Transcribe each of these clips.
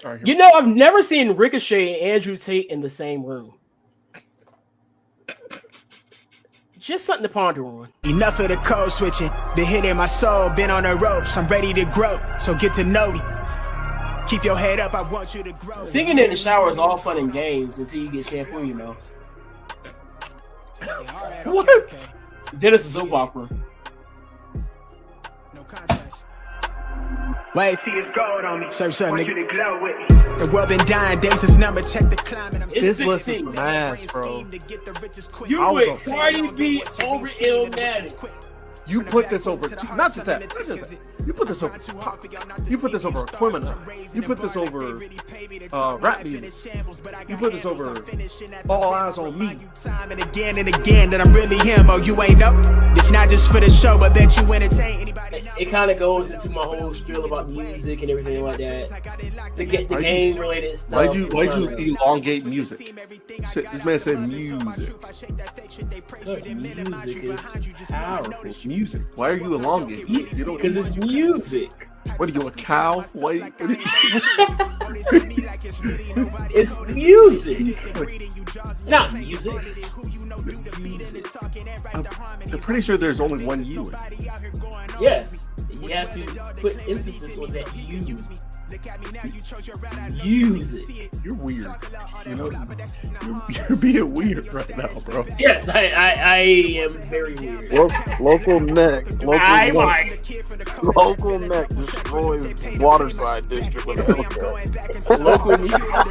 All right, You know, I've never seen Ricochet and Andrew Tate in the same room. Just something to ponder on. Enough of the code switching. The hit in my soul, been on the ropes. I'm ready to grow, so get to know me. Keep your head up, I want you to grow. Singing in the shower is all fun and games until you get shampoo, you know. What? Then it's a soap opera. No contest. Wait, see it's gold on me. Serve something, nigga. Glow with me. The world been dying, days is number, check the climate. I'm This list is some ass, bro. You with Cardi B over Illmatic. You put this over, not just that. You put this over pop. You put this over Aquemini. You put this over rap music. You put this over All Eyes on Me. Time and again that I'm really him. Oh, you ain't know. It's not just for the show, but bet you entertain anybody. It kind of goes into my whole spiel about music and everything like that. The game related stuff. Why'd you elongate music? This man said music. Music is powerful. Music. Why are you elongating? You don't. Because it's music. What are you, a cow? Wait. It's music. It's not music. I'm pretty sure there's only one you in. Yes. You have to put emphasis on that music. You're weird. You know, you're being weird right now, bro. Yes, I am very weird. Local neck. Local neck destroys Waterside District with a Hellcat. Local Negro.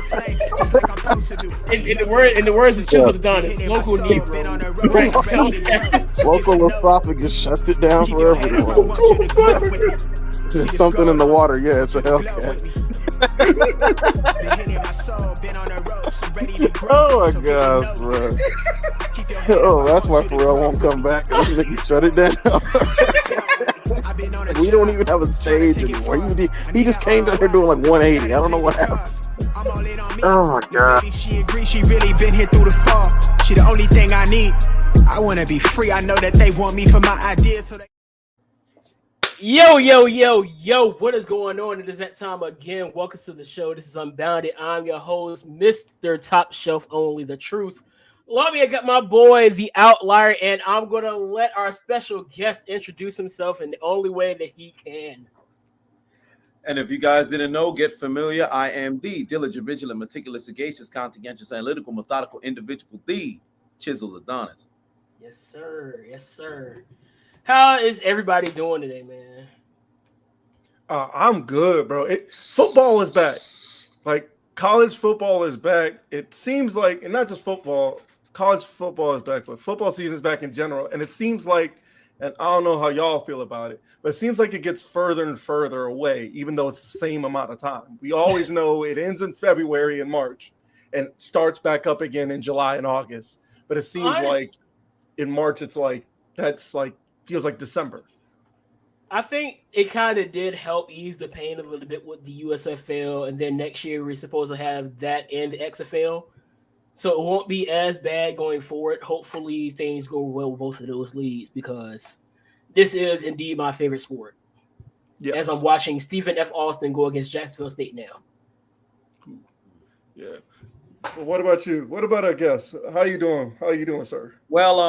In the words of Chiseled AdonisJoins, local Negro. Right. Local esophagus shuts it down for everyone. There's something in the water. Yeah, it's a Hellcat. Oh my gosh, bro. Oh, that's why Pharrell won't come back. Nigga shut it down. We don't even have a stage anymore. He just came down here doing like 180. I don't know what happened. Oh my god. She agrees she really been here through the fall. She the only thing I need. I wanna be free. I know that they want me for my ideas. So they... Yo, what is going on? It is that time again. Welcome to the show. This is Unbounded. I'm your host, Mr. Top Shelf Only, the truth. Love me, I got my boy, the outlier, and I'm going to let our special guest introduce himself in the only way that he can. And if you guys didn't know, get familiar. I am the diligent, vigilant, meticulous, sagacious, conscientious, analytical, methodical individual, the Chiseled Adonis. Yes, sir. Yes, sir. How is everybody doing today, man? I'm good, bro. Football is back. Like, college football is back. It seems like, and not just football, college football is back, but football season is back in general. And it seems like, and I don't know how y'all feel about it, but it seems like it gets further and further away, even though it's the same amount of time. We always know it ends in February and March and starts back up again in July and August. But it seems like in March, it's like, that's like, feels like December. I think it kind of did help ease the pain a little bit with the USFL, and then next year we're supposed to have that and the XFL, so it won't be as bad going forward. Hopefully things go well with both of those leagues, because this is indeed my favorite sport. Yes. As I'm watching Stephen F. Austin go against Jacksonville State now. Yeah. Well, what about you? What about our guest? How you doing? How you doing, sir? Well,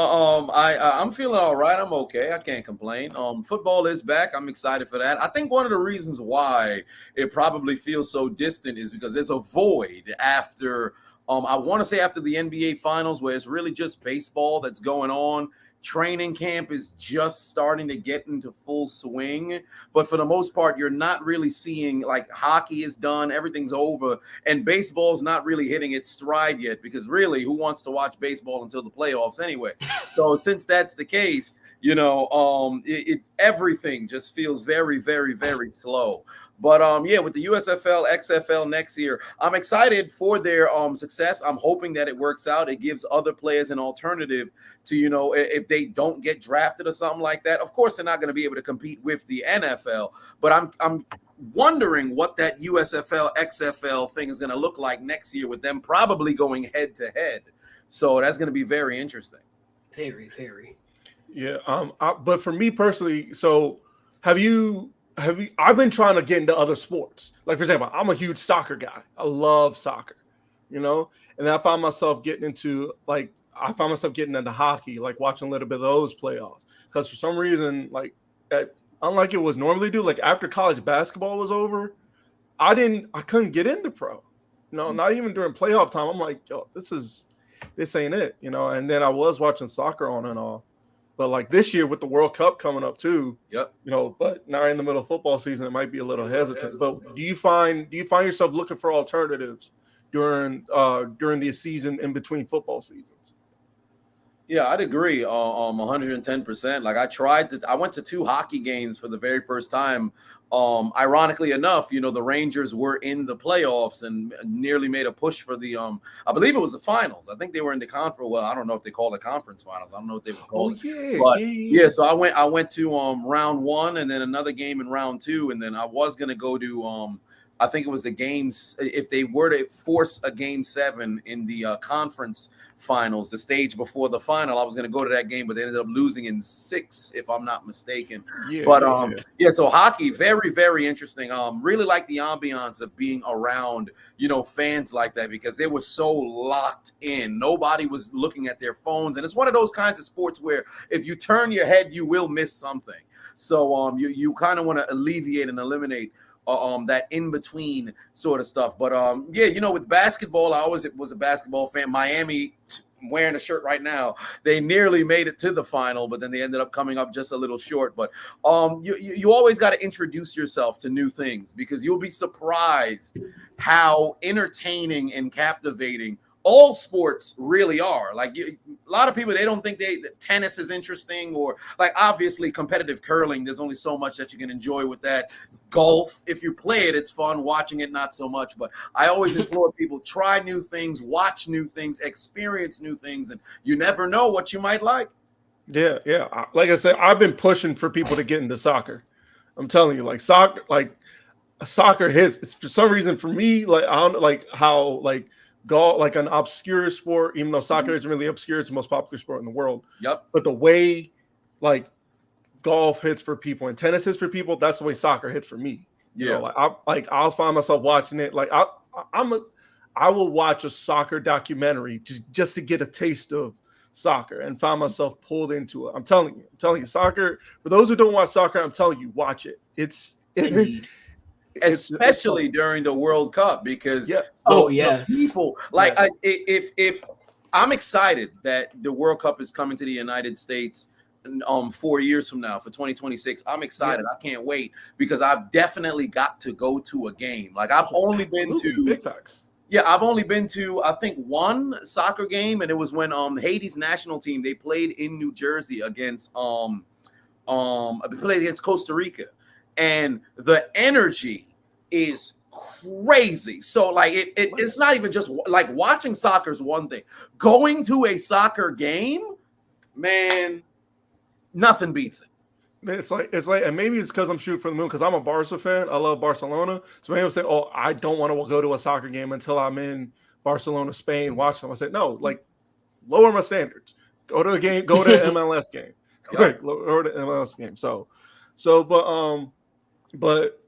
I'm feeling all right. I'm okay. I can't complain. Football is back. I'm excited for that. I think one of the reasons why it probably feels so distant is because there's a void after, I want to say after the NBA Finals, where it's really just baseball that's going on. Training camp is just starting to get into full swing, but for the most part, you're not really seeing, like, hockey is done, everything's over, and baseball's not really hitting its stride yet, because really, who wants to watch baseball until the playoffs anyway? So since that's the case, you know, everything just feels very, very, very slow. But yeah, with the USFL, XFL next year, I'm excited for their success. I'm hoping that it works out. It gives other players an alternative to, you know, if they don't get drafted or something like that. Of course, they're not going to be able to compete with the NFL. But I'm wondering what that USFL, XFL thing is going to look like next year, with them probably going head to head. So that's going to be very interesting. Very, very. Yeah. But for me personally, so have you I've been trying to get into other sports. Like, for example, I'm a huge soccer guy. I love soccer, and then I found myself getting into hockey, like watching a little bit of those playoffs. Because for some reason, like, unlike it was normally do, like after college basketball was over, I couldn't get into pro. Not even during playoff time. I'm like, yo, this ain't it, And then I was watching soccer on and off. But like this year with the World Cup coming up too, Yep. But now in the middle of football season, it might be a little hesitant. But do you find yourself looking for alternatives during the season in between football seasons? Yeah, I'd agree. 110%. Like I went to 2 hockey games for the very first time. Ironically enough, the Rangers were in the playoffs and nearly made a push for the I believe it was the finals. I think they were in the conference. Well, I don't know if they call it conference finals. I don't know what they would call it. Yeah, but yeah. So I went to round 1 and then another game in round 2, and then I was gonna go to I think it was the games. If they were to force a game 7 in the conference finals, the stage before the final, I was going to go to that game, but they ended up losing in 6, if I'm not mistaken. Yeah, but so hockey, very, very interesting. Really like the ambiance of being around, fans like that, because they were so locked in. Nobody was looking at their phones, and it's one of those kinds of sports where if you turn your head, you will miss something. So you kind of want to alleviate and eliminate that in between sort of stuff. But with basketball, I always was a basketball fan. Miami, wearing a shirt right now, they nearly made it to the final, but then they ended up coming up just a little short. But you always got to introduce yourself to new things, because you'll be surprised how entertaining and captivating all sports really are. Like a lot of people, they don't think that tennis is interesting, or like obviously competitive curling. There's only so much that you can enjoy with that. Golf, if you play it, it's fun. Watching it, not so much. But I always implore people, try new things, watch new things, experience new things, and you never know what you might like. Yeah. Like I said, I've been pushing for people to get into soccer. I'm telling you, like soccer hits. It's for some reason for me, like I don't like how golf, like an obscure sport, even though soccer isn't really obscure, it's the most popular sport in the world. Yep. But the way like golf hits for people and tennis hits for people, that's the way soccer hits for me. Yeah. I'll find myself watching it. Like I will watch a soccer documentary just to get a taste of soccer and find myself pulled into it. I'm telling you, soccer, for those who don't watch soccer, I'm telling you, watch it. Especially during the World Cup, because yes, people like if I'm excited that the World Cup is coming to the United States 4 years from now for 2026. I'm excited. I can't wait, because I've definitely got to go to a game. Like I've only been to big facts. Yeah, I've only been to, I think, one soccer game, and it was when Haiti's national team, they played in New Jersey against they played against Costa Rica, and the energy is crazy. So like it's not even just like watching soccer is one thing. Going to a soccer game, man, nothing beats it. It's like, and maybe it's because I'm shooting for the moon, because I'm a Barca fan. I love Barcelona. So maybe I'm saying, oh, I don't want to go to a soccer game until I'm in Barcelona, Spain, watch them. I said, no, like lower my standards. Go to a game, go to an MLS game. Like lower the MLS game. But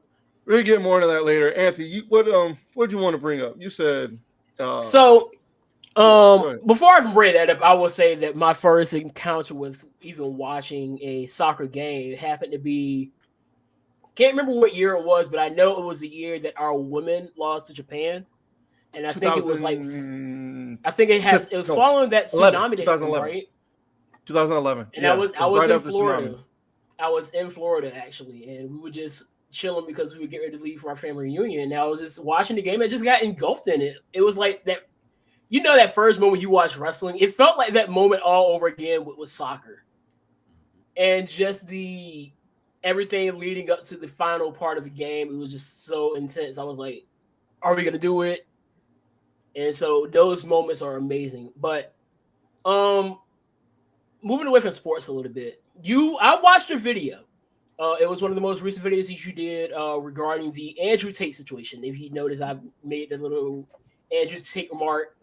we'll get more into that later. Anthony, what do you want to bring up? You said before I even bring that up, I will say that my first encounter with even watching a soccer game happened to be, can't remember what year it was, but I know it was the year that our women lost to Japan, and I think it was like, it was following that tsunami that happened, right? 2011, and I was right in Florida. I was in Florida actually, and we were just chilling because we were getting ready to leave for our family reunion. And I was just watching the game and just got engulfed in it. It was like that. You know, that first moment you watch wrestling, it felt like that moment all over again with soccer. And just everything leading up to the final part of the game, it was just so intense. I was like, are we going to do it? And so those moments are amazing. But moving away from sports a little bit, I watched your video. It was one of the most recent videos that you did regarding the Andrew Tate situation. If you notice, I made a little Andrew Tate remark.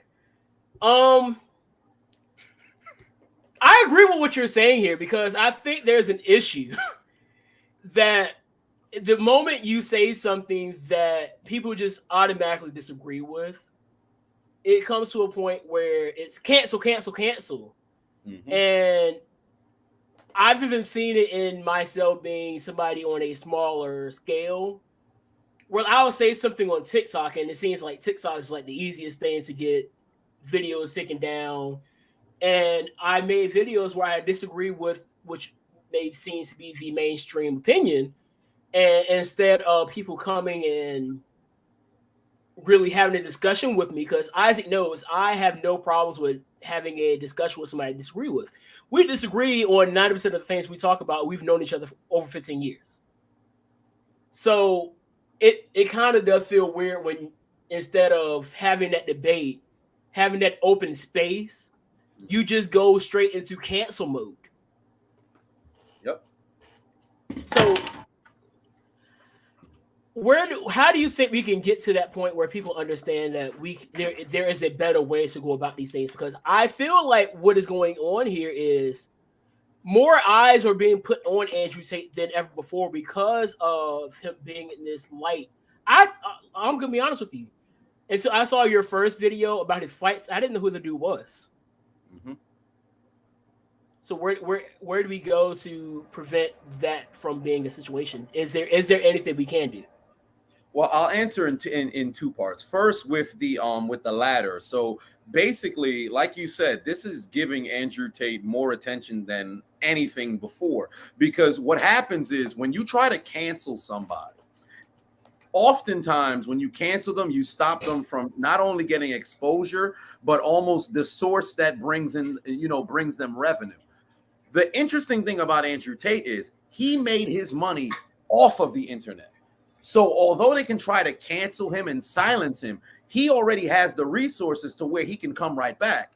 I agree with what you're saying here, because I think there's an issue that the moment you say something that people just automatically disagree with, it comes to a point where it's cancel, cancel, cancel. Mhm. And I've even seen it in myself being somebody on a smaller scale. Well, I'll say something on TikTok, and it seems like TikTok is like the easiest thing to get videos taken down. And I made videos where I disagree with which may seem to be the mainstream opinion. And instead of people coming and really having a discussion with me, because Isaac knows I have no problems with having a discussion with somebody I disagree with. We disagree on 90% of the things we talk about. We've known each other for over 15 years. So it kind of does feel weird when instead of having that debate, having that open space, you just go straight into cancel mode. Yep. So how do you think we can get to that point where people understand that there is a better way to go about these things? Because I feel like what is going on here is more eyes are being put on Andrew Tate than ever before because of him being in this light. I'm gonna be honest with you. And so I saw your first video about his fights. I didn't know who the dude was. Mm-hmm. So where do we go to prevent that from being a situation? Is there anything we can do? Well, I'll answer in two parts. First, with the latter. So basically, like you said, this is giving Andrew Tate more attention than anything before. Because what happens is when you try to cancel somebody, oftentimes when you cancel them, you stop them from not only getting exposure, but almost the source that brings them revenue. The interesting thing about Andrew Tate is he made his money off of the internet. So although they can try to cancel him and silence him, he already has the resources to where he can come right back.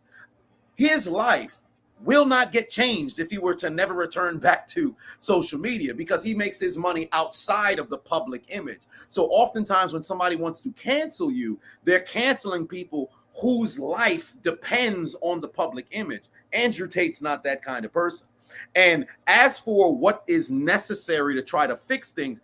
His life will not get changed if he were to never return back to social media because he makes his money outside of the public image. So oftentimes when somebody wants to cancel you, they're canceling people whose life depends on the public image. Andrew Tate's not that kind of person. And as for what is necessary to try to fix things,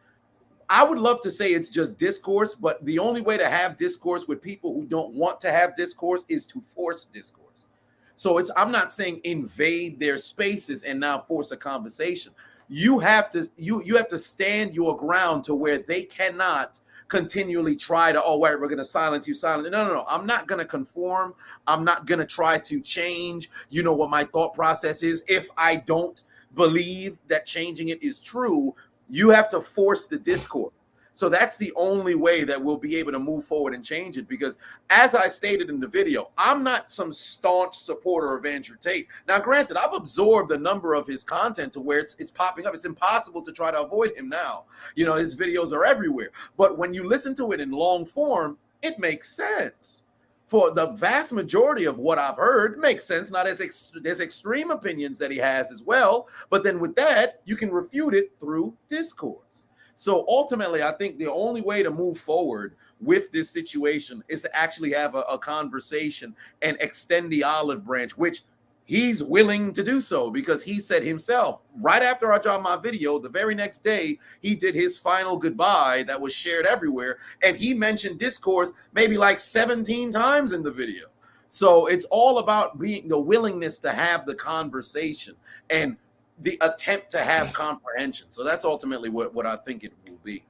I would love to say it's just discourse, but the only way to have discourse with people who don't want to have discourse is to force discourse. So I'm not saying invade their spaces and now force a conversation. You have to stand your ground to where they cannot continually try to, oh, wait, we're going to silence you. No. I'm not going to conform. I'm not going to try to change, what my thought process is. If I don't believe that changing it is true, you have to force the discourse. So that's the only way that we'll be able to move forward and change it. Because as I stated in the video, I'm not some staunch supporter of Andrew Tate. Now, granted, I've absorbed a number of his content to where it's popping up. It's impossible to try to avoid him now. His videos are everywhere. But when you listen to it in long form, it makes sense. For the vast majority of what I've heard, it makes sense. Now, there's extreme opinions that he has as well. But then with that, you can refute it through discourse. So ultimately, I think the only way to move forward with this situation is to actually have a conversation and extend the olive branch, which he's willing to do so because he said himself, right after I dropped my video, the very next day, he did his final goodbye that was shared everywhere. And he mentioned discourse maybe like 17 times in the video. So it's all about being the willingness to have the conversation and the attempt to have comprehension. So that's ultimately what I think it will be.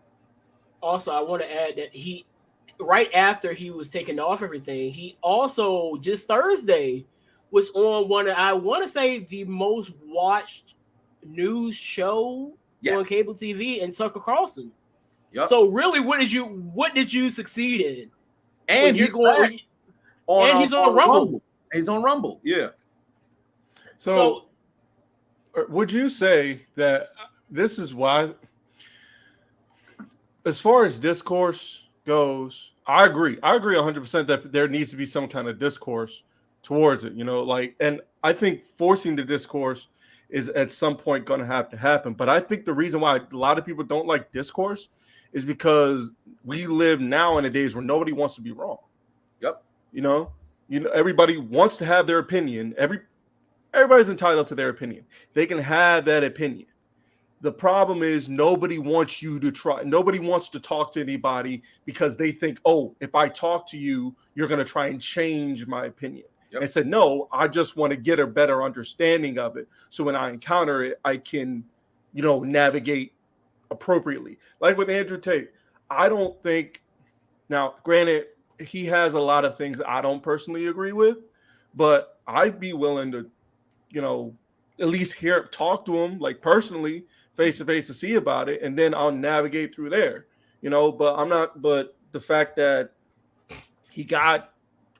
Also, I want to add that right after he was taking off everything, he also just Thursday was on one of, I want to say, the most watched news show on cable TV in Tucker Carlson. Yep. So really, what did you succeed in? And he's on Rumble. He's on Rumble. Yeah. So would you say that this is why, as far as discourse goes, I agree 100% that there needs to be some kind of discourse towards it, and I think forcing the discourse is at some point going to have to happen. But I think the reason why a lot of people don't like discourse is because we live now in the days where nobody wants to be wrong. Yep. Everybody wants to have their opinion. Everybody's entitled to their opinion. They can have that opinion. The problem is nobody wants you to try. Nobody wants to talk to anybody because they think, oh, if I talk to you, you're going to try and change my opinion. Yep. And said, no, I just want to get a better understanding of it. So when I encounter it, I can, navigate appropriately. Like with Andrew Tate, I don't think, now, granted, he has a lot of things I don't personally agree with, but I'd be willing to, at least talk to him, like personally, face to face, to see about it, and then I'll navigate through there, but the fact that he got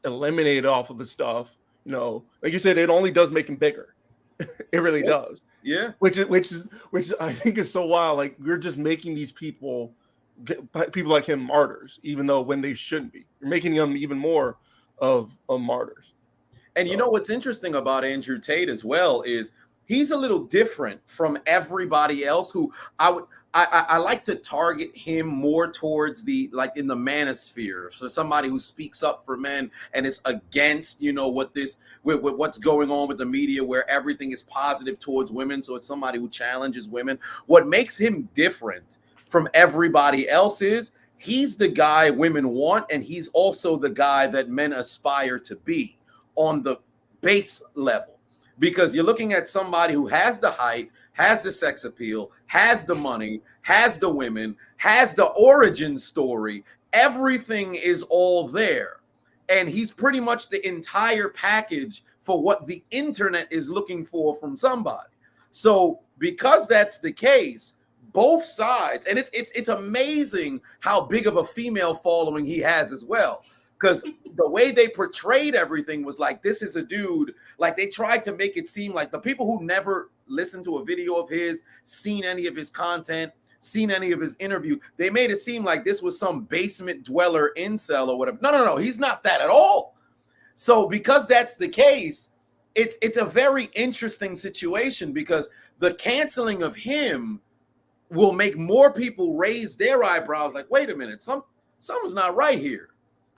eliminated off of the stuff, like you said, it only does make him bigger. It really does. Yeah. Which I think is so wild. Like, we're just making these people like him martyrs, even though when they shouldn't be. You're making them even more of martyrs. And you know what's interesting about Andrew Tate as well is he's a little different from everybody else who I like to target him more towards in the manosphere. So somebody who speaks up for men and is against, what's going on with the media where everything is positive towards women. So it's somebody who challenges women. What makes him different from everybody else is he's the guy women want, and he's also the guy that men aspire to be on the base level, because you're looking at somebody who has the height, has the sex appeal, has the money, has the women, has the origin story. Everything is all there. And he's pretty much the entire package for what the internet is looking for from somebody. So because that's the case, both sides, and it's amazing how big of a female following he has as well. Because the way they portrayed everything was like, this is a dude, like they tried to make it seem like the people who never listened to a video of his, seen any of his content, seen any of his interview, they made it seem like this was some basement dweller incel or whatever. No, he's not that at all. So because that's the case, it's a very interesting situation, because the canceling of him will make more people raise their eyebrows like, wait a minute, something's not right here.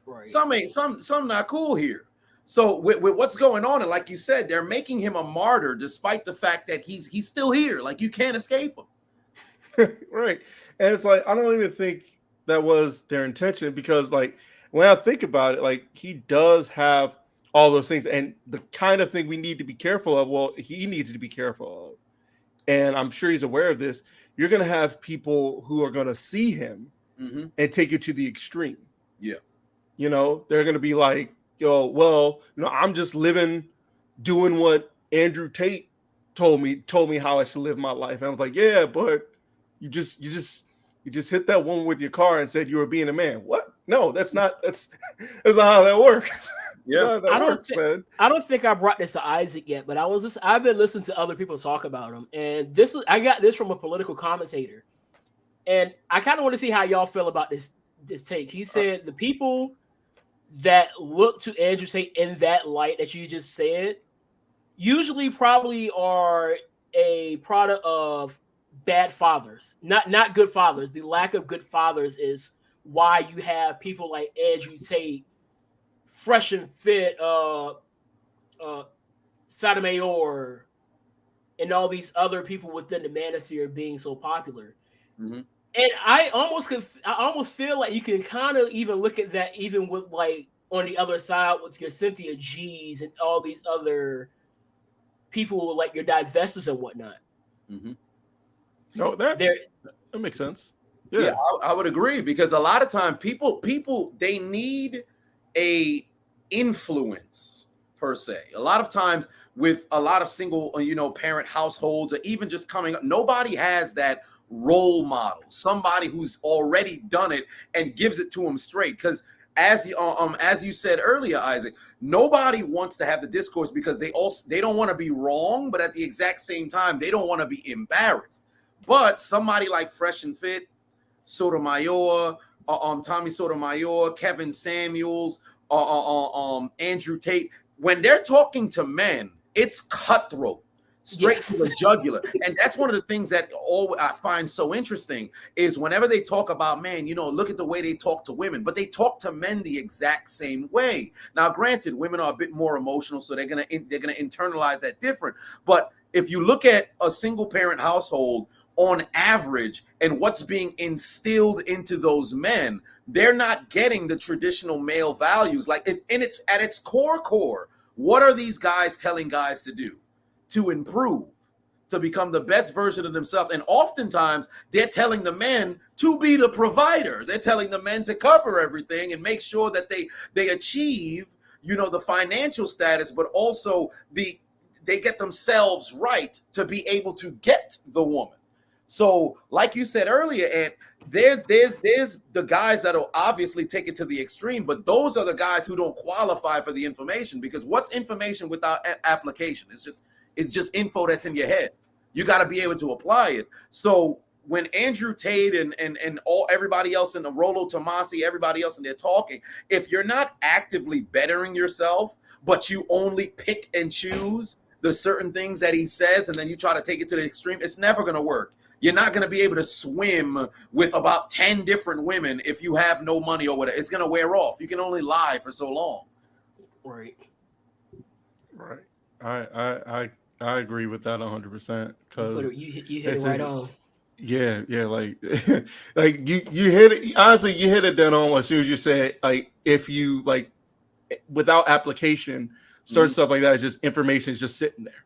Right. Some not cool here. So with what's going on, and like you said, they're making him a martyr despite the fact that he's still here. Like, you can't escape him. Right. And it's like, I don't even think that was their intention, because like when I think about it, like he does have all those things, and the kind of thing we need to be careful of, well, he needs to be careful of, and I'm sure he's aware of this. You're going to have people who are going to see him and take it to the extreme. Yeah. They're going to be like, I'm just doing what Andrew Tate told me how I should live my life. And I was like, yeah, but you just hit that woman with your car and said you were being a man. What? No, that's not not how that works. Yeah. I don't think I brought this to Isaac yet, but I've been listening to other people talk about him, and I got this from a political commentator, and I kind of want to see how y'all feel about this take. He said the people that look to Andrew Tate in that light that you just said usually probably are a product of bad fathers, not good fathers. The lack of good fathers is why you have people like Andrew Tate, fresh and fit, Sotomayor, and all these other people within the manosphere being so popular. Mm-hmm. And I almost feel like you can kind of even look at that even with like on the other side with your Cynthia G's and all these other people like your divestors and whatnot. Mm-hmm. Oh, that makes sense. Yeah, I would agree, because a lot of time people they need a influence per se. A lot of times with a lot of single parent households, or even just coming up, nobody has that role model, somebody who's already done it and gives it to them straight. Because as you said earlier, Isaac, nobody wants to have the discourse because they don't want to be wrong, but at the exact same time they don't want to be embarrassed. But somebody like Fresh and Fit, Sotomayor, Tommy Sotomayor, Kevin Samuels, Andrew Tate, when they're talking to men, it's cutthroat, straight to the jugular. And that's one of the things that I find so interesting is whenever they talk about men, look at the way they talk to women, but they talk to men the exact same way. Now, granted, women are a bit more emotional, so they're gonna internalize that different. But if you look at a single parent household on average, and what's being instilled into those men, they're not getting the traditional male values. Like, and it's at its core, what are these guys telling guys to do? To improve, to become the best version of themselves. And oftentimes they're telling the men to be the provider. They're telling the men to cover everything and make sure that they achieve, you know, the financial status, but also they get themselves right to be able to get the woman. So like you said earlier, and there's the guys that'll obviously take it to the extreme, but those are the guys who don't qualify for the information, because what's information without application? It's just info that's in your head. You got to be able to apply it. So when Andrew Tate and everybody else in the Rollo Tomasi, everybody else in there talking, if you're not actively bettering yourself, but you only pick and choose the certain things that he says, and then you try to take it to the extreme, it's never going to work. You're not going to be able to swim with about 10 different women if you have no money or whatever. It's going to wear off. You can only lie for so long. Right. I agree with that 100%, because you hit it right on. Yeah, like like you hit it. Honestly, you hit it dead on as soon as you said, like, if you, like, without application, certain stuff like that is just information is just sitting there.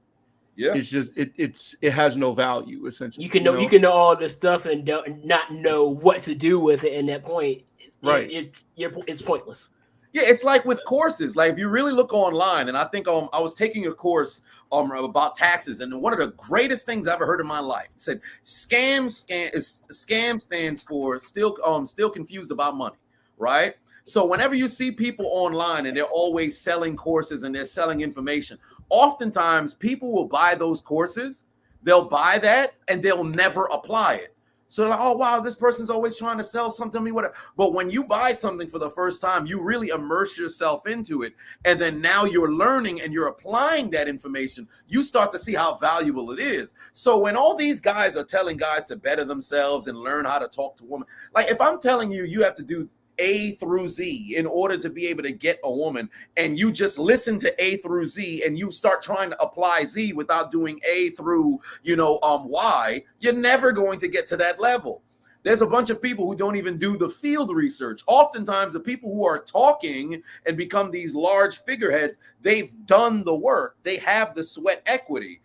Yeah, it's just it has no value, essentially. You can know all this stuff and not know what to do with it. In that point, right? It's pointless. Yeah, it's like with courses. Like, if you really look online, and I think I was taking a course about taxes, and one of the greatest things I ever heard in my life, it said scam stands for still confused about money, right? So whenever you see people online and they're always selling courses and they're selling information, oftentimes people will buy those courses, they'll buy that, and they'll never apply it. So they're like, oh, wow, this person's always trying to sell something to me, whatever. But when you buy something for the first time, you really immerse yourself into it. And then now you're learning and you're applying that information. You start to see how valuable it is. So when all these guys are telling guys to better themselves and learn how to talk to women, like, if I'm telling you, you have to do A through Z in order to be able to get a woman, and you just listen to A through Z and you start trying to apply Z without doing A through, Y, you're never going to get to that level. There's a bunch of people who don't even do the field research. Oftentimes, the people who are talking and become these large figureheads, they've done the work. They have the sweat equity.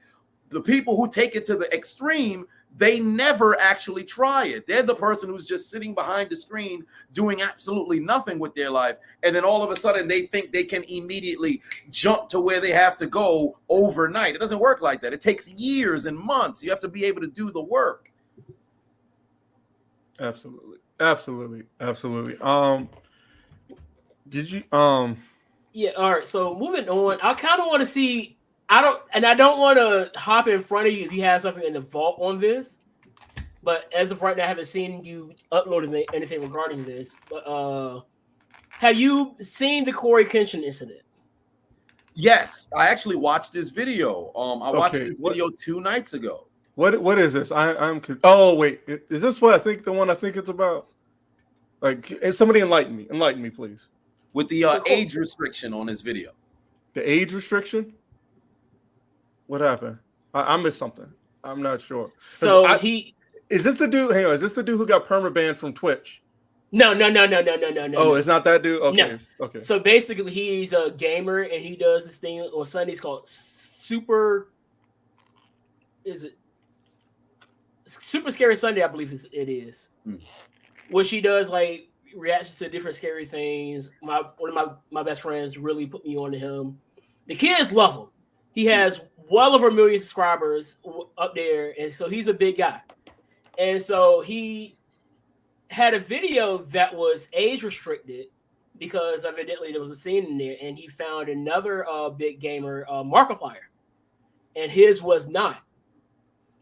The people who take it to the extreme, they never actually try it. They're the person who's just sitting behind the screen doing absolutely nothing with their life. And then all of a sudden they think they can immediately jump to where they have to go overnight. It doesn't work like that. It takes years and months. You have to be able to do the work. Absolutely. Did you Yeah, all right. So moving on, I kind of want to see. I don't want to hop in front of you if you have something in the vault on this, but as of right now, I haven't seen you uploading anything regarding this. But have you seen the Corey Kenshin incident? Yes, I actually watched this video. I watched this video 2 nights ago. What is this? I'm. Oh wait, is this what I think? The one I think it's about? Like, somebody enlighten me, please. With the age restriction on his video. The age restriction? What happened? I missed something. I'm not sure. So is this the dude? Hang on, is this the dude who got permabanned from Twitch? No. Oh, it's not that dude? Okay. No. Okay. So basically, he's a gamer and he does this thing on Sundays called Super Scary Sunday, I believe it is. Where she does like reactions to different scary things. One of my best friends really put me on to him. The kids love him. He has well over 1 million subscribers up there, and so he's a big guy. And so he had a video that was age restricted because evidently there was a scene in there, and he found another big gamer, Markiplier, and his was not.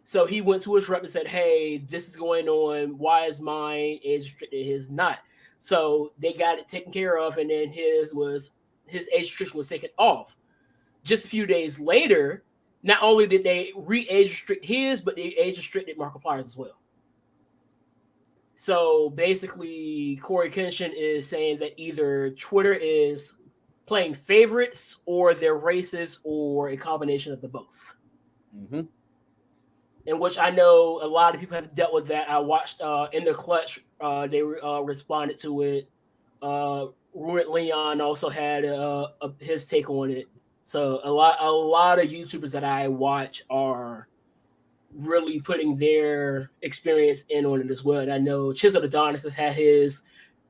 So he went to his rep and said, "Hey, this is going on. Why is mine age restricted? His not." So they got it taken care of, and then his age restriction was taken off. Just a few days later, not only did they re-age restrict his, but they age restricted Markiplier's as well. So basically, Corey Kenshin is saying that either Twitter is playing favorites or they're racist or a combination of the both. Mm-hmm. in which I know a lot of people have dealt with that. I watched in the clutch, they responded to it. Ruined Leon also had his take on it. So a lot of YouTubers that I watch are really putting their experience in on it as well. And I know Chiseled Adonis has had his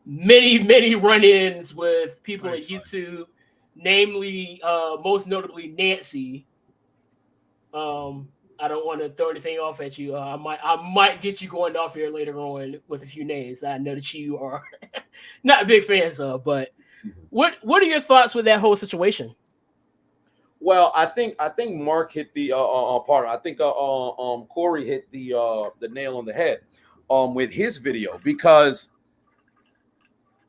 many run-ins with people at YouTube, namely most notably Nancy. I don't want to throw anything off at you. I might get you going off here later on with a few names I know that you are not big fans of. But what are your thoughts with that whole situation? Well, I think Mark hit the part. I think Corey hit the nail on the head with his video, because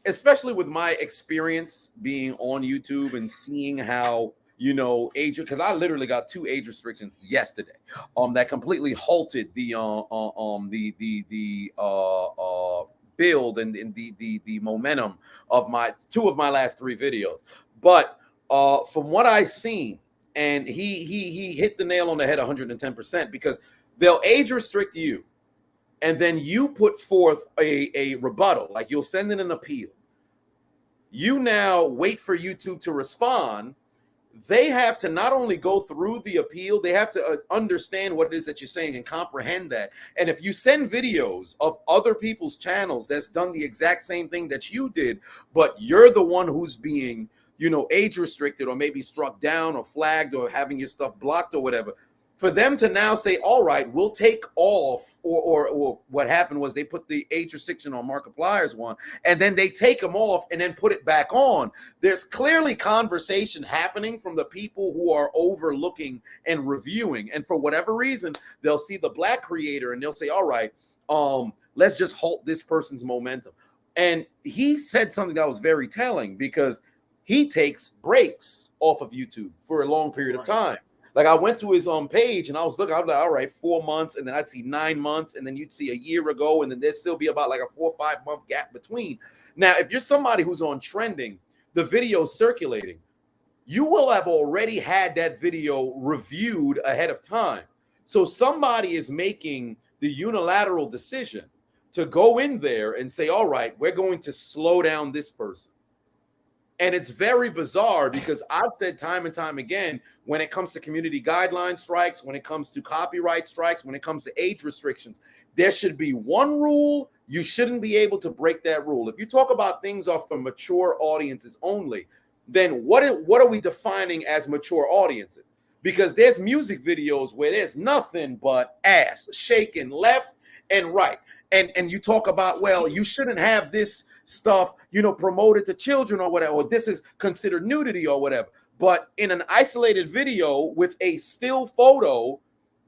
especially with my experience being on YouTube and seeing how, you know, age, because I literally got 2 age restrictions yesterday that completely halted the build and the momentum of my 2 of my last 3 videos. But from what I've seen, and he hit the nail on the head 110%, because they'll age restrict you, and then you put forth a rebuttal, like you'll send in an appeal. You now wait for YouTube to respond. They have to not only go through the appeal, they have to understand what it is that you're saying and comprehend that. And if you send videos of other people's channels that's done the exact same thing that you did, but you're the one who's being, you know, age restricted or maybe struck down or flagged or having your stuff blocked or whatever, for them to now say, all right, we'll take off, or what happened was they put the age restriction on Markiplier's one, and then they take them off and then put it back on. There's clearly conversation happening from the people who are overlooking and reviewing. And for whatever reason, they'll see the black creator and they'll say, all right, let's just halt this person's momentum. And he said something that was very telling, because he takes breaks off of YouTube for a long period of time. Like, I went to his page and I was looking, I was like, all right, 4 months, and then I'd see 9 months, and then you'd see a year ago, and then there'd still be about like a 4 or 5 month gap between. Now, if you're somebody who's on trending, the video circulating, you will have already had that video reviewed ahead of time. So somebody is making the unilateral decision to go in there and say, all right, we're going to slow down this person. And it's very bizarre, because I've said time and time again, when it comes to community guideline strikes, when it comes to copyright strikes, when it comes to age restrictions, there should be one rule. You shouldn't be able to break that rule. If you talk about things are for mature audiences only, then what are we defining as mature audiences? Because there's music videos where there's nothing but ass shaking left and right. And you talk about, well, you shouldn't have this stuff, you know, promoted to children or whatever, or this is considered nudity or whatever. But in an isolated video with a still photo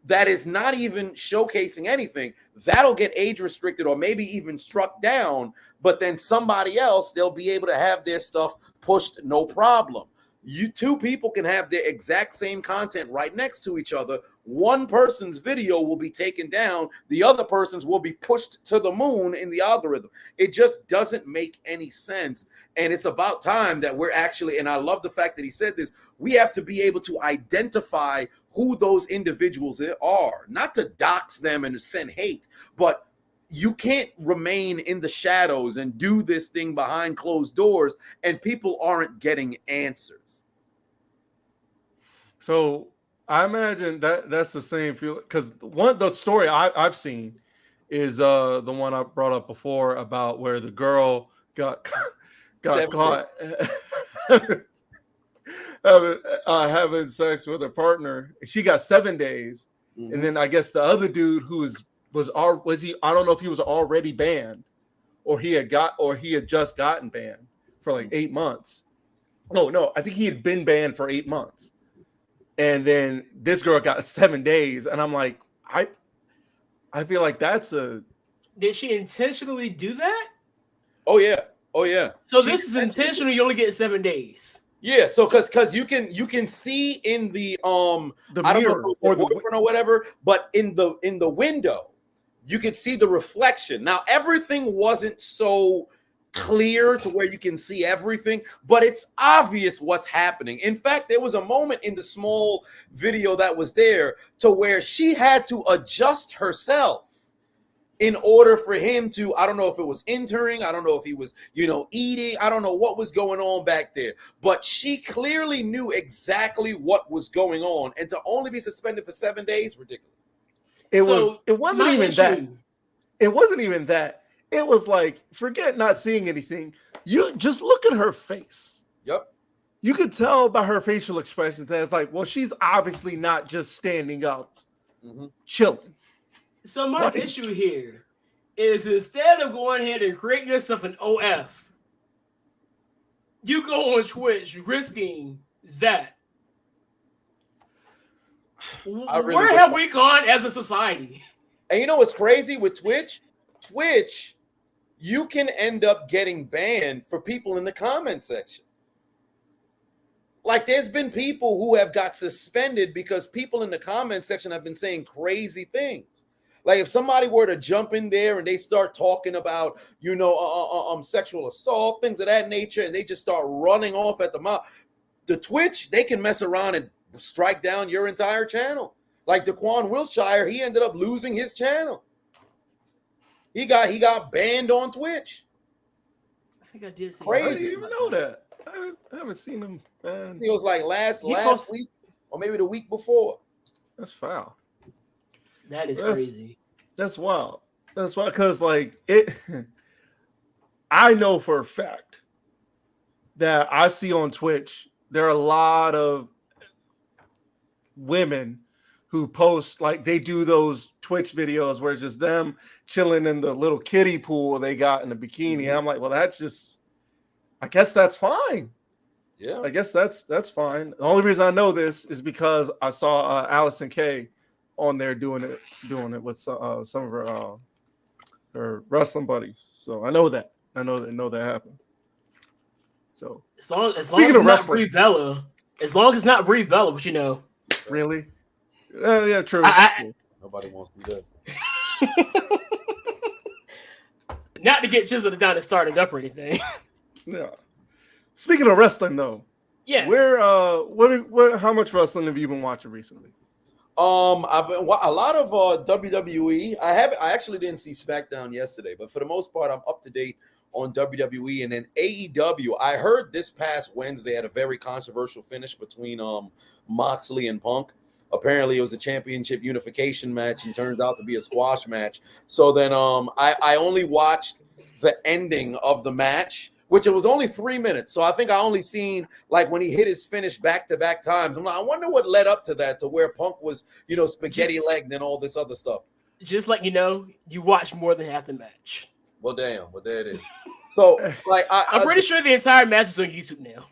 that is not even showcasing anything, that'll get age restricted or maybe even struck down. But then somebody else, they'll be able to have their stuff pushed, no problem. You 2 people can have their exact same content right next to each other. One person's video will be taken down. The other person's will be pushed to the moon in the algorithm. It just doesn't make any sense. And it's about time that we're actually, and I love the fact that he said this, we have to be able to identify who those individuals are, not to dox them and to send hate, but you can't remain in the shadows and do this thing behind closed doors and people aren't getting answers. So I imagine that's the same feel, because the story I've seen is the one I brought up before about where the girl got caught having sex with her partner. She got 7 days, and then I guess the other dude who was he? I don't know if he was already banned, or he had just gotten banned for like 8 months. No, I think he had been banned for 8 months. And then this girl got 7 days, and I'm like, I feel like that's a. Did she intentionally do that? Oh yeah. So this is intentional. You only get 7 days. Yeah. So because you can see in the I mirror don't know, or or whatever, but in the window, you could see the reflection. Now everything wasn't so clear to where you can see everything, but it's obvious what's happening. In fact, there was a moment in the small video that was there to where she had to adjust herself in order for him to, I don't know if it was entering, I don't know if he was, eating, I don't know what was going on back there, but she clearly knew exactly what was going on, and to only be suspended for 7 days, ridiculous. It wasn't even that. It wasn't even that. It was like, forget not seeing anything. You just look at her face. Yep. You could tell by her facial expressions that it's like, well, she's obviously not just standing up, chilling. So my issue here is, instead of going ahead and creating yourself an OF, you go on Twitch risking that. Where have we gone as a society? And you know what's crazy with Twitch? Twitch, you can end up getting banned for people in the comment section. Like, there's been people who have got suspended because people in the comment section have been saying crazy things. Like, if somebody were to jump in there and they start talking about, sexual assault, things of that nature, and they just start running off at the mouth, the Twitch, they can mess around and strike down your entire channel. Like Daquan Wilshire, he ended up losing his channel. He got banned on Twitch. I think I did see. Crazy. I didn't even know that. I haven't seen him banned. It was like last week or maybe the week before. That's foul. That is crazy. That's wild. That's wild, because I know for a fact that I see on Twitch, there are a lot of women who post, like, they do those Twitch videos where it's just them chilling in the little kiddie pool they got in the bikini. And I'm like, well, that's just, I guess that's fine. Yeah. I guess that's fine. The only reason I know this is because I saw Allison Kay on there doing it with some of her wrestling buddies. So I know that. I know that happened. So as long as it's not Brie Bella, but Really? Yeah, true. Nobody wants to do that. Not to get Chiseled Adonis started up or anything. Yeah. Speaking of wrestling, though, yeah, how much wrestling have you been watching recently? I've been a lot of WWE. I actually didn't see SmackDown yesterday, but for the most part, I'm up to date on WWE. And then AEW, I heard this past Wednesday had a very controversial finish between Moxley and Punk. Apparently, it was a championship unification match and turns out to be a squash match. So then I only watched the ending of the match, which it was only 3 minutes. So I think I only seen like when he hit his finish back-to-back times. I'm like, I wonder what led up to that, to where Punk was, spaghetti-legged and all this other stuff. Just like, you watched more than half the match. Well, damn. Well, there it is. So, like, I'm pretty sure the entire match is on YouTube now.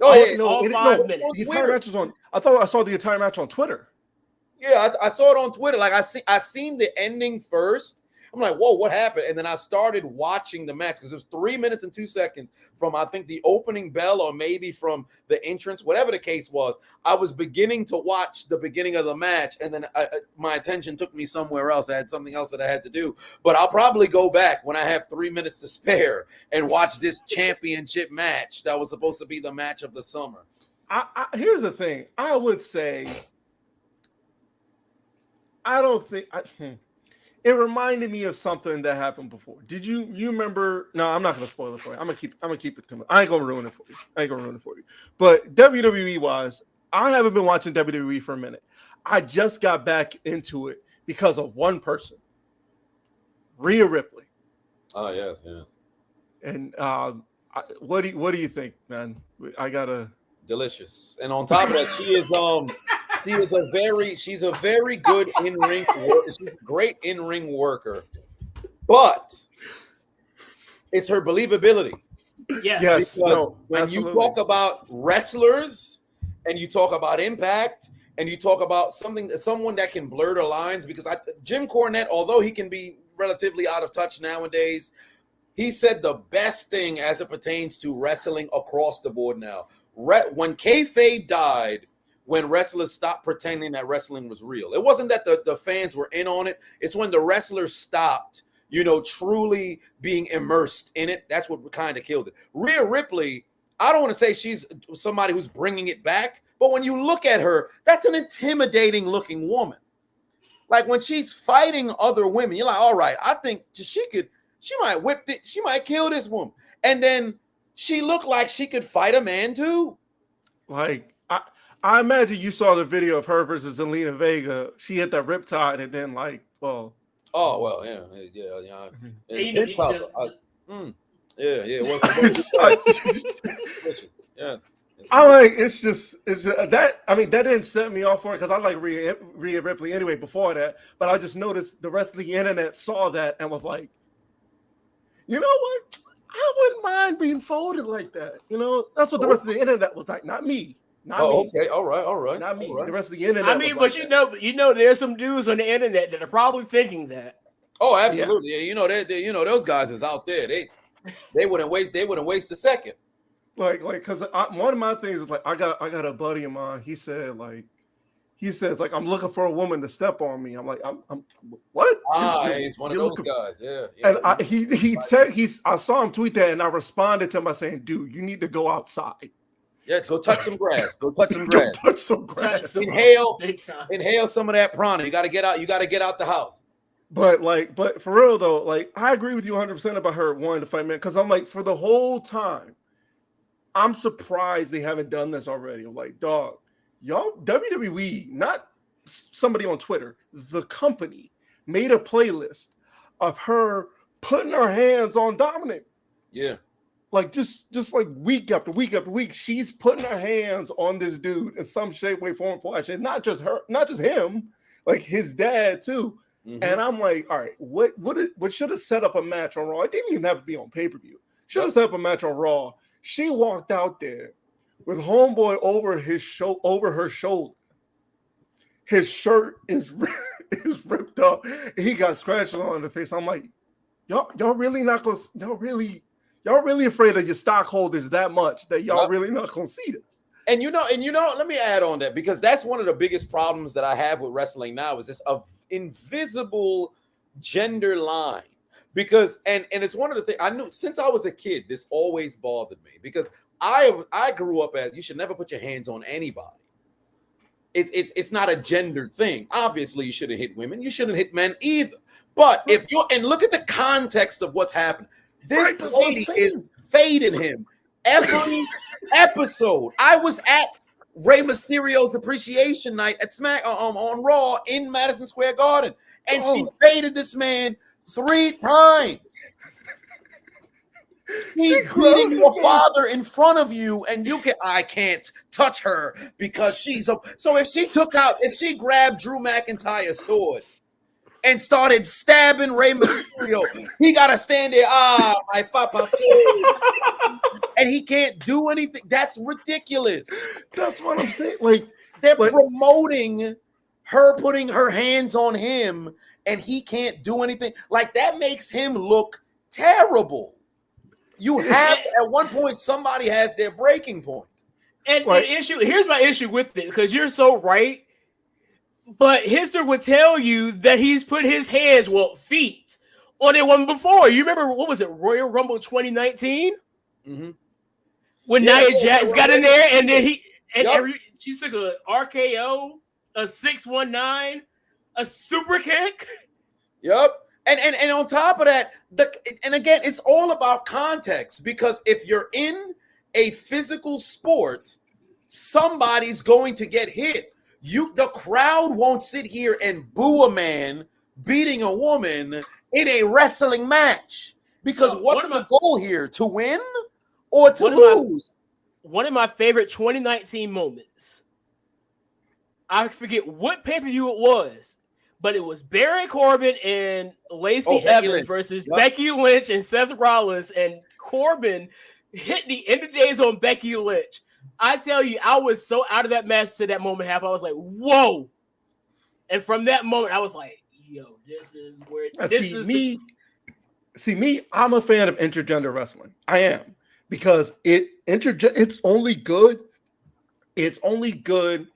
Oh, all 5 minutes. The entire match was on. I thought I saw the entire match on Twitter. Yeah, I saw it on Twitter. Like, I seen the ending first. I'm like, whoa, what happened? And then I started watching the match because it was 3 minutes and 2 seconds from, I think, the opening bell or maybe from the entrance, whatever the case was. I was beginning to watch the beginning of the match, and then my attention took me somewhere else. I had something else that I had to do. But I'll probably go back when I have 3 minutes to spare and watch this championship match that was supposed to be the match of the summer. Here's the thing. I would say, I don't think... It reminded me of something that happened before. Did you remember? No, I'm not gonna spoil it for you. I'm gonna keep it coming. I ain't gonna ruin it for you. But WWE wise, I haven't been watching WWE for a minute. I just got back into it because of one person, Rhea Ripley. Oh yes. And what do you think, man? I gotta delicious. And on top of that, she's a very good in-ring worker. She's a great in-ring worker. But it's her believability. Yes. When you talk about wrestlers and you talk about Impact and you talk about someone that can blur the lines, because Jim Cornette, although he can be relatively out of touch nowadays, he said the best thing as it pertains to wrestling across the board now. When kayfabe died, when wrestlers stopped pretending that wrestling was real. It wasn't that the fans were in on it. It's when the wrestlers stopped truly being immersed in it. That's what kind of killed it. Rhea Ripley, I don't want to say she's somebody who's bringing it back, but when you look at her, that's an intimidating looking woman. Like when she's fighting other women, you're like, all right, I think she might whip it, she might kill this woman. And then she looked like she could fight a man too. Like, I imagine you saw the video of her versus Zelina Vega. She hit that riptide and then Oh well, yeah. Yes. I like it's just that. I mean, that didn't set me off for it because I like Rhea Ripley anyway before that. But I just noticed the rest of the internet saw that and was like, you know what? I wouldn't mind being folded like that. That's what the rest of the internet was like. Not me. Not me. Okay. All right. Not me. All right. The rest of the internet. I mean, but there's some dudes on the internet that are probably thinking that. Oh, absolutely. Yeah. Those guys is out there. They wouldn't waste a second. Like, because one of my things is like, I got a buddy of mine. He says I'm looking for a woman to step on me. I'm like, I'm what? He's one of those guys. Yeah. And I saw him tweet that, and I responded to him by saying, dude, you need to go outside. Yeah, go touch some grass. Go touch some grass. Inhale some of that prana. You got to get out. You got to get out the house. But for real though, like I agree with you 100% about her wanting to fight man. Because I'm like, for the whole time, I'm surprised they haven't done this already. I'm like, dog, y'all, WWE, not somebody on Twitter, the company made a playlist of her putting her hands on Dominic. Yeah. Like just like week after week after week, she's putting her hands on this dude in some shape, way, form, fashion. Not just her, not just him, like his dad too. Mm-hmm. And I'm like, all right, what should have set up a match on Raw? It didn't even have to be on pay-per-view. Should have set up a match on Raw. She walked out there with homeboy over her shoulder. His shirt is ripped up. He got scratches on the face. I'm like, y'all really not gonna y'all really afraid of your stockholders that much that y'all really not gonna see this. And let me add on that, because that's one of the biggest problems that I have with wrestling now is this invisible gender line. Because and it's one of the things I knew since I was a kid, this always bothered me, because I grew up as you should never put your hands on anybody. It's not a gender thing. Obviously, you shouldn't hit women. You shouldn't hit men either. But if you're and look at the context of what's happened. This lady is fading him every episode. I was at Rey Mysterio's appreciation night at on Raw in Madison Square Garden, and she faded this man 3 times. He's beating your father in front of you, and I can't touch her because she's a. So if she grabbed Drew McIntyre's sword and started stabbing Rey Mysterio, he gotta stand there. My papa, and he can't do anything. That's ridiculous. That's what I'm saying. Like they're promoting her putting her hands on him, and he can't do anything. Like that makes him look terrible. You have at one point somebody has their breaking point. And here's my issue with it, because you're so right. But history would tell you that he's put his hands, feet, on a woman before. You remember, what was it, Royal Rumble 2019? Mm-hmm. When Nia Jax got in there, and then she took a RKO, a 619, a super kick. Yep. And on top of that, and again, it's all about context, because if you're in a physical sport, somebody's going to get hit. The crowd won't sit here and boo a man beating a woman in a wrestling match, because what's the goal here? To win or to lose? One of my favorite 2019 moments. I forget what pay-per-view it was, but it was Baron Corbin and Lacey Evans versus Becky Lynch and Seth Rollins, and Corbin hit the end of days on Becky Lynch. I tell you, I was so out of that match to that moment happened. I was like, whoa. And from that moment, I was like, yo, this is where See me, I'm a fan of intergender wrestling. I am, because it's only good. It's only good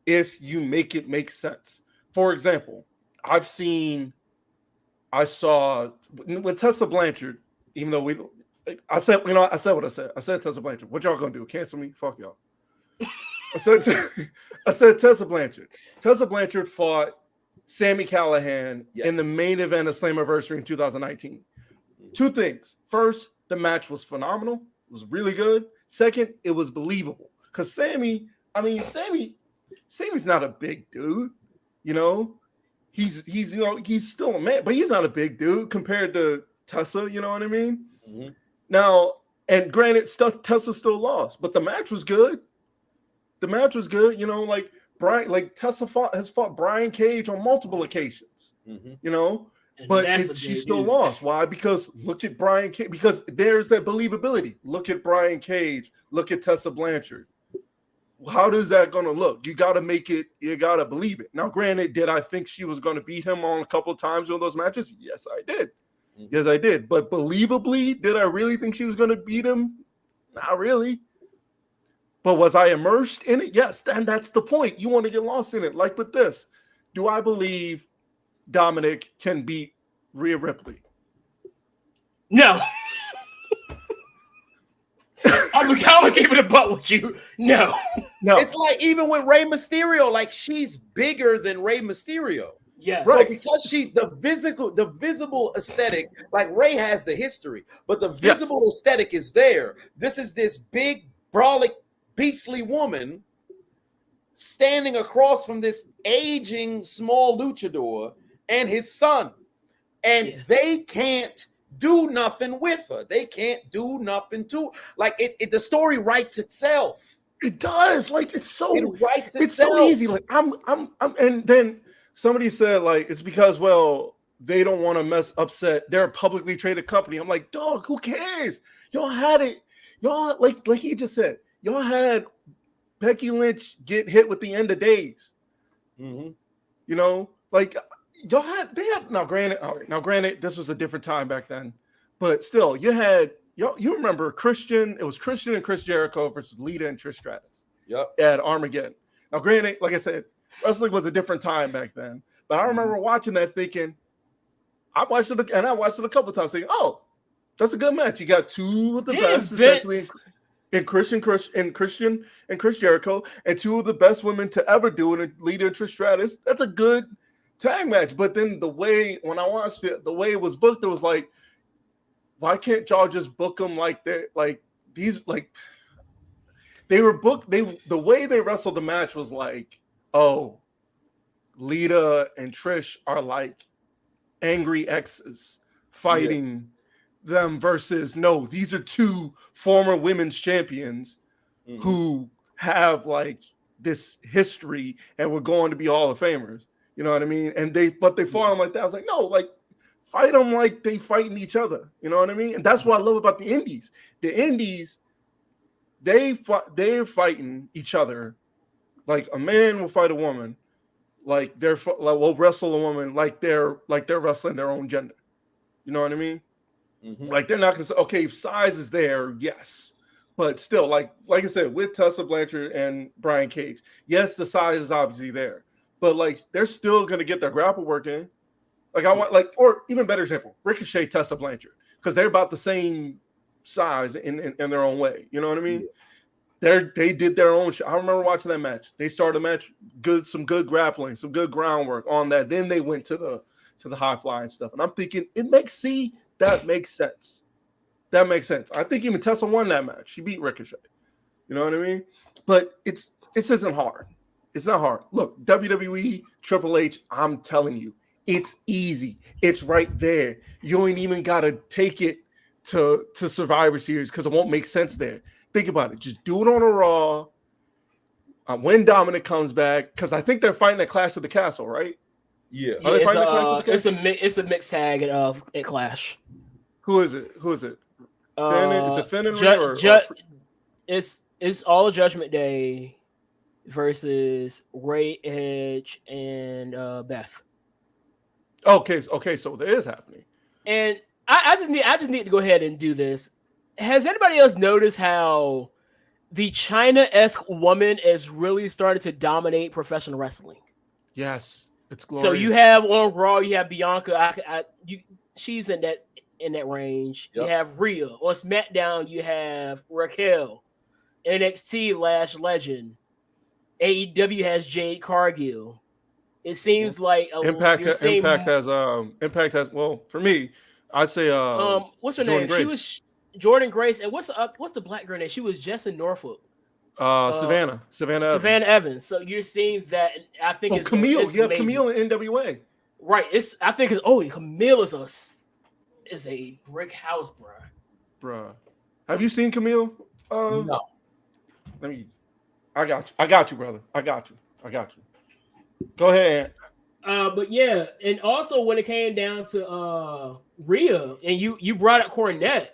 if you make it make sense. For example, I've seen I saw with Tessa Blanchard, even though I said what I said. I said Tessa Blanchard. What y'all gonna do? Cancel me? Fuck y'all. I said Tessa Blanchard. Tessa Blanchard fought Sami Callihan in the main event of Slammiversary in 2019. Two things. First, the match was phenomenal. It was really good. Second, it was believable. Because Sammy's not a big dude. You know, he's still a man, but he's not a big dude compared to Tessa. You know what I mean? Mm-hmm. Now, and granted, Tessa still lost, but the match was good. The match was good. You know, like Tessa has fought Brian Cage on multiple occasions. Mm-hmm. You know. But she still lost. Why? Because look at Brian Cage. Because there's that believability. Look at Brian Cage. Look at Tessa Blanchard. How does that going to look? You got to make it. You got to believe it. Now, granted, did I think she was going to beat him on a couple of times in those matches? Yes, I did. Mm-hmm. Yes, I did. But believably, did I really think she was going to beat him? Not really. But was I immersed in it? Yes. And that's the point. You want to get lost in it. Like with this. Do I believe Dominic can beat Rhea Ripley? No. I'm gonna keep it a butt with you. No. It's like even with Rey Mysterio, like she's bigger than Rey Mysterio. Yes. Right. So because the visible aesthetic, like Rey has the history, but the visible aesthetic is there. This is this big, brawling, beastly woman standing across from this aging small luchador and his son, and they can't do nothing with her. They can't do nothing to it. The story writes itself. It does. Like it writes itself. It's so easy. Like I'm, and then somebody said like it's because they don't want to upset. They're a publicly traded company. I'm like, dog, who cares? Y'all had it. Y'all like he just said. Y'all had Becky Lynch get hit with the end of days. Mm-hmm. You know, like. Now granted, this was a different time back then, but still, you remember Christian, it was Christian and Chris Jericho versus Lita and Trish Stratus. Yep. At Armageddon. Now, granted, like I said, wrestling was a different time back then, but I remember watching that thinking, I watched it a couple of times thinking, oh, that's a good match. You got two of the best essentially in Christian and Chris Jericho, and two of the best women to ever do it in Lita and Trish Stratus. That's a good tag match. But then when I watched it, the way it was booked, it was like, why can't y'all just book them like that? Like these, like they were booked. The way they wrestled the match was like, oh, Lita and Trish are like angry exes fighting them versus no, these are two former women's champions who have like this history and we're going to be Hall of Famers. You know what I mean? And they fought them like that. I was like, no, like fight them like they fighting each other. You know what I mean? And that's what I love about the Indies. The Indies, they're fighting each other. Like a man will fight a woman, like will wrestle a woman like they're wrestling their own gender. You know what I mean? Mm-hmm. Like they're not gonna say, okay, size is there, yes. But still, like I said, with Tessa Blanchard and Brian Cage, yes, the size is obviously there. But like they're still gonna get their grapple work in. Like I want or even better example, Ricochet, Tessa Blanchard, because they're about the same size in their own way. You know what I mean? Yeah. They did their own shit. I remember watching that match. They started the match some good grappling, some good groundwork on that. Then they went to the high fly and stuff. And I'm thinking that makes sense. That makes sense. I think even Tessa won that match. She beat Ricochet. You know what I mean? But this isn't hard. It's not hard. Look, WWE, Triple H, I'm telling you, it's easy. It's right there. You ain't even got to take it to Survivor Series because it won't make sense there. Think about it. Just do it on a Raw. When Dominic comes back, because I think they're fighting at Clash of the Castle, right? Yeah. Are they fighting at Clash of the Castle? It's a mixed tag at Clash. Who is it? Is it Finn and Rhea? It's all Judgment Day versus Ray, Edge, and Beth. Okay, so there is happening. And I just need to go ahead and do this. Has anybody else noticed how the China-esque woman is really starting to dominate professional wrestling? Yes. It's glorious. So you have on Raw, you have Bianca. She's in that range. Yep. You have Rhea on SmackDown. You have Raquel. NXT Lash Legend. AEW has Jade Cargill. It seems like Impact has well, for me, I'd say what's her Jordan name? She Grace. was Jordan Grace, and what's the black girl name? She was Jess in Norfolk. Savannah Evans. So you're seeing that. I think it's Camille. It's you have amazing. Camille in NWA. Right. Camille is a brick house, bruh. Have you seen Camille? No. I got you, brother. I got you. Go ahead. But yeah, and also when it came down to Rhea, and you brought up Cornette,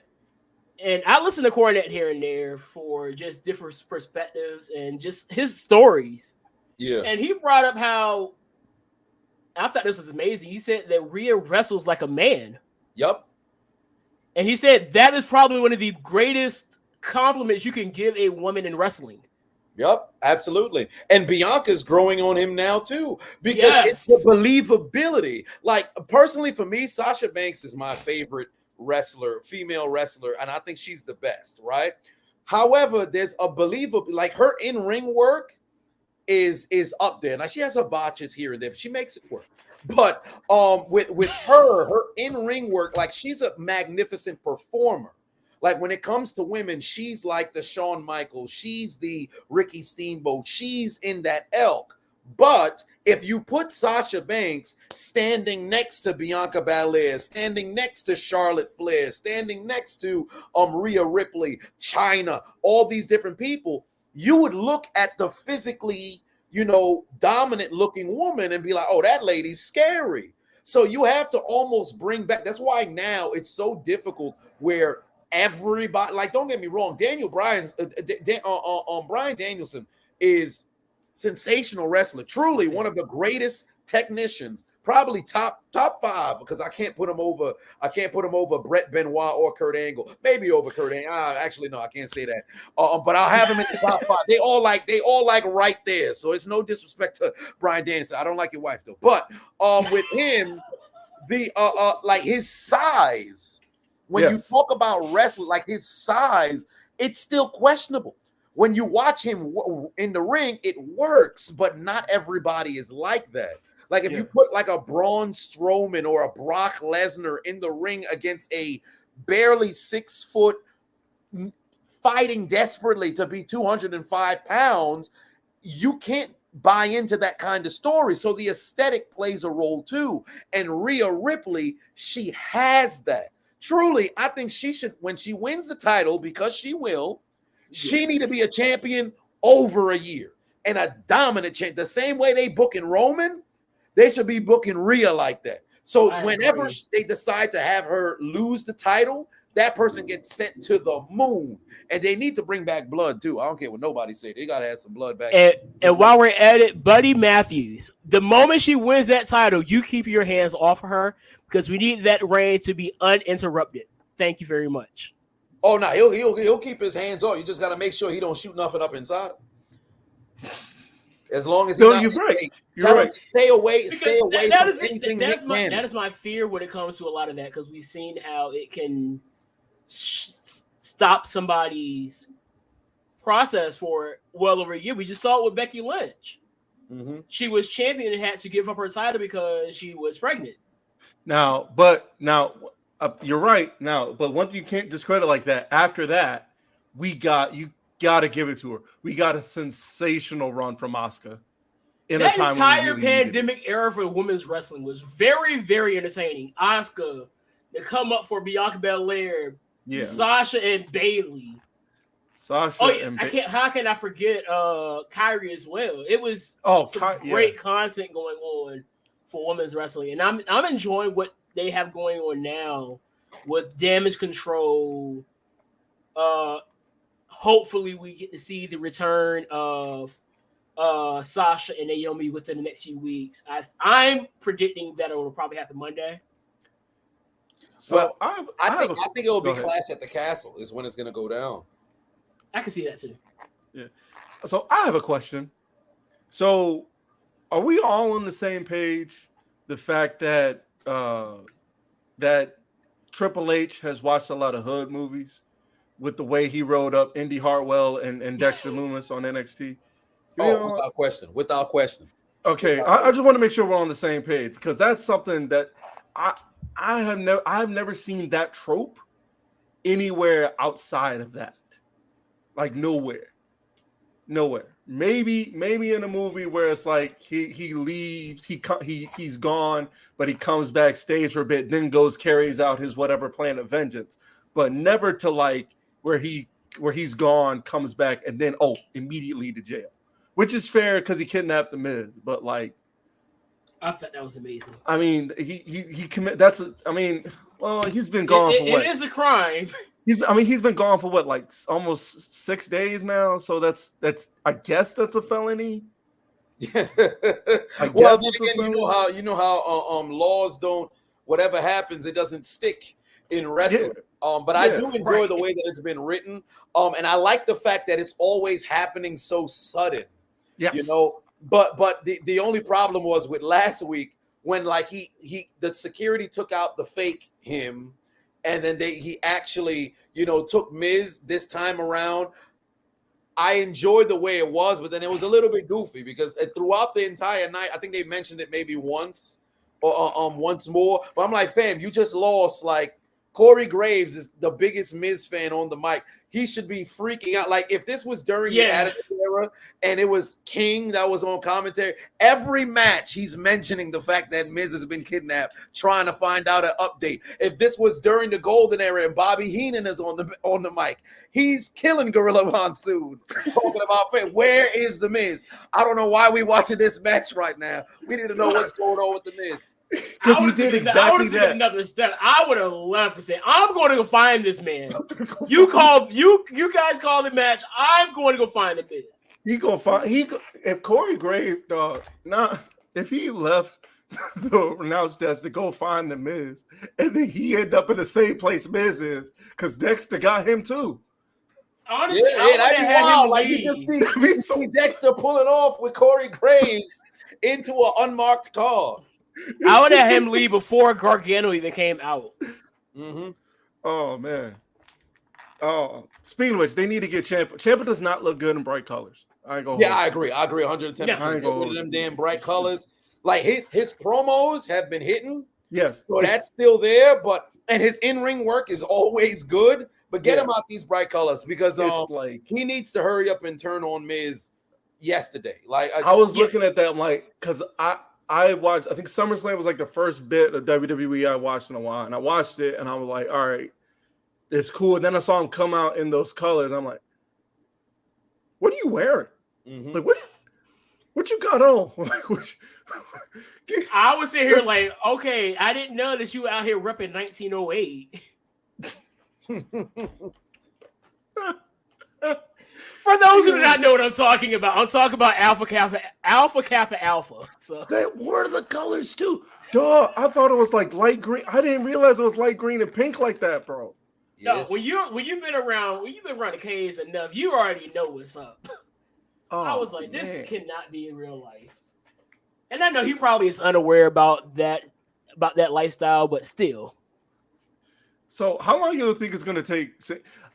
and I listen to Cornette here and there for just different perspectives and just his stories. Yeah. And he brought up how I thought this was amazing. He said that Rhea wrestles like a man. Yep. And he said that is probably one of the greatest compliments you can give a woman in wrestling. Yep, absolutely. And Bianca's growing on him now too, because it's the believability. Like personally for me, Sasha Banks is my favorite female wrestler, and I think she's the best, right? However, there's a believable, like her in-ring work is up there. Now she has her botches here and there, but she makes it work. But with her in-ring work, like she's a magnificent performer. Like when it comes to women, she's like the Shawn Michaels. She's the Ricky Steamboat. She's in that elk. But if you put Sasha Banks standing next to Bianca Belair, standing next to Charlotte Flair, standing next to Rhea Ripley, Chyna, all these different people, you would look at the physically, dominant looking woman and be like, oh, that lady's scary. So you have to almost bring back. That's why now it's so difficult where everybody, like, don't get me wrong, Brian Danielson is sensational wrestler, truly one of the greatest technicians, probably top 5, because I can't put him over Brett Benoit or Kurt Angle, maybe over Kurt Angle. Actually, no, I can't say that. But I'll have him in the top 5. They all like right there. So it's no disrespect to Brian Danielson. I don't like your wife though. But with him, the like his size. When you talk about wrestling, like his size, it's still questionable. When you watch him in the ring, it works, but not everybody is like that. Like if you put like a Braun Strowman or a Brock Lesnar in the ring against a barely 6 foot fighting desperately to be 205 pounds, you can't buy into that kind of story. So the aesthetic plays a role too. And Rhea Ripley, she has that. Truly, I think she should, when she wins the title, because she will, she need to be a champion over a year and a dominant champion. The same way they booking Roman, they should be booking Rhea like that. So whenever they decide to have her lose the title, that person gets sent to the moon. And they need to bring back blood too. I don't care what nobody say. They got to have some blood back. And while we're at it, Buddy Matthews, the moment she wins that title, you keep your hands off of her because we need that reign to be uninterrupted. Thank you very much. Oh, no, he'll keep his hands off. You just got to make sure he don't shoot nothing up inside him. As long as you're right. You're right. Stay away. Stay away from anything. That is my fear when it comes to a lot of that, because we've seen how it can stop somebody's process for well over a year. We just saw it with Becky Lynch. Mm-hmm. She was champion and had to give up her title because she was pregnant. Now, you're right. Now, but one thing you can't discredit like that. After that, you got to give it to her. We got a sensational run from Asuka. That entire pandemic era for women's wrestling was very, very entertaining. Asuka to come up for Bianca Belair, Sasha and Bayley. How can I forget Kyrie as well? It was great content going on for women's wrestling, and I'm enjoying what they have going on now with Damage Control. Hopefully, we get to see the return of Sasha and Naomi within the next few weeks. I'm predicting that it will probably happen Monday. So I think it will be Clash at the Castle is when it's going to go down. I can see that too. Yeah. So I have a question. So Are we all on the same page? The fact that that Triple H has watched a lot of hood movies with the way he wrote up Indy Hartwell and Dexter Loomis on NXT. Oh, without question. Without question. Okay, I just want to make sure we're on the same page because that's something that I've never seen that trope anywhere outside of that. Like nowhere. Maybe in a movie where it's like he leaves, he's gone, but he comes backstage for a bit, then goes carries out his whatever plan of vengeance, but never to like where he's gone, comes back, and then immediately to jail, which is fair because he kidnapped the Miz, but like I thought that was amazing. I mean, he commit. That's I mean, well, he's been gone for what? It is a crime. He's been gone for what, like almost 6 days now. So that's I guess that's a felony. Well, then again, you know how laws don't, whatever happens, it doesn't stick in wrestling. Yeah. But I do enjoy the way that it's been written. And I like the fact that it's always happening so sudden. Yes. You know, but the only problem was with last week when like the security took out the fake him. And then he actually, took Miz this time around. I enjoyed the way it was, but then it was a little bit goofy because throughout the entire night, I think they mentioned it maybe once or once more. But I'm like, fam, you just lost. Like Corey Graves is the biggest Miz fan on the mic. He should be freaking out. Like if this was during the Attitude Era and it was King that was on commentary, every match he's mentioning the fact that Miz has been kidnapped, trying to find out an update. If this was during the Golden Era and Bobby Heenan is on the mic, he's killing Gorilla Monsoon, talking about where is the Miz? I don't know why we watching this match right now. We need to know what's going on with the Miz. Because he did exactly that. Another step. I would have left and said, "I'm going to go find this man." You guys call the match. I'm going to go find the Miz. If Corey Graves, dog, if he left the announced desk to go find the Miz, and then he end up in the same place Miz is, because Dexter got him too. Honestly, that'd be wild. Like you just see Dexter pulling off with Corey Graves into an unmarked car. I would have him leave before Gargano even came out. Mm-hmm. Oh man. Oh, speaking of which, they need to get Ciampa. Ciampa does not look good in bright colors. I agree 110%. Get rid of them damn bright colors. Like his promos have been hitting. Yes. So that's still there, and his in-ring work is always good. But get him out these bright colors because he needs to hurry up and turn on Miz yesterday. Like I was looking at that, I'm like, because I watched, I think SummerSlam was like the first bit of WWE I watched in a while. And I watched it and I was like, all right, it's cool. And then I saw him come out in those colors. I'm like, what are you wearing? Mm-hmm. Like, what you got on? I was sitting here like, okay, I didn't know that you were out here repping 1908. For those who do not know what I'm talking about Alpha Kappa Alpha. So that were the colors too. Dog, I thought it was like light green. I didn't realize it was light green and pink like that, bro. No, when you've been around the K's enough, you already know what's up. I was like, this cannot be in real life. And I know he probably is unaware about that lifestyle, but still. So how long do you think it's going to take?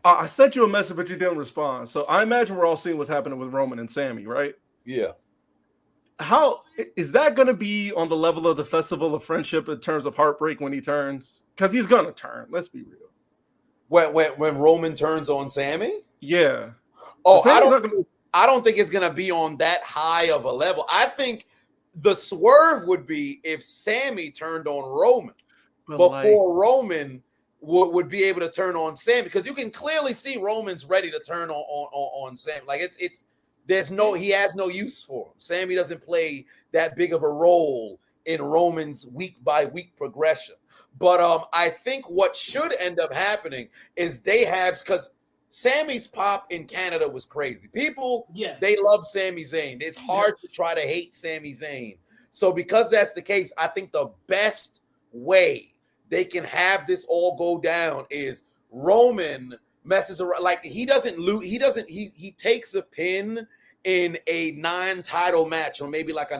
I sent you a message, but you didn't respond. So I imagine we're all seeing what's happening with Roman and Sammy, right? Yeah. How is that going to be on the level of the Festival of Friendship in terms of heartbreak when he turns? Because he's going to turn. Let's be real. When Roman turns on Sammy? Yeah. Oh, I don't think it's going to be on that high of a level. I think the swerve would be if Sammy turned on Roman before Roman would be able to turn on Sammy, because you can clearly see Roman's ready to turn on Sammy. Like he has no use for him. Sammy doesn't play that big of a role in Roman's week by week progression. But I think what should end up happening is because Sammy's pop in Canada was crazy. People, they love Sami Zayn. It's hard to try to hate Sami Zayn. So because that's the case, I think the best way they can have this all go down is Roman messes around. Like he doesn't lose. He takes a pin in a non-title match, or maybe like a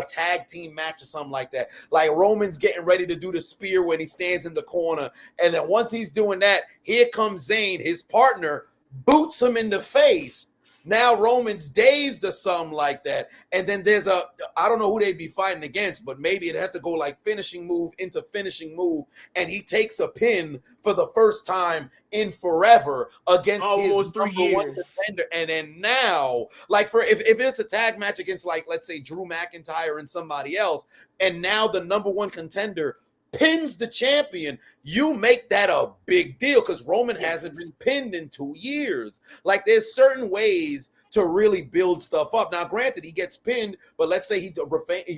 tag team match or something like that. Like Roman's getting ready to do the spear when he stands in the corner, and then once he's doing that, here comes Zayn, his partner, boots him in the face. Now Roman's dazed or something like that, and then there's I don't know who they'd be fighting against, but maybe it'd have to go like finishing move into finishing move, and he takes a pin for the first time in forever against almost his number one contender. And then now, like for if it's a tag match against, like, let's say Drew McIntyre and somebody else, and now the number one contender pins the champion, you make that a big deal because Roman hasn't been pinned in 2 years. Like, there's certain ways to really build stuff up. Now, granted, he gets pinned, but let's say he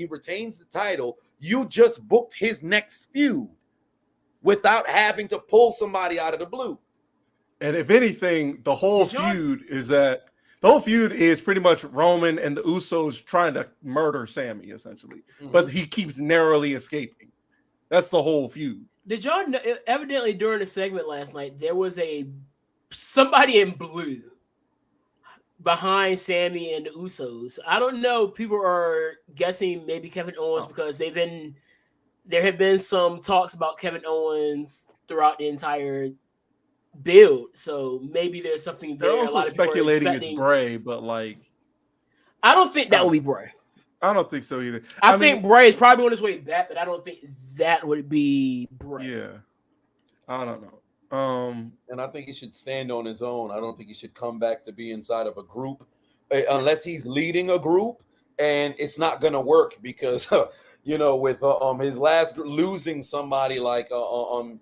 retains the title. You just booked his next feud without having to pull somebody out of the blue. And if anything, the whole feud is pretty much Roman and the Usos trying to murder Sammy, essentially. Mm-hmm. But he keeps narrowly escaping. That's the whole feud. Did y'all know, evidently during the segment last night, there was somebody in blue behind Sammy and the Usos. I don't know. People are guessing maybe Kevin Owens because there have been some talks about Kevin Owens throughout the entire build. So maybe there's something there. They're also speculating it's Bray, but like, I don't think that would be Bray. I don't think so either. I think Bray is probably on his way back, but I don't think that would be Bray. Yeah. I don't know. And I think he should stand on his own. I don't think he should come back to be inside of a group unless he's leading a group, and it's not going to work because, with his last losing somebody like John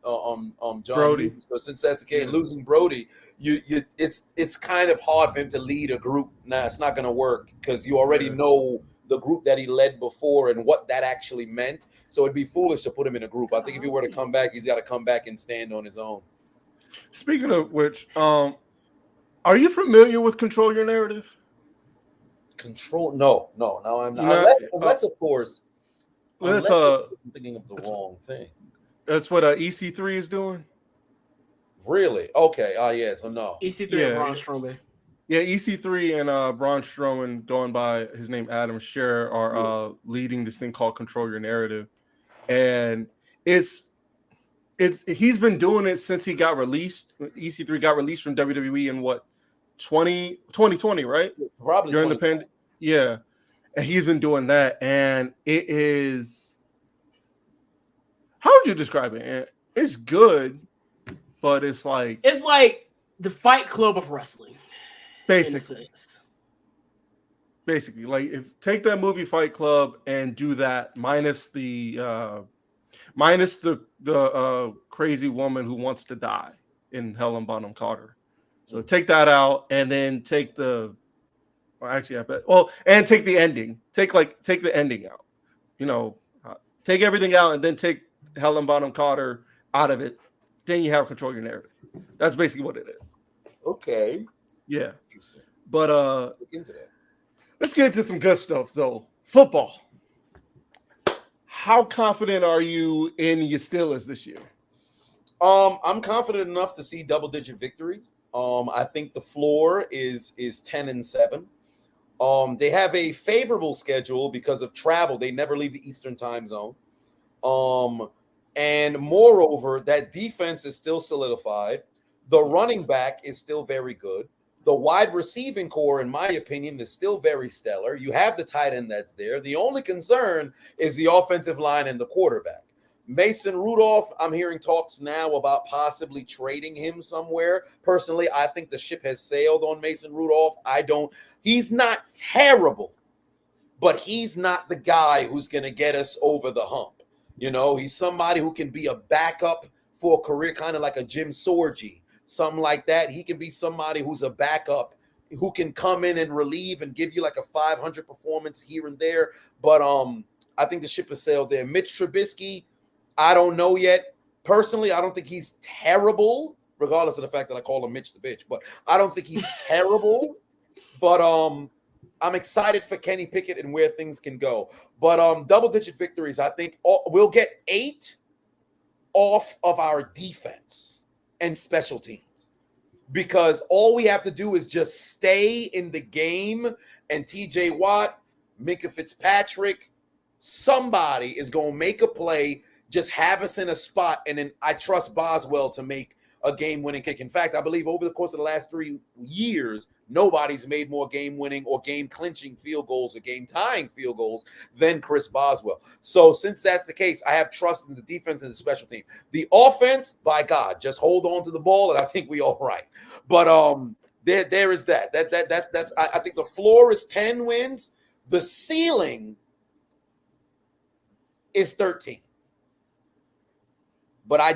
Brody. So since that's the case, losing Brody, it's kind of hard for him to lead a group. Nah, it's not going to work because you already know the group that he led before and what that actually meant. So it'd be foolish to put him in a group. I think if he were to come back, he's got to come back and stand on his own. Speaking of which, are you familiar with Control Your Narrative? No, I'm not. Unless of course, I'm thinking of the wrong thing. That's what EC3 is doing? Really? Okay. Yeah, so no. EC3 and Braun Strowman. Yeah, EC3 and Braun Strowman, going by his name Adam Scherr, are leading this thing called Control Your Narrative. And he's been doing it since he got released. EC3 got released from WWE in 2020, right? Probably during the pandemic. Yeah. And he's been doing that. And it is, how would you describe it? It's good, but it's like the Fight Club of wrestling. Basically, like take that movie Fight Club and do that minus the crazy woman who wants to die in Helen Bonham Carter. So take that out and then take and take the ending. Take the ending out. Take everything out and then take Helen Bonham Carter out of it. Then you have Control Your Narrative. That's basically what it is. Okay. Yeah. But let's get into some good stuff though. Football. How confident are you in your Steelers this year? I'm confident enough to see double-digit victories. I think the floor is 10-7. They have a favorable schedule because of travel. They never leave the Eastern time zone. And moreover, that defense is still solidified. The running back is still very good. The wide receiving core, in my opinion, is still very stellar. You have the tight end that's there. The only concern is the offensive line and the quarterback. Mason Rudolph, I'm hearing talks now about possibly trading him somewhere. Personally, I think the ship has sailed on Mason Rudolph. He's not terrible, but he's not the guy who's going to get us over the hump. He's somebody who can be a backup for a career, kind of like a Jim Sorgi. Something like that. He can be somebody who's a backup who can come in and relieve and give you like a 500 performance here and there. But I think the ship has sailed there. Mitch Trubisky, I don't know yet. Personally, I don't think he's terrible, regardless of the fact that I call him Mitch the bitch. But I don't think he's terrible. But I'm excited for Kenny Pickett and where things can go. But double-digit victories, I think we'll get 8 off of our defense and special teams. because all we have to do is just stay in the game, and TJ Watt, Minka Fitzpatrick, somebody is going to make a play, just have us in a spot, and then I trust Boswell to make a game-winning kick. In fact, I believe over the course of the last 3 years, nobody's made more game-winning or game-clinching field goals or game-tying field goals than Chris Boswell. So since that's the case, I have trust in the defense and the special team. The offense, by God, just hold on to the ball, and I think we all right. But there is that. That's I think the floor is 10 wins. The ceiling is 13. But I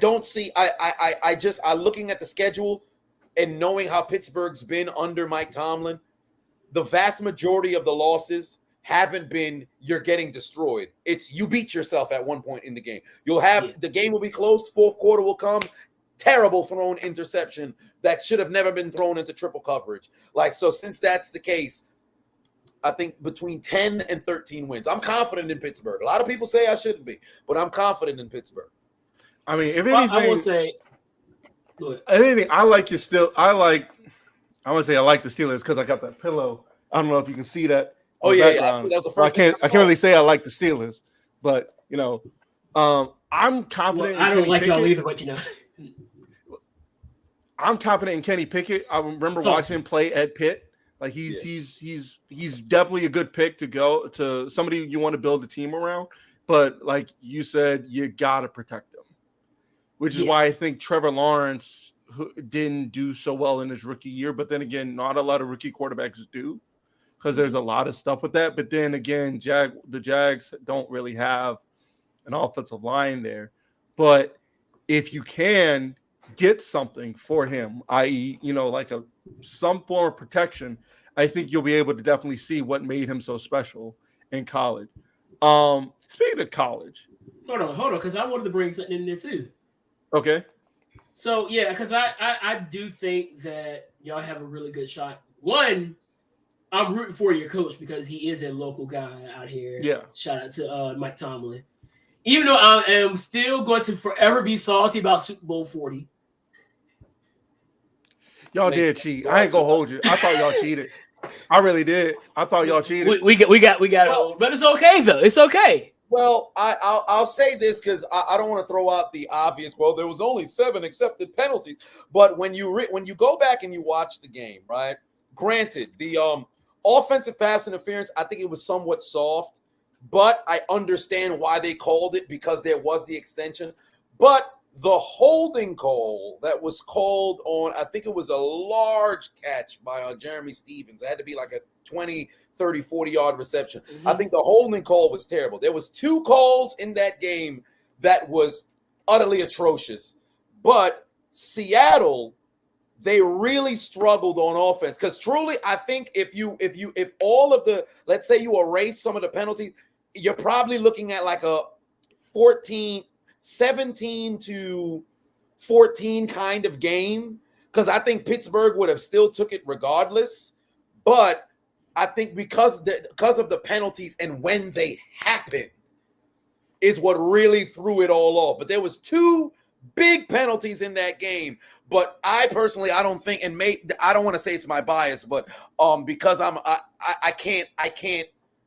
don't see. I looking at the schedule and knowing how Pittsburgh's been under Mike Tomlin, the vast majority of the losses haven't been you're getting destroyed. It's you beat yourself at one point in the game. You'll have the game will be close. Fourth quarter will come. Terrible thrown interception that should have never been thrown into triple coverage. So since that's the case, I think between 10 and 13 wins. I'm confident in Pittsburgh. A lot of people say I shouldn't be, but I'm confident in Pittsburgh. I mean, if anything, I will say, go ahead. If anything, I want to say I like the Steelers because I got that pillow. I don't know if you can see that. Oh yeah, that was the first. I can't really say I like the Steelers, but I'm confident. Well, I don't like y'all either, but I'm confident in Kenny Pickett. I remember watching him play at Pitt. He's definitely a good pick to go to somebody you want to build a team around. But like you said, you gotta protect him, which is why I think Trevor Lawrence didn't do so well in his rookie year. But then again, not a lot of rookie quarterbacks do because there's a lot of stuff with that. But then again, the Jags don't really have an offensive line there. But if you can get something for him, i.e., some form of protection, I think you'll be able to definitely see what made him so special in college. Speaking of college, hold on, because I wanted to bring something in there too. Okay. So yeah, because I do think that y'all have a really good shot. One, I'm rooting for your coach because he is a local guy out here. Yeah. Shout out to Mike Tomlin. Even though I am still going to forever be salty about Super Bowl 40. Y'all did cheat. I ain't gonna hold you. I thought y'all cheated. I really did. I thought y'all cheated. We got it, but it's okay though. It's okay. Well, I'll say this because I don't want to throw out the obvious. Well, there was only 7 accepted penalties, but when you go back and you watch the game, right? Granted, the offensive pass interference, I think it was somewhat soft, but I understand why they called it because there was the extension. But the holding call that was called on, I think it was a large catch by Jeremy Stevens. It had to be like a 20, 30, 40-yard reception. Mm-hmm. I think the holding call was terrible. There was 2 calls in that game that was utterly atrocious. But Seattle, they really struggled on offense because truly, I think if all of the, let's say you erase some of the penalties, you're probably looking at like a 17 to 14 kind of game because I think Pittsburgh would have still took it regardless. But I think because of the penalties and when they happened is what really threw it all off. But there was 2 big penalties in that game. But I personally, I don't think, and I don't want to say it's my bias, but because I can't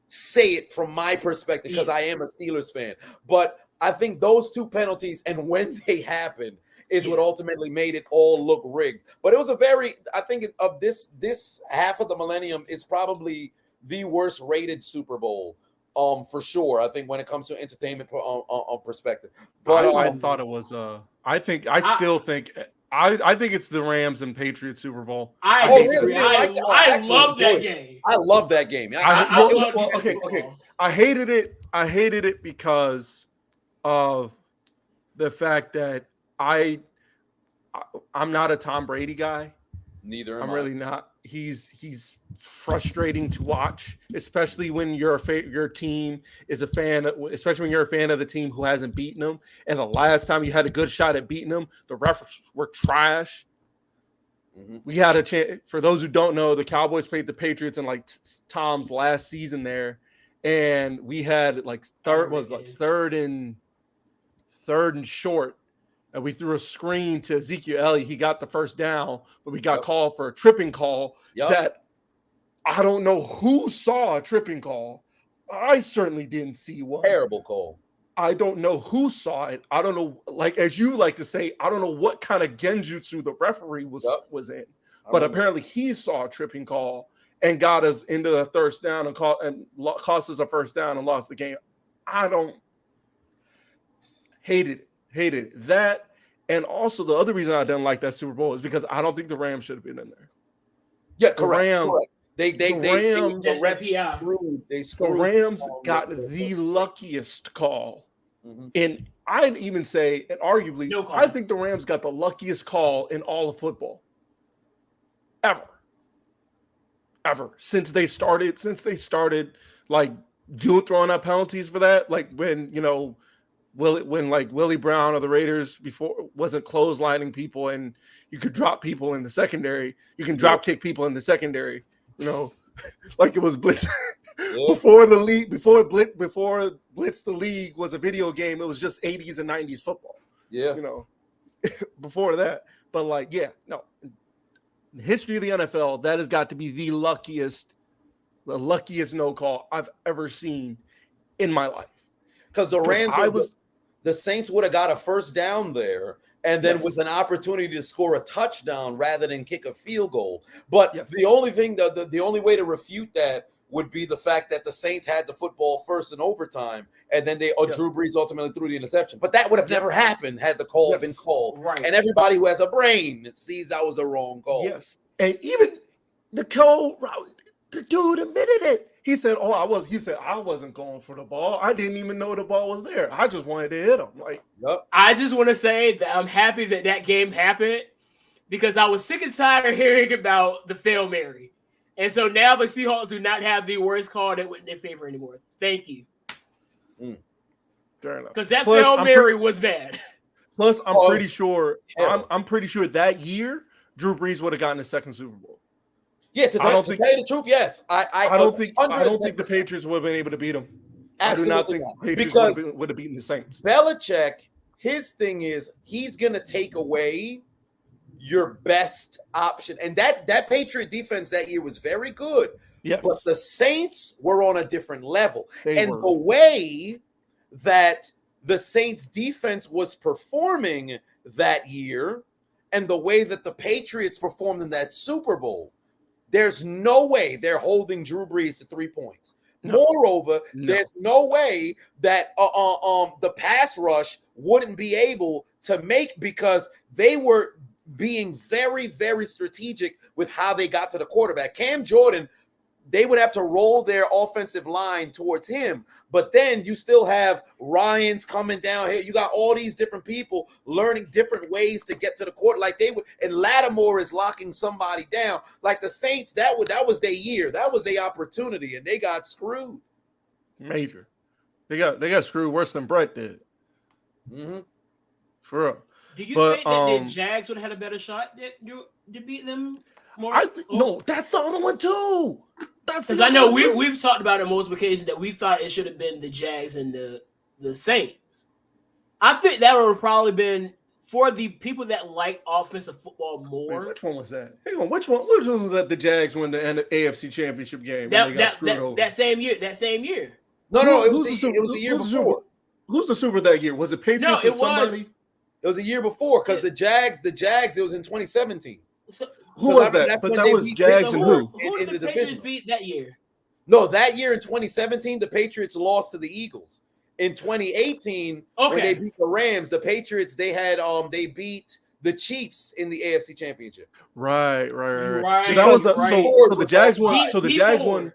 say it from my perspective because I am a Steelers fan. But I think those 2 penalties and when they happened is what ultimately made it all look rigged. But it was I think of this half of the millennium, it's probably the worst rated Super Bowl, for sure. I think when it comes to entertainment perspective. But I thought it was. I think it's the Rams and Patriots Super Bowl. I disagree. Really? I love that game. I love that game. Okay. I hated it because of the fact that I'm not a Tom Brady guy. Neither am I'm I. really not. He's frustrating to watch, especially when your team is a fan, especially when you're a fan of the team who hasn't beaten them. And the last time you had a good shot at beating them, the refs were trash. Mm-hmm. We had a chance. For those who don't know, the Cowboys played the Patriots in like Tom's last season there, and we had like third and short. and we threw a screen to Ezekiel Elliott. He got the first down, but we got called for a tripping call that I don't know who saw a tripping call. I certainly didn't see one. Terrible call. I don't know who saw it. I don't know, like as you like to say, I don't know what kind of genjutsu the referee was in. But apparently he saw a tripping call and got us into the first down and cost us a first down and lost the game. I don't hated it. That, and also the other reason I didn't like that Super Bowl is because I don't think the Rams should have been in there. Yeah, correct. The Rams got the luckiest call. And I'd even say, and arguably, I think the Rams got the luckiest call in all of football. Ever. Since they started like throwing out penalties for that, like when Willie Brown of the Raiders before wasn't clotheslining people and you could drop people in the secondary, you can drop kick people in the secondary, like it was Blitz before Blitz the League was a video game. It was just 80s and 90s football. Yeah, before that, but the history of the NFL, that has got to be the luckiest no call I've ever seen in my life. Because the Saints would have got a first down there, and then with an opportunity to score a touchdown rather than kick a field goal. But the only thing, the only way to refute that would be the fact that the Saints had the football first in overtime, and then Drew Brees ultimately threw the interception. But that would have never happened had the call been called. Right. And everybody who has a brain sees that was a wrong call. Yes. And even the dude admitted it. He said, I wasn't going for the ball. I didn't even know the ball was there. I just wanted to hit him. I just want to say that I'm happy that game happened because I was sick and tired of hearing about the Fail Mary. And so now the Seahawks do not have the worst call that went in their favor anymore. Thank you. Fair enough. Because that Fail Mary was bad. Plus, I'm pretty sure that year Drew Brees would have gotten his second Super Bowl. Yeah, to tell you the truth, yes. I don't think the Patriots would have been able to beat him. Absolutely I do not think the Patriots would have beaten the Saints. Belichick, his thing is he's gonna take away your best option. And that Patriot defense that year was very good. Yes. But the Saints were on a different level. The way that the Saints defense was performing that year and the way that the Patriots performed in that Super Bowl, there's no way they're holding Drew Brees to 3 points. Moreover, there's no way that the pass rush wouldn't be able to make, because they were being very, very strategic with how they got to the quarterback. Cam Jordan, they would have to roll their offensive line towards him. But then you still have Ryans coming down here. You got all these different people learning different ways to get to the court. Like they would, and Lattimore is locking somebody down. Like the Saints, that was their year. That was their opportunity, and they got screwed. Major. They got screwed worse than Brett did. Mm-hmm. For real. Do you think that the Jags would have had a better shot to beat them more? No, that's the other one too. Because I know we've talked about it on multiple occasions that we thought it should have been the Jags and the Saints. I think that would have probably been for the people that like offensive football more. Wait, which one was that? Hang on, which one was that? The Jags win the AFC Championship game. That same year. No, it was a year before. Who's the Super that year? Was it Patriots? No, it was. It was a year before because the Jags. It was in 2017. So, who was that? But that was Jags and who? Who did the Patriots beat that year? No, that year in 2017, the Patriots lost to the Eagles. In 2018, when they beat the Rams, the Patriots they beat the Chiefs in the AFC Championship. Right. So that was so the Jags won. So the Jags won.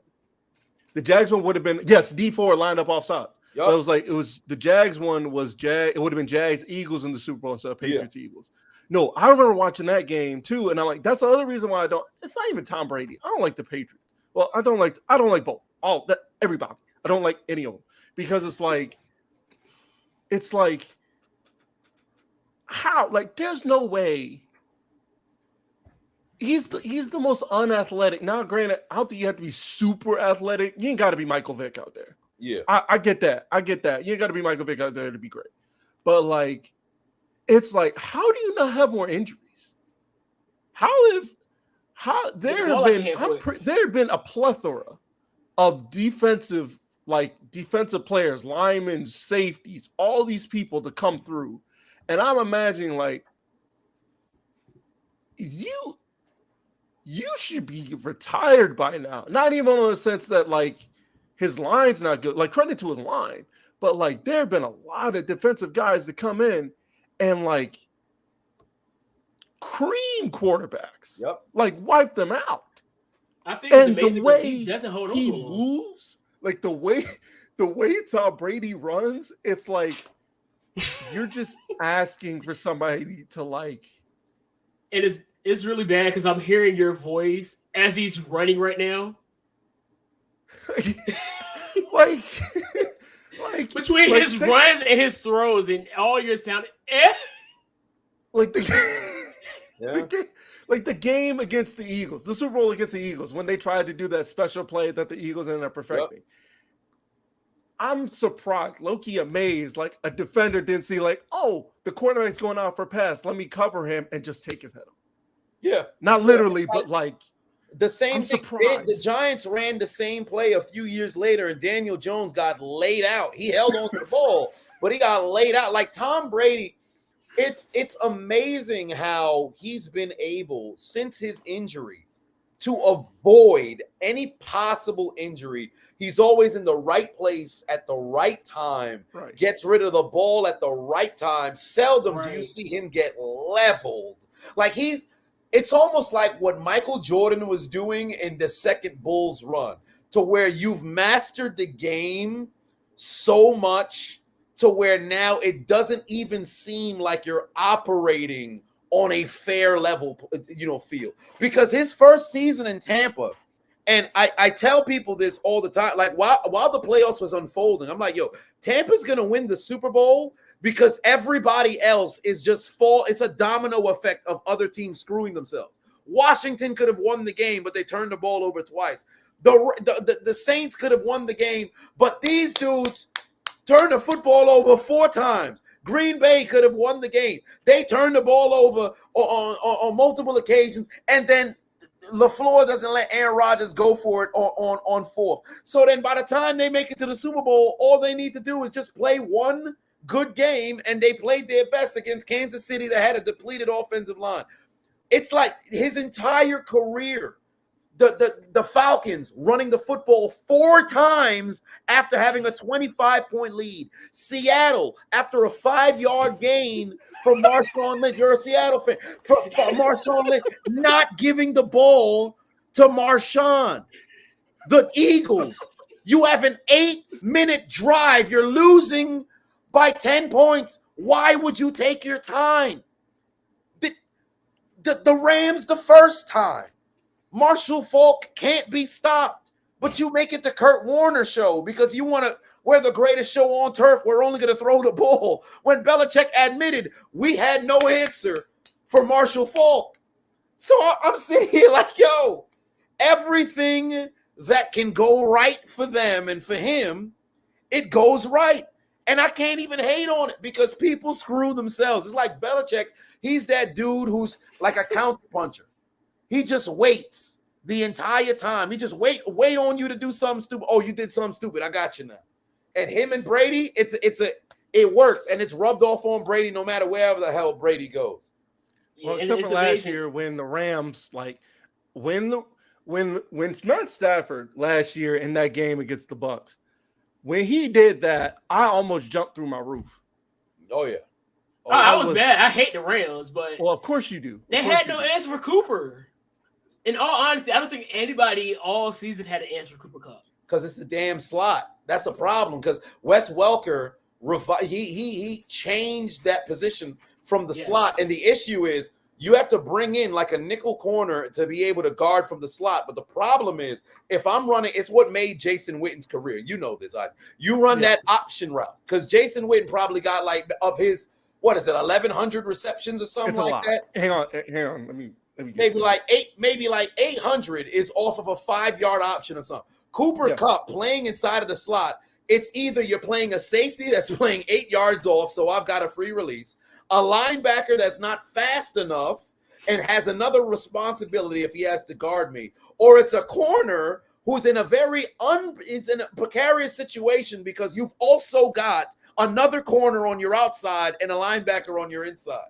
The Jags one would have been D4 lined up off sides. Yep. It was the Jags one was It would have been Jags Eagles in the Super Bowl instead of Patriots Eagles. No, I remember watching that game too, and I'm like, that's the other reason why I don't. It's not even Tom Brady. I don't like the Patriots. Well, I don't like both. Everybody. I don't like any of them because it's like how there's no way. He's the most unathletic. Now, granted, I don't think you have to be super athletic. You ain't got to be Michael Vick out there. Yeah, I get that. You ain't got to be Michael Vick out there to be great. But it's like, how do you not have more injuries? There have been a plethora of defensive players, linemen, safeties, all these people to come through. And I'm imagining like you should be retired by now. Not even in the sense that like his line's not good. Like, credit to his line, but like there have been a lot of defensive guys that come in and like cream quarterbacks. Yep. Like wipe them out. I think it's amazing because he doesn't hold on. He moves, like the way Tom Brady runs, it's like you're just asking for somebody to like. It's really bad because I'm hearing your voice as he's running right now. like between his runs and his throws and all your sound. Like the game against the Eagles, the Super Bowl against the Eagles, when they tried to do that special play that the Eagles ended up perfecting. Yep. I'm surprised, low-key amazed, like a defender didn't see like, oh, the quarterback's going out for a pass. Let me cover him and just take his head off. Yeah. Not literally, but like the same thing. The Giants ran the same play a few years later, and Daniel Jones got laid out. He held on to the ball, but he got laid out. Like Tom Brady, it's amazing how he's been able, since his injury, to avoid any possible injury. He's always in the right place at the right time, gets rid of the ball at the right time. Seldom do you see him get leveled. Like it's almost like what Michael Jordan was doing in the second Bulls run, to where you've mastered the game so much to where now it doesn't even seem like you're operating on a fair level, field. Because his first season in Tampa, and I tell people this all the time, like while the playoffs was unfolding, I'm like, yo, Tampa's going to win the Super Bowl because everybody else is just it's a domino effect of other teams screwing themselves. Washington could have won the game, but they turned the ball over twice. The Saints could have won the game, but these dudes turned the football over 4 times. Green Bay could have won the game. They turned the ball over on multiple occasions, and then LaFleur doesn't let Aaron Rodgers go for it on 4th. So then by the time they make it to the Super Bowl, all they need to do is just play one good game, and they played their best against Kansas City that had a depleted offensive line. It's like his entire career, the Falcons running the football 4 times after having a 25-point lead. Seattle, after a 5-yard gain from Marshawn Lynch. You're a Seattle fan. From Marshawn Lynch not giving the ball to Marshawn. The Eagles, you have an 8-minute drive. You're losing by 10 points. Why would you take your time? The Rams the first time. Marshall Faulk can't be stopped, but you make it the Kurt Warner show because you want to. We're the greatest show on turf. We're only going to throw the ball. When Belichick admitted we had no answer for Marshall Faulk. So I'm sitting here like, yo, everything that can go right for them and for him, it goes right. And I can't even hate on it because people screw themselves. It's like Belichick. He's that dude who's like a counter puncher. He just waits the entire time. He just wait on you to do something stupid. Oh, you did something stupid. I got you now. And him and Brady, it works, and it's rubbed off on Brady no matter wherever the hell Brady goes. Well, except for last year when the Rams, when Matt Stafford last year in that game against the Bucs, when he did that, I almost jumped through my roof. Oh yeah. I was bad. I hate the Rams, but well, of course you do. They had no answer for Cooper. In all honesty, I don't think anybody all season had an answer for Cooper Kupp. Because it's a damn slot. That's the problem. Because Wes Welker, he changed that position from the slot. And the issue is you have to bring in like a nickel corner to be able to guard from the slot. But the problem is if I'm running, it's what made Jason Witten's career. You know this, Isaac. You run that option route. Because Jason Witten probably got of his, 1,100 receptions or something like that? Hang on. Let me maybe like 800 is off of a 5-yard option or something. Cooper Kupp playing inside of the slot. It's either you're playing a safety that's playing 8 yards off, so I've got a free release. a linebacker that's not fast enough and has another responsibility if he has to guard me, or it's a corner who's in a is in a precarious situation because you've also got another corner on your outside and a linebacker on your inside.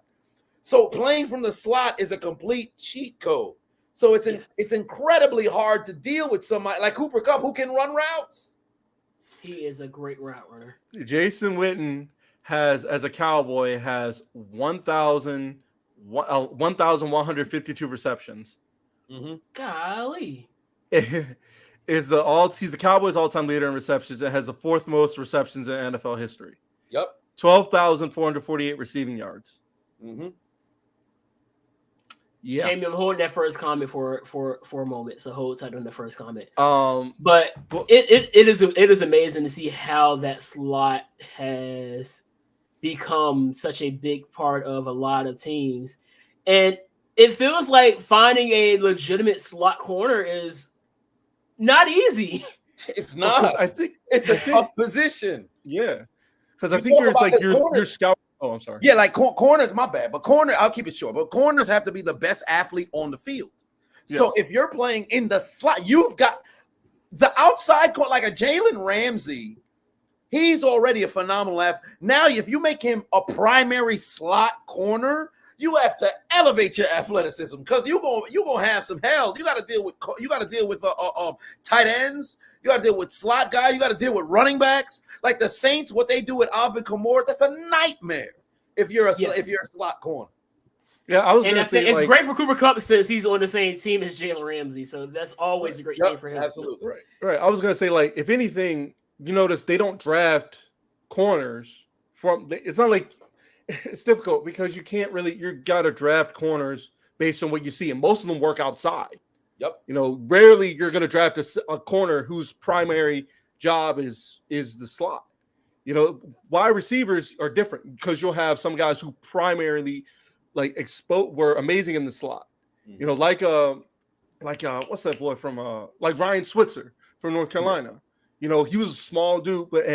So playing from the slot is a complete cheat code. So it's incredibly hard to deal with somebody like Cooper Kupp who can run routes. He is a great route runner. Jason Witten has, as a Cowboy, has 1,152 receptions. Mm-hmm. Golly. He's the Cowboys' all-time leader in receptions and has the fourth most receptions in NFL history. Yep. 12,448 receiving yards. Mm-hmm. Yeah. Jamie, I'm holding that first comment for a moment. So hold tight on the first comment. But it is amazing to see how that slot has become such a big part of a lot of teams. And it feels like finding a legitimate slot corner is not easy. It's not. I think it's a tough position. Yeah. Because I think you're scouting. Oh, I'm sorry. Yeah, like corners, my bad. But I'll keep it short. But corners have to be the best athlete on the field. Yes. So if you're playing in the slot, you've got the outside corner, like a Jalen Ramsey. He's already a phenomenal athlete. Now, if you make him a primary slot corner, you have to elevate your athleticism because you're gonna have some hell. You got to deal with tight ends. You got to deal with slot guys. You got to deal with running backs. Like the Saints, what they do with Alvin Kamara, that's a nightmare. If you're a slot corner. Yeah, I was going to say it's great for Cooper Kupp since he's on the same team as Jalen Ramsey. So that's always a great thing for him. Absolutely right. I was going to say, like, if anything, you notice they don't draft corners from. It's not like. It's difficult because you got to draft corners based on what you see, and most of them work outside. Yep. Rarely you're going to draft a corner whose primary job is the slot. Wide receivers are different because you'll have some guys who primarily were amazing in the slot. Mm-hmm. Like what's that boy from like Ryan Switzer from North Carolina. He was a small dude, but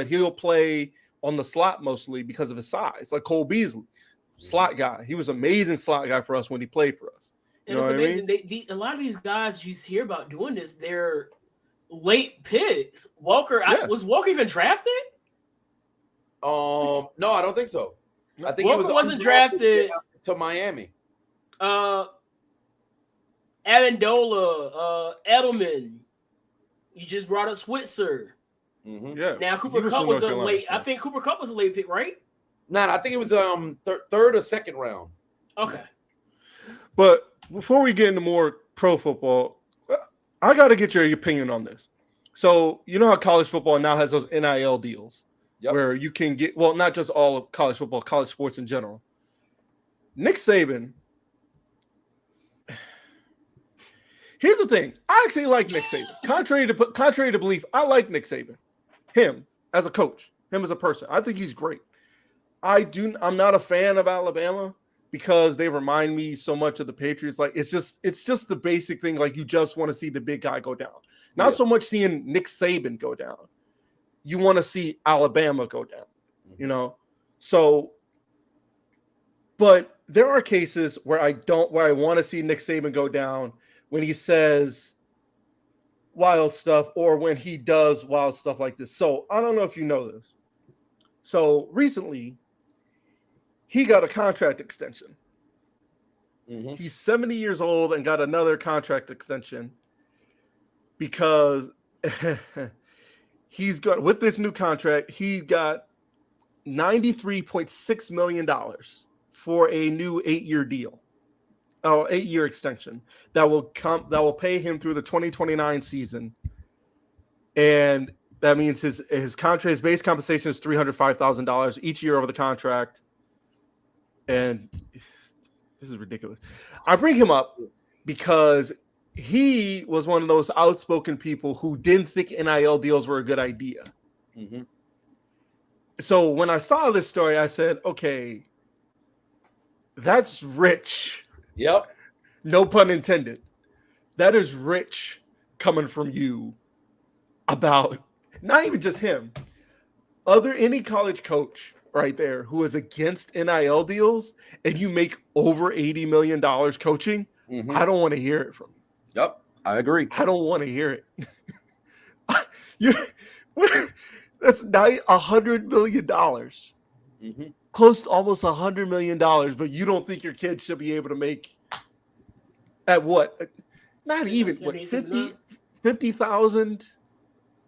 he'll play on the slot mostly because of his size, like Cole Beasley, slot guy. He was an amazing slot guy for us when he played for us. And it's amazing. I mean? A lot of these guys you hear about doing this, they're late picks. Was Walker even drafted? No, I don't think so. I think Walker wasn't drafted to Miami. Amendola, Edelman. You just brought up Switzer. Mm-hmm. Yeah. Now Cooper Kupp was a late. I think Cooper Kupp was a late pick, right? Nah, I think it was third or second round. Okay. But before we get into more pro football, I got to get your opinion on this. So you know how college football now has those NIL deals where you can get not just all of college football, college sports in general. Nick Saban. Here's the thing. I actually like Nick Saban. Contrary to belief, I like Nick Saban. Him as a coach, him as a person. I think he's great. I'm not a fan of Alabama because they remind me so much of the Patriots. Like it's just the basic thing. Like you just want to see the big guy go down. Not so much seeing Nick Saban go down. You want to see Alabama go down, So, but there are cases where I want to see Nick Saban go down when he says wild stuff or when he does wild stuff like this. So I don't know if you know this. So recently, he got a contract extension. Mm-hmm. He's 70 years old and got another contract extension because with this new contract, he got $93.6 million for a new 8-year deal. 8-year extension that will pay him through the 2029 season. And that means his contract, his base compensation is $305,000 each year over the contract. And this is ridiculous. I bring him up because he was one of those outspoken people who didn't think NIL deals were a good idea. Mm-hmm. So when I saw this story, I said, okay, that's rich. Yep. No pun intended. That is rich coming from you about not even just him. Any college coach right there who is against NIL deals and you make over $80 million coaching, I don't want to hear it from you. Yep, I agree. I don't want to hear it. That's $100 million. Close to almost $100 million, but you don't think your kid should be able to make at what? Not even what 50,000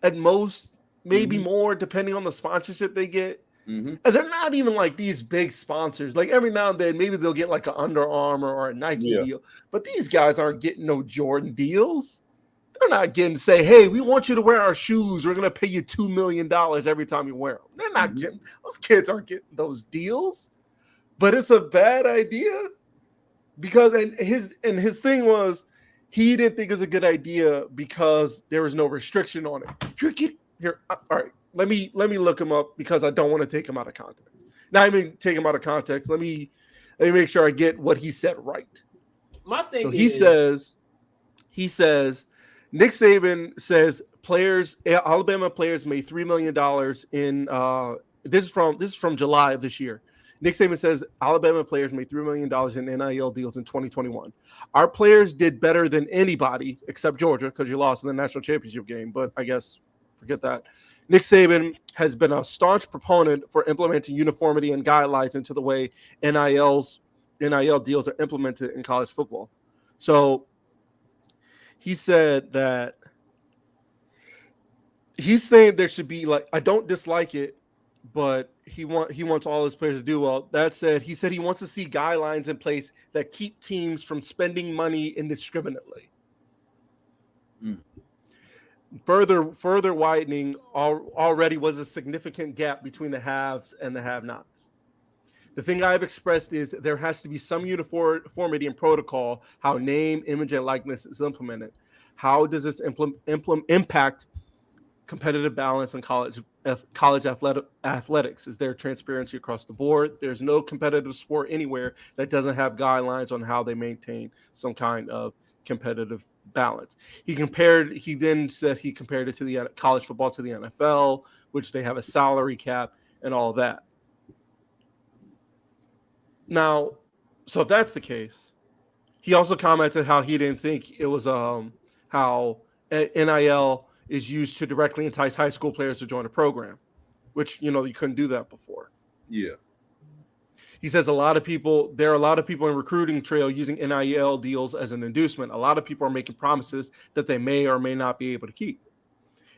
at most, maybe more, depending on the sponsorship they get. And they're not even like these big sponsors. Like every now and then, maybe they'll get like an Under Armour or a Nike deal, but these guys aren't getting no Jordan deals. They're not getting to say, hey, we want you to wear our shoes. We're going to pay you $2 million every time you wear them. They're not getting, those kids aren't getting those deals. But it's a bad idea because, and his thing was, he didn't think it was a good idea because there was no restriction on it. Here, all right, let me look him up because I don't want to take him out of context. Not even take him out of context. Let me make sure I get what he said right. My thing so is, he says, Nick Saban says Alabama players made $3 million in this is from July of this year. Nick Saban says Alabama players made $3 million in NIL deals in 2021. Our players did better than anybody except Georgia because you lost in the national championship game, but I guess forget that. Nick Saban has been a staunch proponent for implementing uniformity and guidelines into the way NIL deals are implemented in college football. So he said that he's saying there should be like, I don't dislike it, but he wants all his players to do well. That said, he said he wants to see guidelines in place that keep teams from spending money indiscriminately. Further widening already was a significant gap between the haves and the have-nots. The thing I've expressed is there has to be some uniformity in protocol, how name, image, and likeness is implemented. How does this impact competitive balance in college athletics? Is there transparency across the board? There's no competitive sport anywhere that doesn't have guidelines on how they maintain some kind of competitive balance. He then said he compared it to the college football to the NFL, which they have a salary cap and all that. Now, so if that's the case, he also commented how he didn't think it was how NIL is used to directly entice high school players to join a program, which, you couldn't do that before. Yeah. He says there are a lot of people in recruiting trail using NIL deals as an inducement. A lot of people are making promises that they may or may not be able to keep,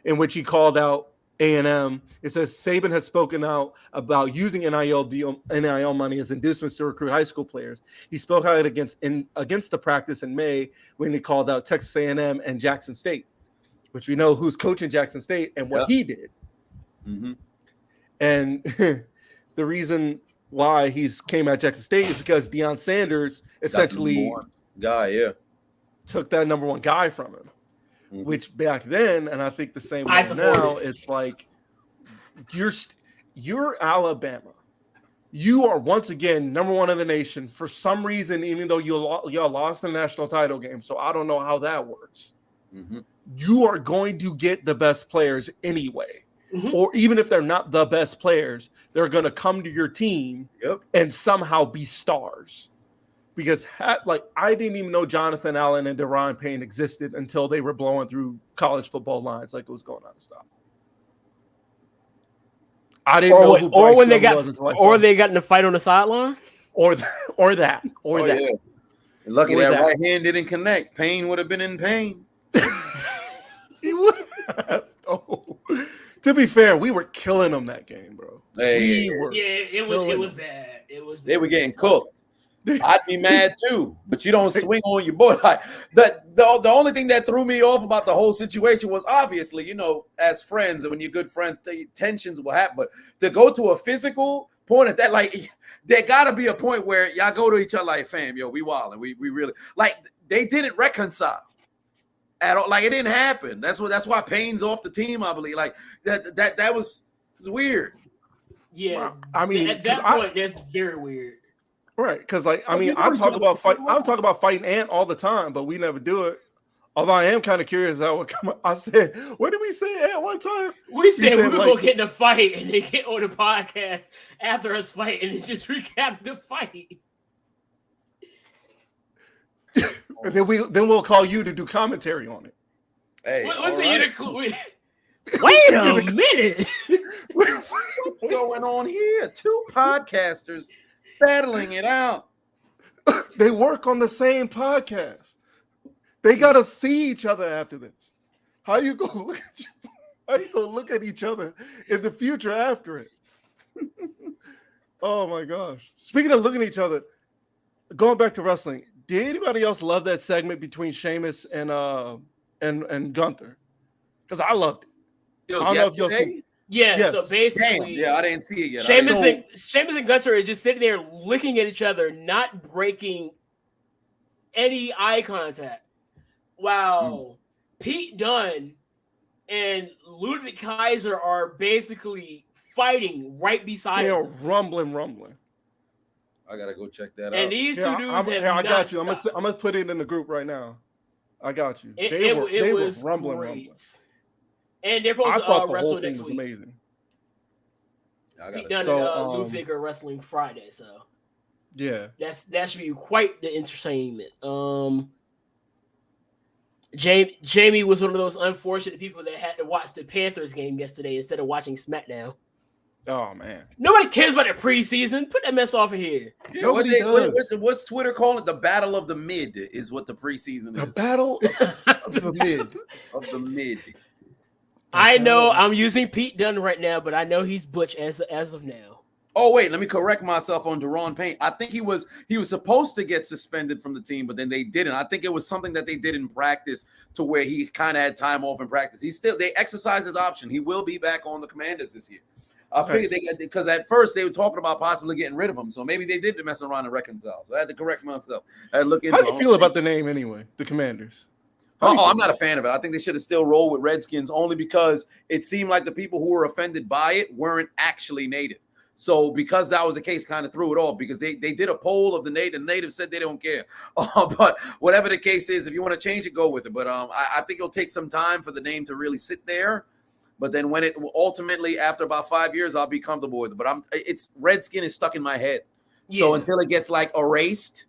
in which he called out A&M. It says Saban has spoken out about using NIL money as inducements to recruit high school players. He spoke out against the practice in May when he called out Texas A&M and Jackson State, which we know who's coaching Jackson State and what he did. And the reason why he's came at Jackson State is because Deion Sanders essentially took that number one guy from him. Which back then, and I think the same way now, it's like you're Alabama. You are once again number one in the nation for some reason, even though you lost the national title game. So I don't know how that works. You are going to get the best players anyway. Or even if they're not the best players, they're going to come to your team and somehow be stars. Because I didn't even know Jonathan Allen and Deron Payne existed until they were blowing through college football lines like it was going out of style. I didn't know who Bryce Young was until I saw him. They got in a fight on the sideline, or that. Yeah. Lucky that right hand didn't connect. Payne would have been in pain. He would have. Oh. To be fair, we were killing them that game, bro. It was bad. They were getting cooked. I'd be mad too, but you don't swing on your boy like that. The only thing that threw me off about the whole situation was obviously, as friends, and when you're good friends, tensions will happen. But to go to a physical point at that, like, there gotta be a point where y'all go to each other like, fam, yo, we wildin', we really like. They didn't reconcile at all. Like, it didn't happen. That's why Payne's off the team, I believe. Like that was weird. Yeah, well, I mean, at that point, that's very weird. Right, because I'm talking about fighting Ant all the time, but we never do it Although I am kind of curious how it come. I said, what did we say at one time? We said we were like, gonna get in a fight and then get on the podcast after us fight and then just recap the fight. And then we'll call you to do commentary on it. Hey, What's the right. Wait a minute. What's going on here? Two podcasters battling it out. They work on the same podcast. They gotta see each other after this. How you gonna look at How you gonna look at each other in the future after it? Oh my gosh! Speaking of looking at each other, going back to wrestling, did anybody else love that segment between Sheamus and Gunther? Because I loved it. It was I don't know if you'll yesterday? see. Yeah, Yes. so basically, Damn, yeah, I didn't see it yet. Sheamus and Gunther are just sitting there looking at each other, not breaking any eye contact. While Pete Dunne and Ludwig Kaiser are basically fighting right beside They're him. rumbling. I gotta go check that And out. these two dudes have I got you. not stopped. I'm gonna put it in the group right now. I got you. It They were was rumbling. great. And they're I supposed thought to the whole wrestle thing next was week. amazing. I Pete gotta Dunne So, and Ludwig are wrestling Friday, so Yeah. that should be quite the entertainment. Jamie was one of those unfortunate people that had to watch the Panthers game yesterday instead of watching SmackDown. Oh man. Nobody cares about the preseason. Put that mess off of here. Yeah, Nobody does. what's Twitter calling it? The Battle of the Mid is what the preseason The is. battle of the mid. Of the mid. I know I'm using Pete Dunne right now, but I know he's Butch as of now. Oh wait, let me correct myself on Deron Payne. I think he was supposed to get suspended from the team, but then they didn't. I think it was something that they did in practice to where he kind of had time off in practice. They exercised his option. He will be back on the Commanders this year. I figured because at first they were talking about possibly getting rid of him, so maybe they did mess around and reconcile. So I had to correct myself. I had to look into. How do you feel about the name anyway? The Commanders. I'm not a fan of it. I think they should have still rolled with Redskins only because it seemed like the people who were offended by it weren't actually native. So because that was the case, kind of threw it off because they did a poll of the native. The natives said they don't care. But whatever the case is, if you want to change it, go with it. But I think it'll take some time for the name to really sit there. But then when it ultimately, after about 5 years, I'll be comfortable with it. But it's Redskin is stuck in my head. So until it gets like erased,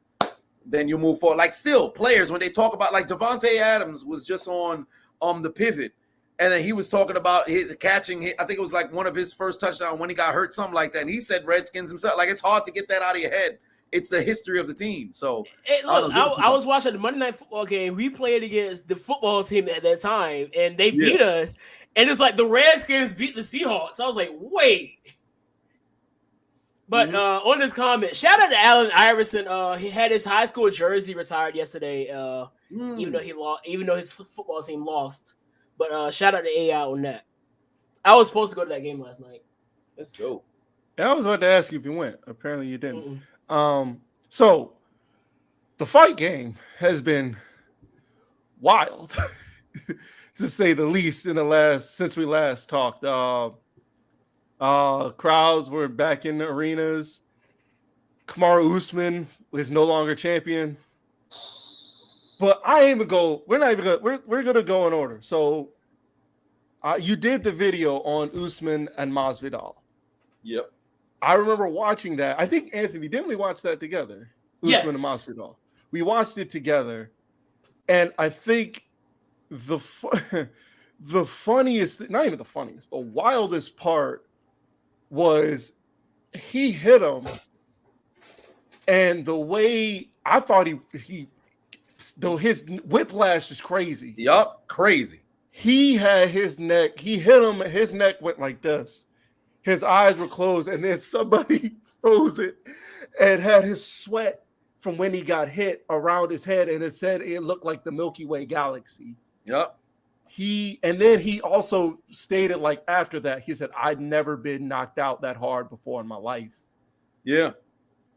then you move forward. Like still players, when they talk about like Devontae Adams was just on the pivot. And then he was talking about his catching. I think it was like one of his first touchdowns when he got hurt, something like that. And he said Redskins himself. Like it's hard to get that out of your head. It's the history of the team. So hey, look, I was watching the Monday Night Football game. We played against the football team at that time, and they beat us. And it's like the Redskins beat the Seahawks. I was like, wait. But on this comment, shout out to Allen Iverson. He had his high school jersey retired yesterday. Even though he lost, even though his football team lost. But shout out to AI on that. I was supposed to go to that game last night. Let's go. I was about to ask you if you went. Apparently you didn't. So the fight game has been wild, to say the least, since we last talked. Crowds were back in the arenas. Kamaru Usman is no longer champion. But we're gonna go in order. So you did the video on Usman and Masvidal. Yep. I remember watching that. I think Anthony, didn't we watch that together? Usman and Masvidal. We watched it together, and I think the funniest, not even the funniest, the wildest part was he hit him, and the way I thought his whiplash is crazy. Yup, crazy. He had his neck. He hit him. His neck went like this. His eyes were closed, and then somebody froze it and had his sweat from when he got hit around his head, and it said it looked like the Milky Way galaxy. Yep. And then he also stated, like, after that, he said, I'd never been knocked out that hard before in my life. Yeah.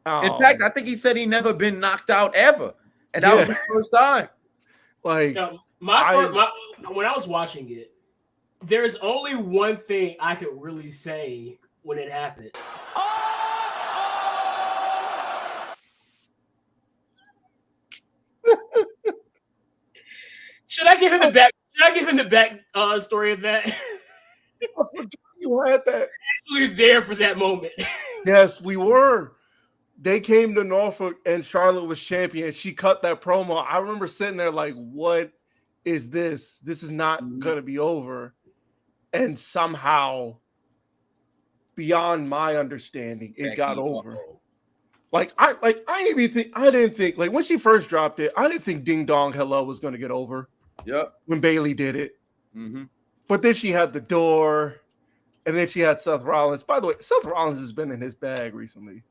In fact, I think he said he never been knocked out ever. And that was his first time. Like, when I was watching it, there's only one thing I could really say when it happened. Should I give him the back? Should I give him the back story of that? I forgot you had that. Actually, there for that moment. Yes, we were. They came to Norfolk and Charlotte was champion. She cut that promo. I remember sitting there like, what is this? This is not going to be over. And somehow, beyond my understanding, it got over. Like I didn't think like when she first dropped it, I didn't think Ding Dong Hello was going to get over. Yep. When Bailey did it. Mm-hmm. But then she had the door, and then she had Seth Rollins. By the way, Seth Rollins has been in his bag recently.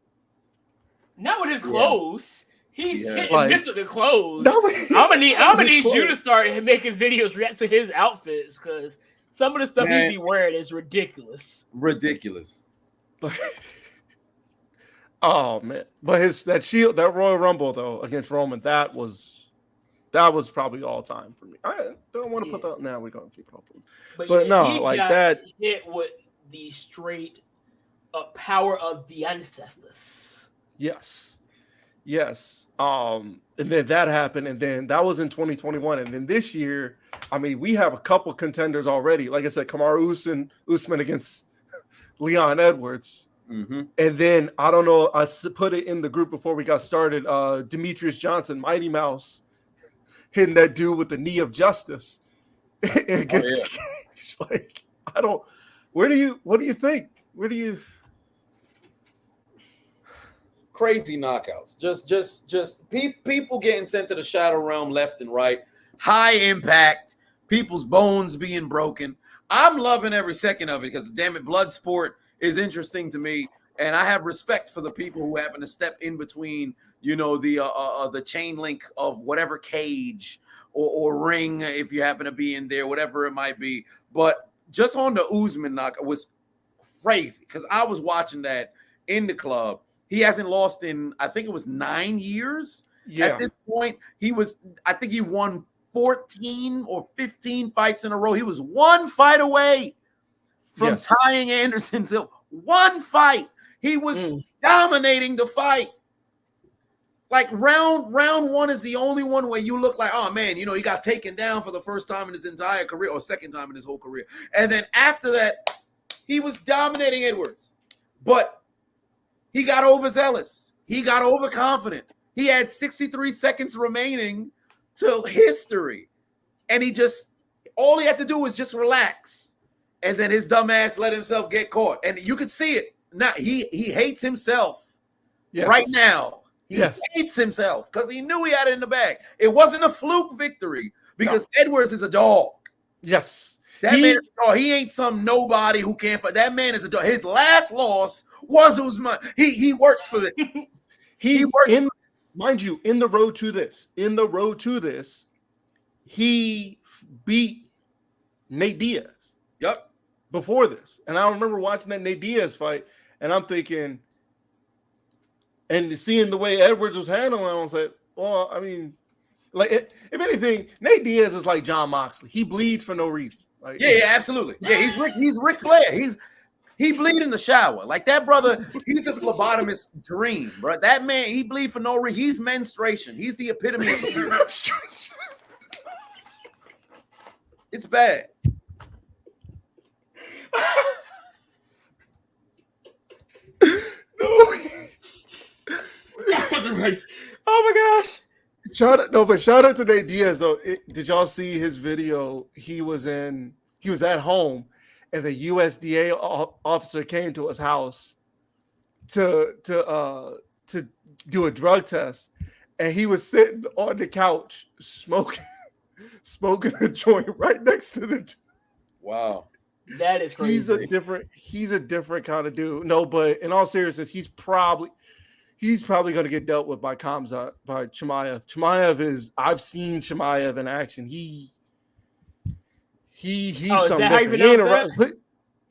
Not with his clothes. He's hitting like, this with the clothes. I'm gonna need you to start making videos react to his outfits because some of the stuff he be wearing is ridiculous. Ridiculous. Oh man! But that Royal Rumble though against Roman, that was probably all time for me. I don't want to put that. Now we're gonna keep it open. But no, like that hit with the straight power of the ancestors. Yes. And then that happened, and then that was in 2021, and then this year, I mean, we have a couple contenders already. Like I said, Kamaru Usman against Leon Edwards. Mm-hmm. And then I don't know. I put it in the group before we got started. Demetrius Johnson, Mighty Mouse, hitting that dude with the knee of justice. Like I don't. What do you think? Crazy knockouts. Just people getting sent to the shadow realm left and right. High impact. People's bones being broken. I'm loving every second of it because damn it, blood sport is interesting to me, and I have respect for the people who happen to step in between, the chain link of whatever cage or ring, if you happen to be in there, whatever it might be. But just on the Usman knockout was crazy because I was watching that in the club. He hasn't lost in, I think it was 9 years. Yeah. At this point, I think he won 14 or 15 fights in a row. He was one fight away from tying Anderson Silva. One fight. He was dominating the fight. Like round one is the only one where you look like, oh man, he got taken down for the first time in his entire career or second time in his whole career. And then after that, he was dominating Edwards. But he got overzealous. He got overconfident. He had 63 seconds remaining till history. And all he had to do was just relax. And then his dumb ass let himself get caught. And you could see it. Now he hates himself right now. He hates himself because he knew he had it in the bag. It wasn't a fluke victory because Edwards is a dog. Yes. That man, he ain't some nobody who can't fight. That man is a dog. His last loss was Usman. He worked for this. He worked for this. Mind you, in the road to this, he beat Nate Diaz. Yep. Before this. And I remember watching that Nate Diaz fight, and I'm thinking, and seeing the way Edwards was handling, I was like, well, I mean, like, if anything, Nate Diaz is like John Moxley. He bleeds for no reason. Like, yeah, absolutely. Yeah, he's Ric Flair. He bleed in the shower. Like that brother, he's a phlebotomist's dream, bro. That man, he bleed for no reason. He's menstruation. He's the epitome of the It's bad. No. I wasn't ready. Oh my gosh. Shout out to Nate Diaz though. Did y'all see his video? He was at home, and the USDA officer came to his house to do a drug test, and he was sitting on the couch smoking a joint right next to the. Wow. That is crazy. He's a different kind of dude. No, but in all seriousness, he's probably going to get dealt with by Chimaev. Chimaev is. I've seen Chimaev in action. He's something different.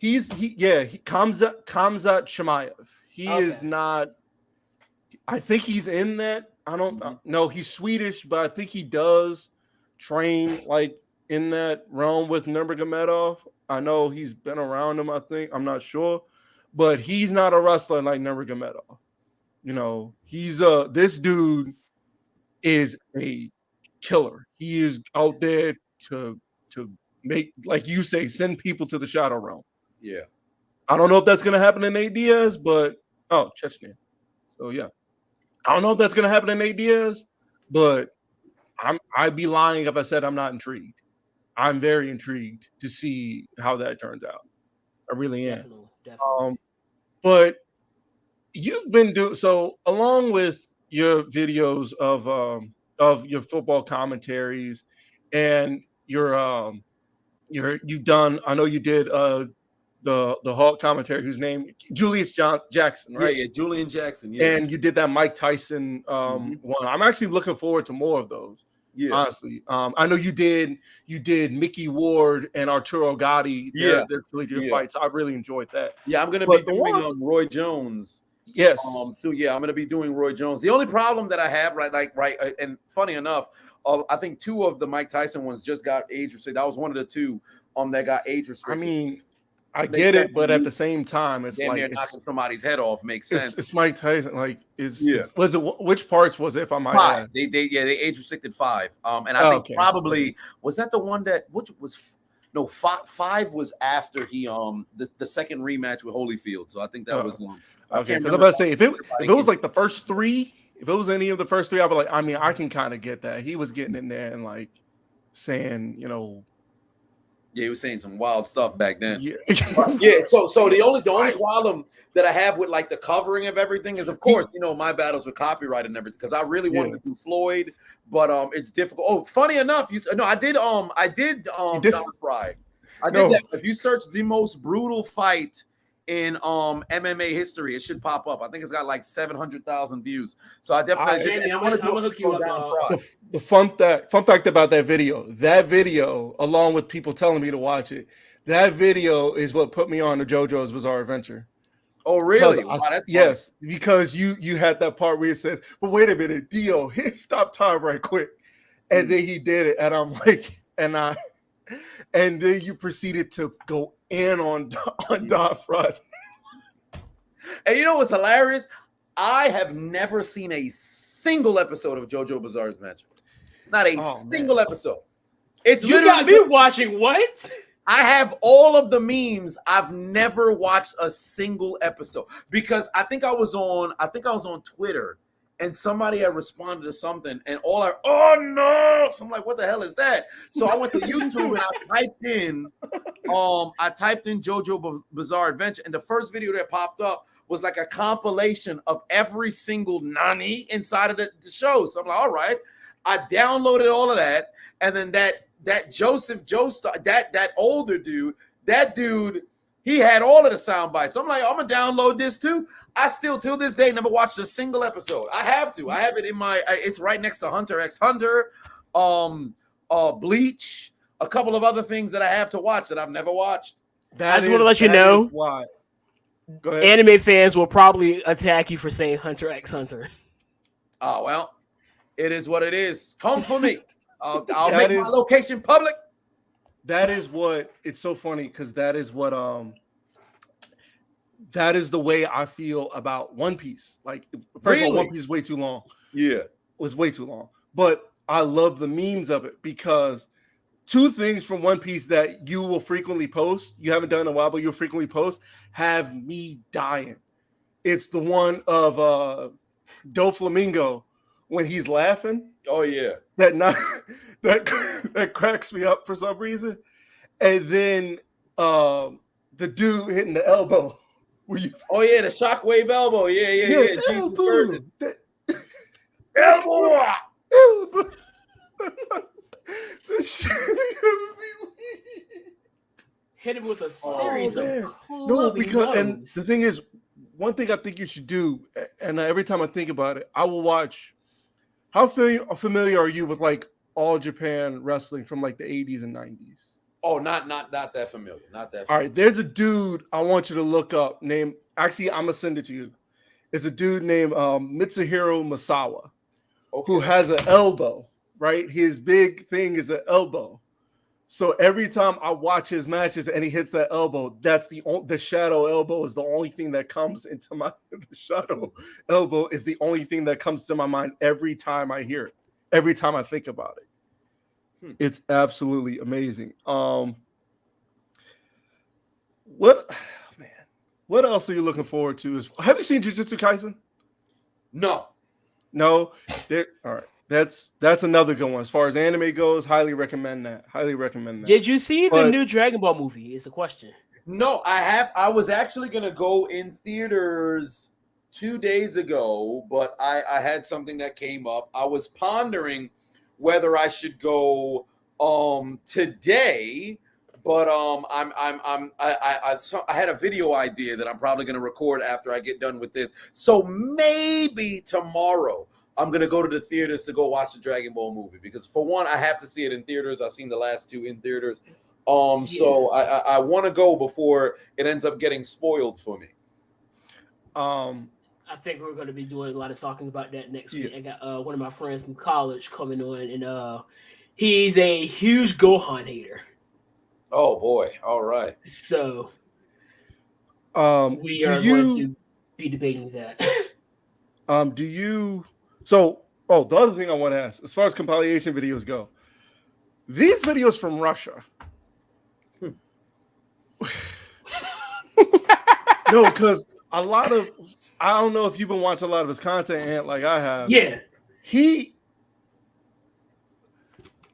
Khamzat Chimaev. He is not. I think he's in that. I don't know. He's Swedish, but I think he does train like in that realm with Nurmagomedov. I know he's been around him, I think. I'm not sure. But he's not a wrestler like Nurmagomedov. He's this dude is a killer. He is out there to make, like you say, send people to the shadow realm. Yeah. I don't know if that's going to happen in Nate Diaz, but Chechnya. So yeah, I don't know if that's going to happen in Nate Diaz, but I'd be lying if I said I'm not intrigued. I'm very intrigued to see how that turns out. I really am. Definitely. But you've been doing so along with your videos of your football commentaries and you've done. I know you did the Hawk commentary, whose name Julius Jackson, right? Yeah, Julian Jackson. Yeah, and you did that Mike Tyson one. I'm actually looking forward to more of those. Yeah, honestly, I know you did Mickey Ward and Arturo Gatti. Their collegiate fights. I really enjoyed that. Yeah, I'm gonna be doing Roy Jones. Yes. So yeah, I'm gonna be doing Roy Jones. The only problem that I have, and funny enough, I think 2 of the Mike Tyson ones just got age restricted. That was one of the 2 that got age restricted. I mean, I get it, but at the same time, it's like knocking somebody's head off makes sense. It's Mike Tyson. Like, was it which parts was it? If I might 5. ask? They age restricted 5. And I think probably was that the one that which was. No, 5 was after he the second rematch with Holyfield. So I think that was okay. Because I'm about to say if it was like the first 3, if it was any of the first 3, I'd be like, I mean, I can kind of get that. He was getting in there and like saying, yeah, he was saying some wild stuff back then. Yeah. So the only problem that I have with like the covering of everything is, of course, my battles with copyright and everything, because I really wanted to do Floyd, but it's difficult. Oh, funny enough, I did Don Fry. I did that. If you search the most brutal fight in MMA history, it should pop up. I think it's got like 700,000 views. So I definitely I'm gonna hook you up. The fun fact about that video, along with people telling me to watch it, that video is what put me on to JoJo's Bizarre Adventure. Oh, really? Wow, that's yes, because you had that part where it says, "But wait a minute, Dio, hit stop time right quick," and then he did it, and I'm like, and then you proceeded to go in on Don Frost. And you know what's hilarious? I have never seen a single episode of JoJo Bizarre's Adventure. Not a single episode. It's you got me watching what? I have all of the memes. I've never watched a single episode because I think I was on Twitter and somebody had responded to something and oh no! So I'm like, what the hell is that? So I went to YouTube and I typed in JoJo Bizarre Adventure, and the first video that popped up was like a compilation of every single Nani inside of the show. So I'm like, all right. I downloaded all of that, and then that Joseph Joestar, that older dude, he had all of the sound bites. So I'm like, I'm gonna download this too. I still till this day never watched a single episode. I have to. I have it in my. It's right next to Hunter x Hunter, Bleach, a couple of other things that I have to watch that I've never watched. I just want to let you know why. Anime fans will probably attack you for saying Hunter x Hunter. Oh well, it is what it is. Come for me. I'll make my location public. That is what it's so funny because that is the way I feel about One Piece. Like, first of all, One Piece is way too long. Yeah, it was way too long. But I love the memes of it because 2 things from One Piece that you will frequently post, you haven't done in a while, but you'll frequently post, have me dying. It's the one of Doflamingo when he's laughing. Oh yeah, that cracks me up for some reason. And then the dude hitting the elbow. Oh yeah, the shockwave elbow. Yeah. Elbow. Elbow. Hit him with a series of and the thing is, one thing I think you should do, and every time I think about it, I will watch. How familiar are you with like All Japan Wrestling from like the 80s and 90s? Oh, not that familiar. Not that familiar. All right, there's a dude I want you to look up named, actually, I'm going to send it to you. It's a dude named Mitsuhiro Masawa, who has an elbow, right? His big thing is an elbow. So every time I watch his matches and he hits that elbow, that's the shadow elbow is the only thing that comes into my the shadow elbow is the only thing that comes to my mind every time I hear it, every time I think about it. It's absolutely amazing. Man, what else are you looking forward to? Have you seen Jujutsu Kaisen? No. No, all right. That's another good one. As far as anime goes, highly recommend that. Highly recommend that. Did you see the new Dragon Ball movie? Is the question. No, I have. I was actually gonna go in theaters 2 days ago, but I had something that came up. I was pondering whether I should go today, but I had a video idea that I'm probably gonna record after I get done with this. So maybe tomorrow I'm gonna go to the theaters to go watch the Dragon Ball movie, because for one, I have to see it in theaters. I've seen the last two in theaters. So I want to go before it ends up getting spoiled for me. I think we're going to be doing a lot of talking about that next week. I got one of my friends from college coming on, and he's a huge Gohan hater. Oh boy! All right. So we are going to be debating that. Do you? So, the other thing I want to ask, as far as compilation videos go, these videos from Russia. No, because a lot of, I don't know if you've been watching a lot of his content, Ant, like I have. Yeah.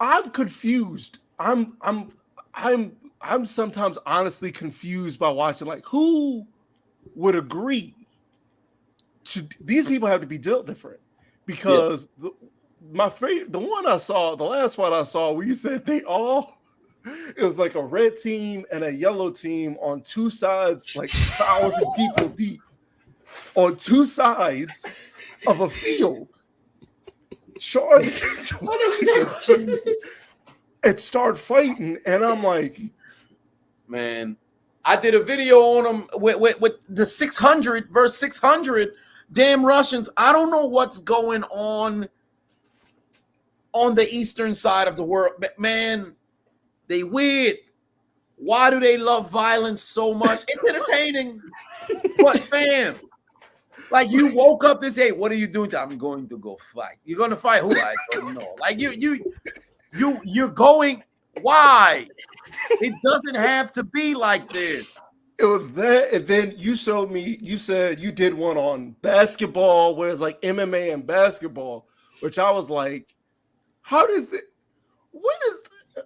I'm confused. I'm sometimes honestly confused by watching, like, who would agree to, these people have to be built different, because my favorite, the last one I saw where you said it was like a red team and a yellow team on two sides, like 1,000 people deep, on two sides of a field. And start fighting, and I'm like, man, I did a video on them with the 600 versus 600 damn Russians. I don't know what's going on the eastern side of the world, man. They weird. Why do they love violence so much? It's entertaining. But fam, like, you woke up this day, what are you doing? I'm going to go fight. You're gonna fight who? I don't know. Like, you're going. Why? It doesn't have to be like this. It was that, and then you showed me. You said you did one on basketball, where it's like MMA and basketball, which I was like, how does it? What is?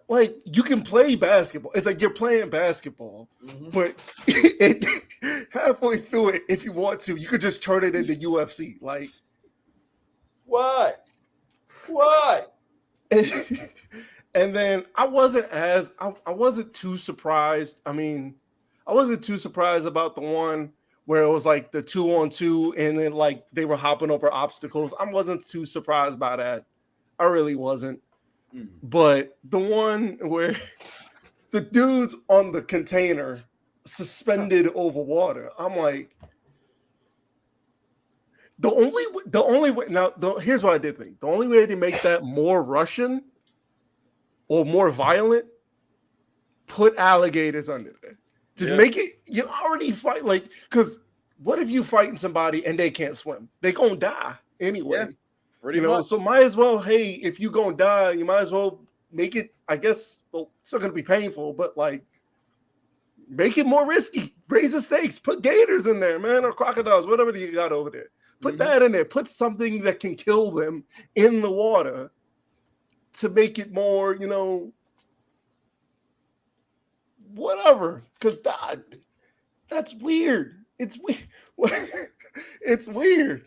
Like, you can play basketball. It's like you're playing basketball, but halfway through it, if you want to, you could just turn it into UFC. Like, what? And then I wasn't too surprised. I mean, I wasn't too surprised about the one where it was like the 2-on-2, and then like they were hopping over obstacles. I wasn't too surprised by that. I really wasn't. But the one where the dude's on the container suspended over water, I'm like, the only way now, here's what I did think. The only way to make that more Russian or more violent, put alligators under there. Just make it, you already fight, like, because what if you fighting somebody and they can't swim? They gonna die anyway. Yeah. Pretty much. So might as well, hey, if you gonna die, you might as well make it, I guess, well, it's still gonna be painful, but like, make it more risky. Raise the stakes. Put gators in there, man, or crocodiles, whatever you got over there. Put that in there. Put something that can kill them in the water to make it more, whatever. Because that's weird. It's weird. It's weird.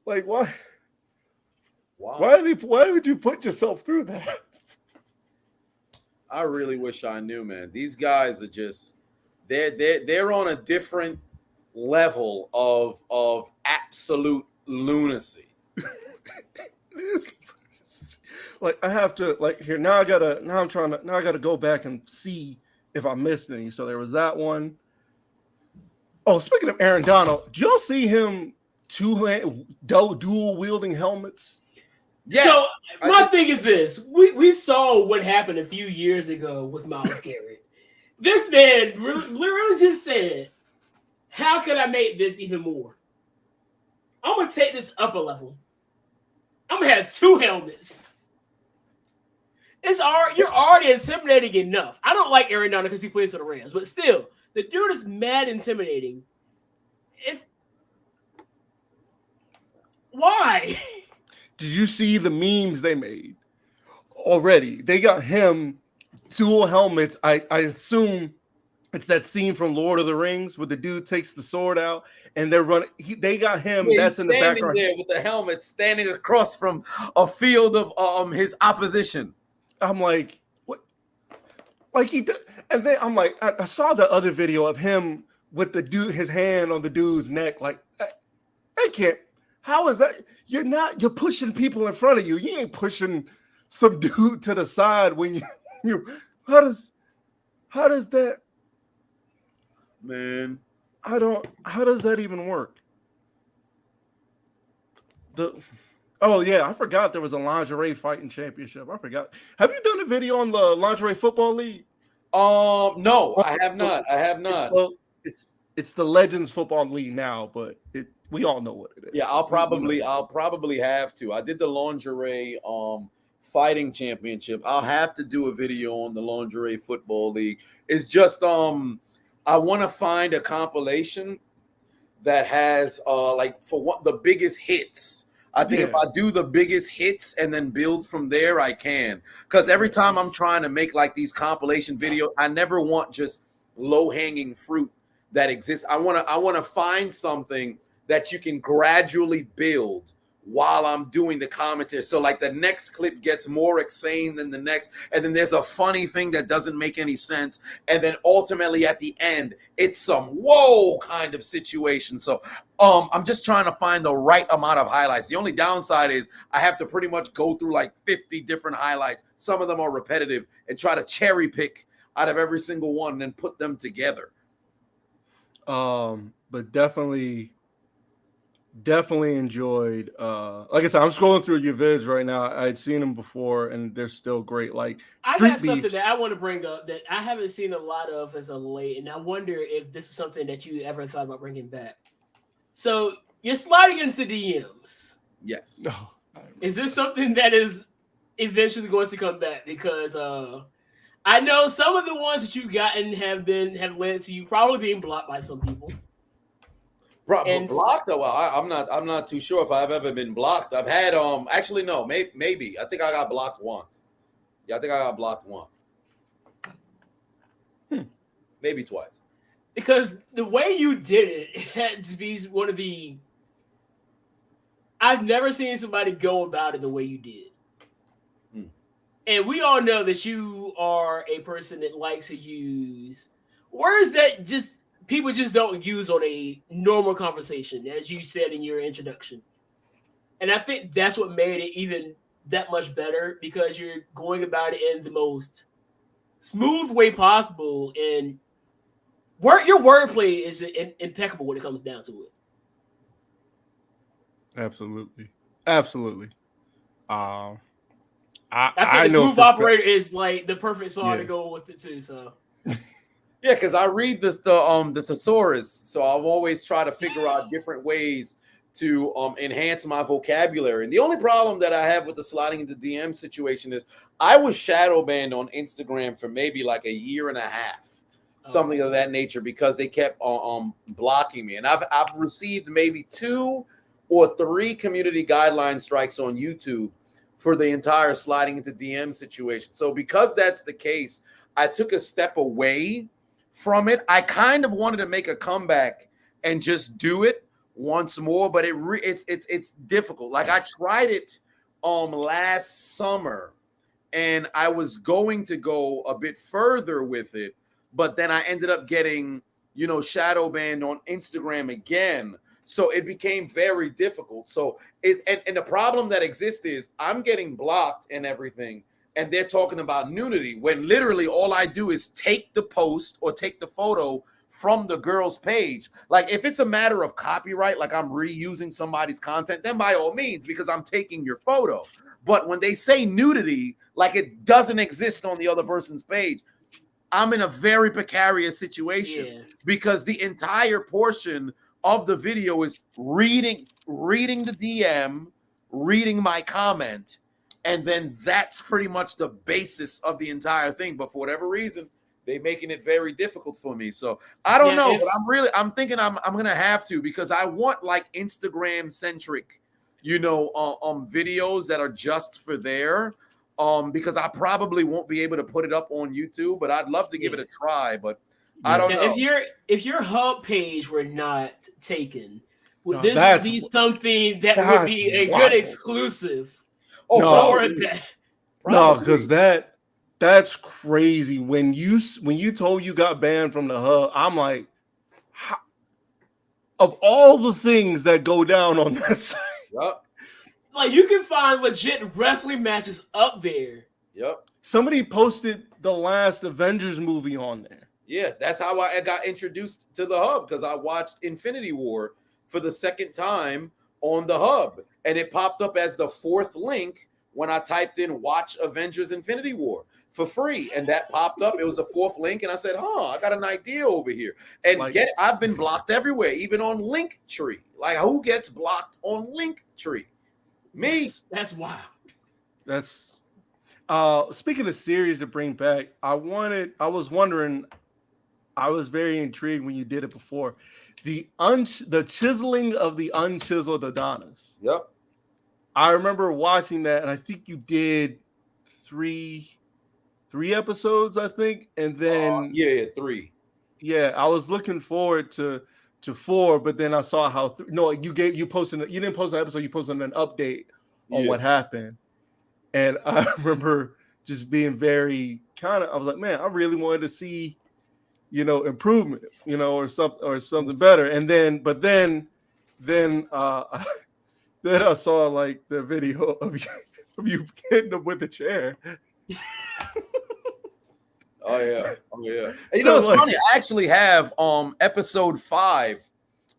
Like, why? Wow. Why would you put yourself through that? I really wish I knew, man. These guys are just they're on a different level of absolute lunacy. Like, I have to, like, here now I gotta go back and see if I missed any. So there was that one. Oh, speaking of Aaron Donald, did y'all see him dual wielding helmets? Yeah. So my thing is this: we saw what happened a few years ago with Myles Garrett. This man literally just said, "How can I make this even more? I'm gonna take this up a level. I'm gonna have two helmets. You're already intimidating enough. I don't like Aaron Donald because he plays for the Rams, but still, the dude is mad intimidating. It's why? Did you see the memes they made already? They got him dual helmets. I assume it's that scene from Lord of the Rings where the dude takes the sword out and they're running. They got him. Yeah, that's in the background there with the helmet, standing across from a field of his opposition. I'm like, what? Like he did, and then I'm like, I saw the other video of him with the dude, his hand on the dude's neck. Like, I can't. How is that? You're pushing people in front of you. You ain't pushing some dude to the side when you. How does that? Man, How does that even work? Oh yeah, I forgot there was a lingerie fighting championship. I forgot. Have you done a video on the lingerie football league? No, I have not. It's the Legends Football League now, but we all know what it is. Yeah, I'll probably have to. I did the lingerie fighting championship. I'll have to do a video on the lingerie football league. It's just I want to find a compilation that has like for what the biggest hits. I think if I do the biggest hits and then build from there, I can. Because every time I'm trying to make like these compilation videos, I never want just low-hanging fruit that exists. I want to find something that you can gradually build while I'm doing the commentary. So like the next clip gets more insane than the next, and then there's a funny thing that doesn't make any sense, and then ultimately at the end it's some whoa kind of situation. So I'm just trying to find the right amount of highlights. The only downside is I have to pretty much go through like 50 different highlights. Some of them are repetitive, and try to cherry pick out of every single one and then put them together. But definitely enjoyed like I said, I'm scrolling through your vids right now. I'd seen them before and they're still great. Like I got something that I want to bring up that I haven't seen a lot of as of late, and I wonder if this is something that you ever thought about bringing back. So you're sliding into DMs. Yes. No. Is this something that is eventually going to come back? Because I know some of the ones that you've gotten have led to you probably being blocked by some people. Blocked? Well, I'm not too sure if I've ever been blocked. I've had actually no, maybe. I think I got blocked once. Yeah, I think I got blocked once. Maybe twice. Because the way you did it had to be one of the. I've never seen somebody go about it the way you did. And we all know that you are a person that likes to use words that just people just don't use on a normal conversation, as you said in your introduction. And I think that's what made it even that much better, because you're going about it in the most smooth way possible, and your wordplay is impeccable when it comes down to it. Absolutely. I think the Smooth Operator is like the perfect song to go with it too. So yeah, because I read the thesaurus, so I've always try to figure out different ways to enhance my vocabulary. And the only problem that I have with the sliding into DM situation is I was shadow banned on Instagram for maybe like a year and a half, something of that nature, because they kept blocking me. And I've received maybe 2 or 3 community guideline strikes on YouTube for the entire sliding into DM situation. So because that's the case, I took a step away from it. I kind of wanted to make a comeback and just do it once more, but it's difficult. Like I tried it last summer, and I was going to go a bit further with it, but then I ended up getting, shadow banned on Instagram again. So it became very difficult. So and the problem that exists is I'm getting blocked and everything, and they're talking about nudity when literally all I do is take the post or take the photo from the girl's page. Like if it's a matter of copyright, like I'm reusing somebody's content, then by all means, because I'm taking your photo. But when they say nudity, like it doesn't exist on the other person's page, I'm in a very precarious situation because the entire portion of the video is reading the DM, reading my comment, and then that's pretty much the basis of the entire thing. But for whatever reason, they're making it very difficult for me. So I don't know, but I'm thinking I'm gonna have to, because I want like Instagram centric, videos that are just for there. Because I probably won't be able to put it up on YouTube, but I'd love to give it a try. But I don't know. If your hub page were not taken, would this be something that would be a good exclusive? No, because that's crazy. When you told you got banned from the hub, I'm like, of all the things that go down on that site. Yep. Like, you can find legit wrestling matches up there. Yep. Somebody posted the last Avengers movie on there. Yeah, that's how I got introduced to the hub, because I watched Infinity War for the second time on the hub, and it popped up as the fourth link when I typed in "Watch Avengers Infinity War" for free, and that popped up. It was the fourth link, and I said, I got an idea over here. And I've been blocked everywhere, even on Linktree. Like, who gets blocked on Linktree? Me. That's wild. That's speaking of series to bring back, I was very intrigued when you did it before. The chiseling of the unchiseled Adonis. Yep. I remember watching that, and I think you did three episodes, I think. And then 3. Yeah, I was looking forward to 4, but then I saw how you posted, you didn't post an episode, you posted an update on what happened. And I remember just being very I was like, man, I really wanted to see, improvement, or something better. And then I saw like the video of you hitting him with the chair. Oh yeah. And it's funny. I actually have episode 5.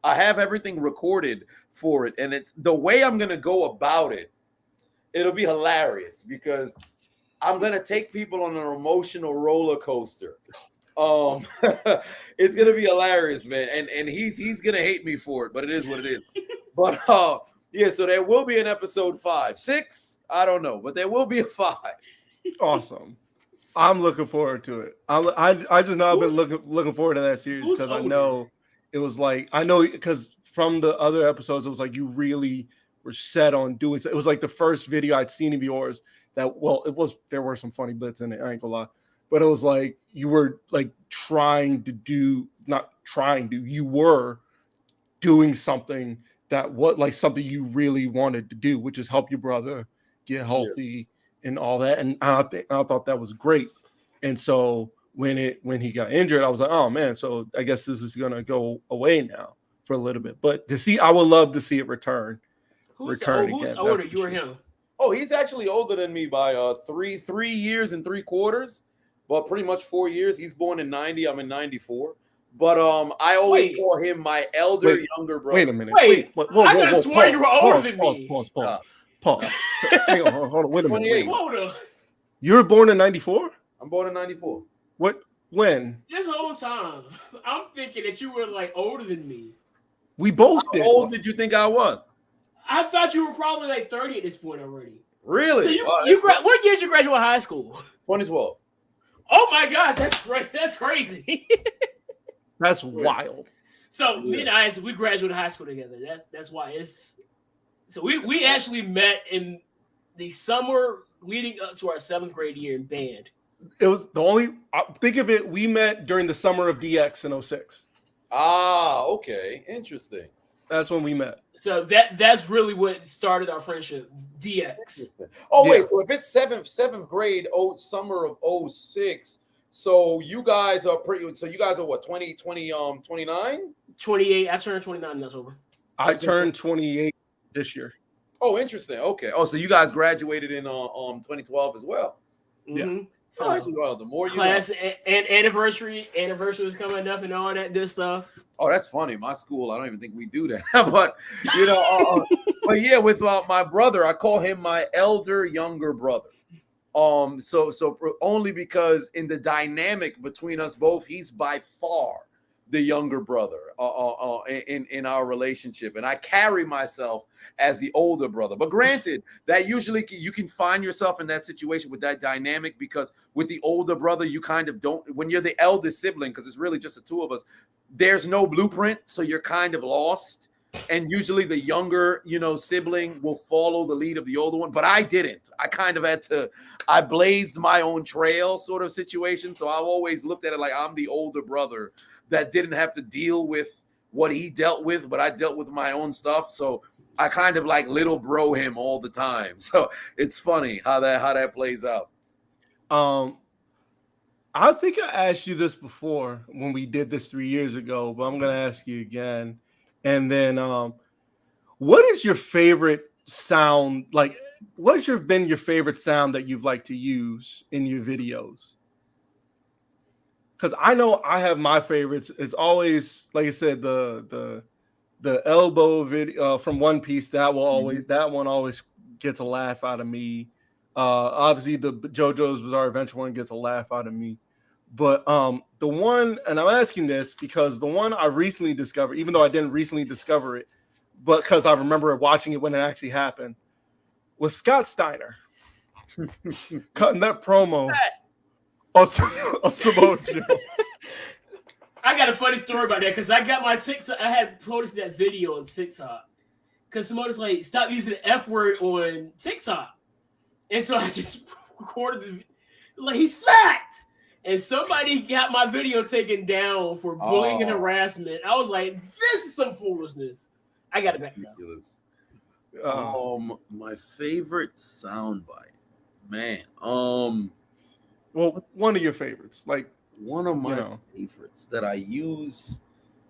I have everything recorded for it, and it's the way I'm gonna go about it. It'll be hilarious, because I'm gonna take people on an emotional roller coaster. It's gonna be hilarious, man. And he's gonna hate me for it, but it is what it is. But so there will be an episode 5. 6, I don't know, but there will be a 5. Awesome. I'm looking forward to it. I just know I've been looking forward to that series, because I know it was like, because from the other episodes, it was like you really were set on doing so. It was like the first video I'd seen of yours that, there were some funny bits in it, I ain't gonna lie, but it was like you were like you were doing something that something you really wanted to do, which is help your brother get healthy and all that. And I thought that was great. And so when he got injured, I was like, oh man, so I guess this is gonna go away now for a little bit. But I would love to see it return. Who's again. older, you or him? Oh, he's actually older than me by 3 years and 3/4, but pretty much 4 years. He's born in 90. I'm in 94. But I always call him my younger brother. Wait a minute. Wait. I could have sworn you were older than me. Pause. Hang on, hold on. Wait a minute. Hold on. You were born in 94? I'm born in 94. What? When? This whole time, I'm thinking that you were like older than me. We both did. How old did you think I was? I thought you were probably like 30 at this point already. Really? So what year did you graduate high school? 2012. Oh my gosh, that's crazy. That's wild. So me and I, we graduated high school together. That's why it's. So we actually met in the summer leading up to our 7th grade year in band. It was think of it, we met during the summer of DX in 06. Ah, okay. Interesting. That's when we met. So that's really what started our friendship, DX. Oh, wait, so if it's seventh grade, summer of 06, so you guys are what, 29? 28. I turned 29 in October. I turned 28 this year. Oh, interesting. Okay. Oh, so you guys graduated in 2012 as well. Mm-hmm. Yeah. So well, the more you class and anniversary was coming up and all that good stuff. Oh, that's funny. My school, I don't even think we do that. But but yeah, with my brother, I call him my younger brother. So only because in the dynamic between us both, he's by far the younger brother in our relationship, and I carry myself as the older brother. But granted, that usually you can find yourself in that situation with that dynamic, because with the older brother, you kind of don't, when you're the eldest sibling, because it's really just the two of us, there's no blueprint, so you're kind of lost. And usually the younger, sibling will follow the lead of the older one, but I didn't. I kind of I blazed my own trail sort of situation. So I've always looked at it like I'm the older brother that didn't have to deal with what he dealt with, but I dealt with my own stuff. So I kind of like little bro him all the time. So it's funny how that plays out. I think I asked you this before when we did this 3 years ago, but I'm going to ask you again. And then, what is your favorite sound? Like, what's been your favorite sound that you've liked to use in your videos? Because I know I have my favorites. It's always, like I said, the elbow video from One Piece. That one always gets a laugh out of me. Obviously, the JoJo's Bizarre Adventure one gets a laugh out of me. But the one, and I'm asking this because the one I recently discovered, even though I didn't recently discover it, but because I remember watching it when it actually happened, was Scott Steiner cutting that promo on Samoa Joe. I got a funny story about that because I got my TikTok. I had posted that video on TikTok because Samoa's like, stop using the F word on TikTok. And so I just recorded like, he's fat. And somebody got my video taken down for bullying and harassment. I was like, this is some foolishness. I got it back now. My favorite soundbite, man. Well, one of your favorites, like one of my favorites that I use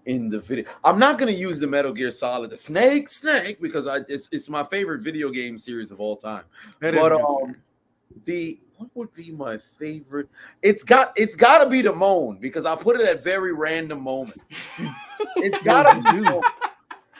in the video. I'm not gonna use the Metal Gear Solid, the snake, because it's my favorite video game series of all time. What would be my favorite? It's got to be the moan, because I put it at very random moments. It's gotta be.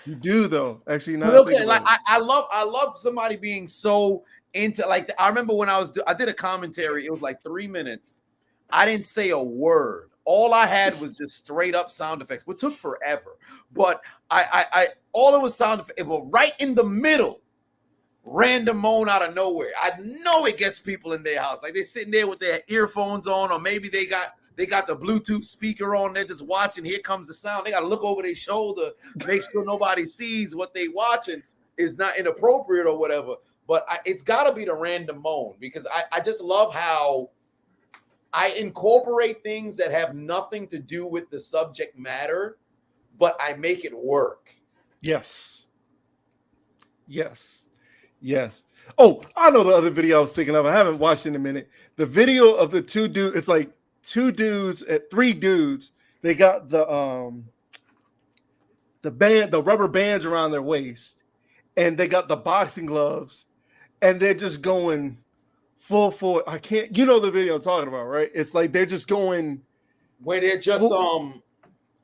You do though, actually. Not okay, like I love somebody being so into, like, I remember when I did a commentary. It was like 3 minutes. I didn't say a word. All I had was just straight up sound effects, which took forever. But I all it was sound effects. It was right in the middle. Random moan out of nowhere. I know it gets people in their house. Like they're sitting there with their earphones on, or maybe they got the Bluetooth speaker on. They're just watching. Here comes the sound. They got to look over their shoulder, make sure nobody sees what they watching is not inappropriate or whatever. But it's got to be the random moan, because I just love how I incorporate things that have nothing to do with the subject matter, but I make it work. Yes. Oh, I know the other video I was thinking of. I haven't watched it in a minute. The video of the two dudes. It's like three dudes. They got the rubber bands around their waist, and they got the boxing gloves, and they're just going full. I can't. You know the video I'm talking about, right? It's like they're just going. Where they're just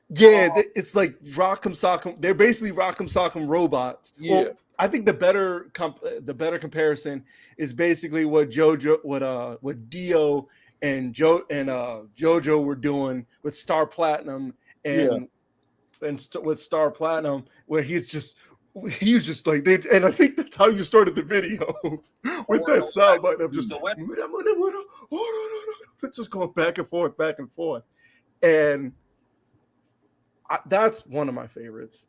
it's like Rock'em Sock'em. They're basically Rock'em Sock'em robots. Yeah. Well, I think the better comparison is basically what Dio and JoJo were doing with Star Platinum with Star Platinum, where he's just like and I think that's how you started the video with that sound bite of just just going back and forth, and that's one of my favorites.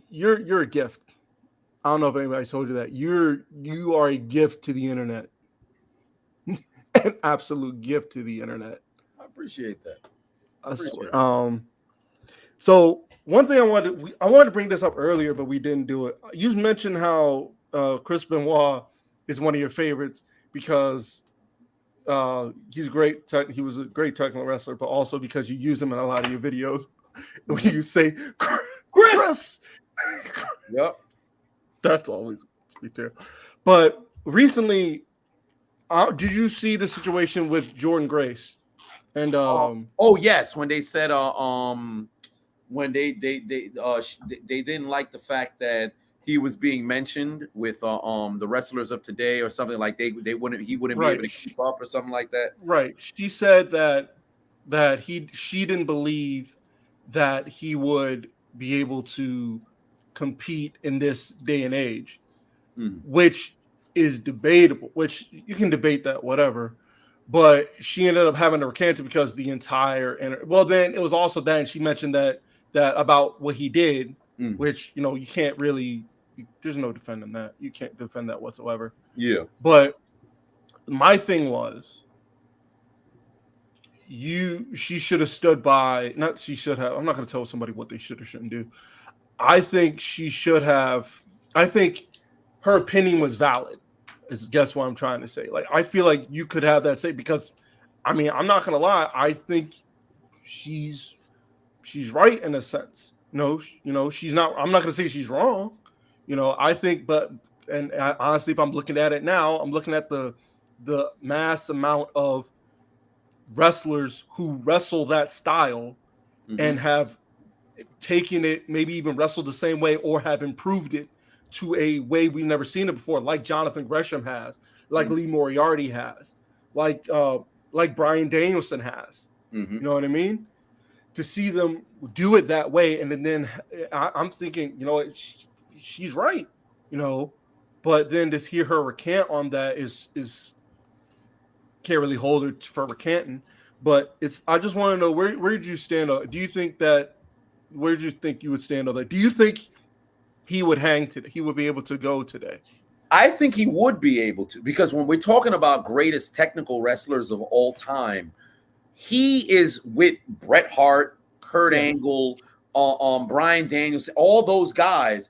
You're a gift. I don't know if anybody told you that. You are a gift to the internet. An absolute gift to the internet. I appreciate that. I swear. So one thing I wanted to bring this up earlier, but we didn't do it. You mentioned how Chris Benoit is one of your favorites because he's great. He was a great technical wrestler, but also because you use him in a lot of your videos. When you say Chris. Yep. That's always me too. But recently, did you see the situation with Jordan Grace? And yes, when they said when they didn't like the fact that he was being mentioned with the wrestlers of today or something, like he wouldn't be able to keep up or something like that. Right. She said that that she didn't believe that he would be able to compete in this day and age, which is debatable, which you can debate that, whatever. But she ended up having to recant it because the entire, well, then it was also that, and she mentioned that about what he did, which, you know, you can't really, there's no defending that. You can't defend that whatsoever. Yeah. But my thing was, she should have stood by, not she should have, I'm not going to tell somebody what they should or shouldn't do. I think she should have, I think her opinion was valid, is guess what I'm trying to say. Like, I feel like you could have that say, because, I mean, I'm not going to lie, I think she's right in a sense. No, you know, she's not, I'm not going to say she's wrong. You know, I think, but, and honestly, if I'm looking at it now, I'm looking at the mass amount of wrestlers who wrestle that style and have taken it, maybe even wrestled the same way or have improved it to a way we've never seen it before, like Jonathan Gresham has, like Lee Moriarty has, like Bryan Danielson has. You know what I mean? To see them do it that way, and then I'm thinking, you know, she's right, you know, but then to hear her recant on that is can't really hold her for recanting. But I just want to know, where did you stand on? Do you think that, where did you think you would stand on that? Do you think he would hang today? He would be able to go today? I think he would be able to, because when we're talking about greatest technical wrestlers of all time, he is with Bret Hart, Kurt Angle, Bryan Danielson, all those guys,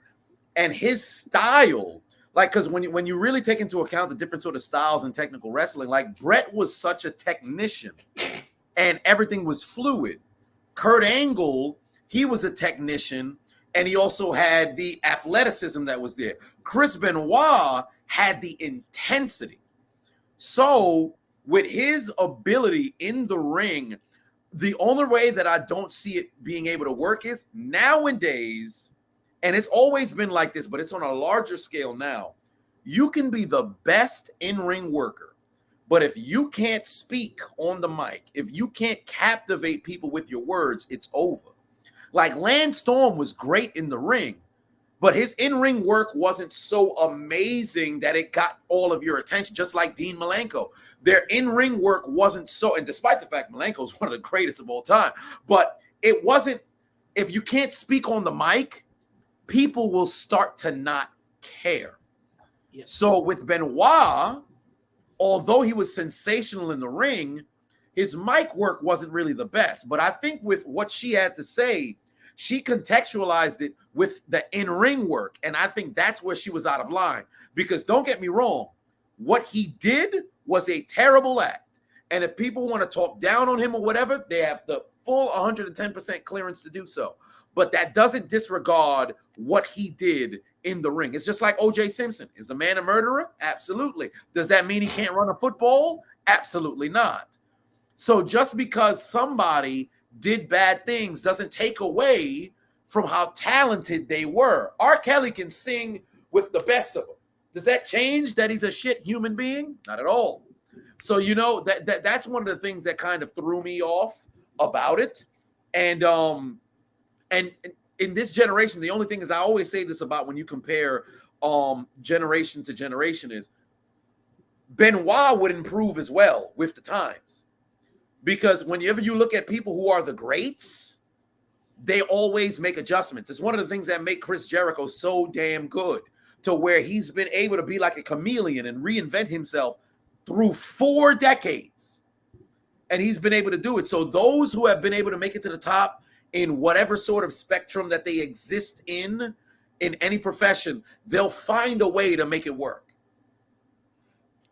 and his style. Like, because when you really take into account the different sort of styles in technical wrestling, like Bret was such a technician, and everything was fluid. Kurt Angle, he was a technician, and he also had the athleticism that was there. Chris Benoit had the intensity. So with his ability in the ring, the only way that I don't see it being able to work is nowadays, and it's always been like this, but it's on a larger scale now. You can be the best in-ring worker, but if you can't speak on the mic, if you can't captivate people with your words, it's over. Like, Lance Storm was great in the ring, but his in-ring work wasn't so amazing that it got all of your attention, just like Dean Malenko. Their in-ring work wasn't so, and despite the fact Malenko is one of the greatest of all time, but it wasn't, if you can't speak on the mic, people will start to not care. Yep. So with Benoit, although he was sensational in the ring, his mic work wasn't really the best. But I think with what she had to say, she contextualized it with the in-ring work. And I think that's where she was out of line. Because don't get me wrong, what he did was a terrible act. And if people want to talk down on him or whatever, they have the full 110% clearance to do so. But that doesn't disregard what he did in the ring. It's just like O.J. Simpson. Is the man a murderer? Absolutely. Does that mean he can't run a football? Absolutely not. So just because somebody did bad things doesn't take away from how talented they were. R. Kelly can sing with the best of them. Does that change that he's a shit human being? Not at all. So, you know, that's one of the things that kind of threw me off about it. And in this generation, the only thing is, I always say this about when you compare generation to generation, is Benoit would improve as well with the times. Because whenever you look at people who are the greats, they always make adjustments. It's one of the things that make Chris Jericho so damn good, to where he's been able to be like a chameleon and reinvent himself through 4 decades. And he's been able to do it. So those who have been able to make it to the top in whatever sort of spectrum that they exist in any profession, they'll find a way to make it work.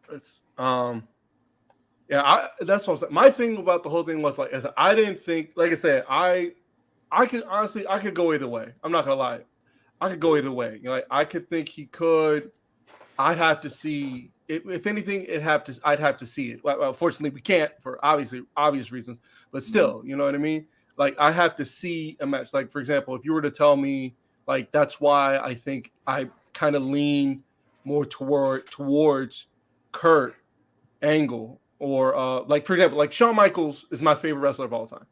It's yeah, that's what I'm saying. My thing about the whole thing was, like, I didn't think, like I said, I could honestly, I could go either way. I'm not gonna lie, I could go either way. You know, like, I could think he could. I'd have to see it. If anything, I'd have to see it. Well, fortunately, we can't for obvious reasons, but still, you know what I mean. Like, I have to see a match. Like, for example, if you were to tell me, like, that's why I think I kind of lean more towards Kurt Angle or like for example, like Shawn Michaels is my favorite wrestler of all time.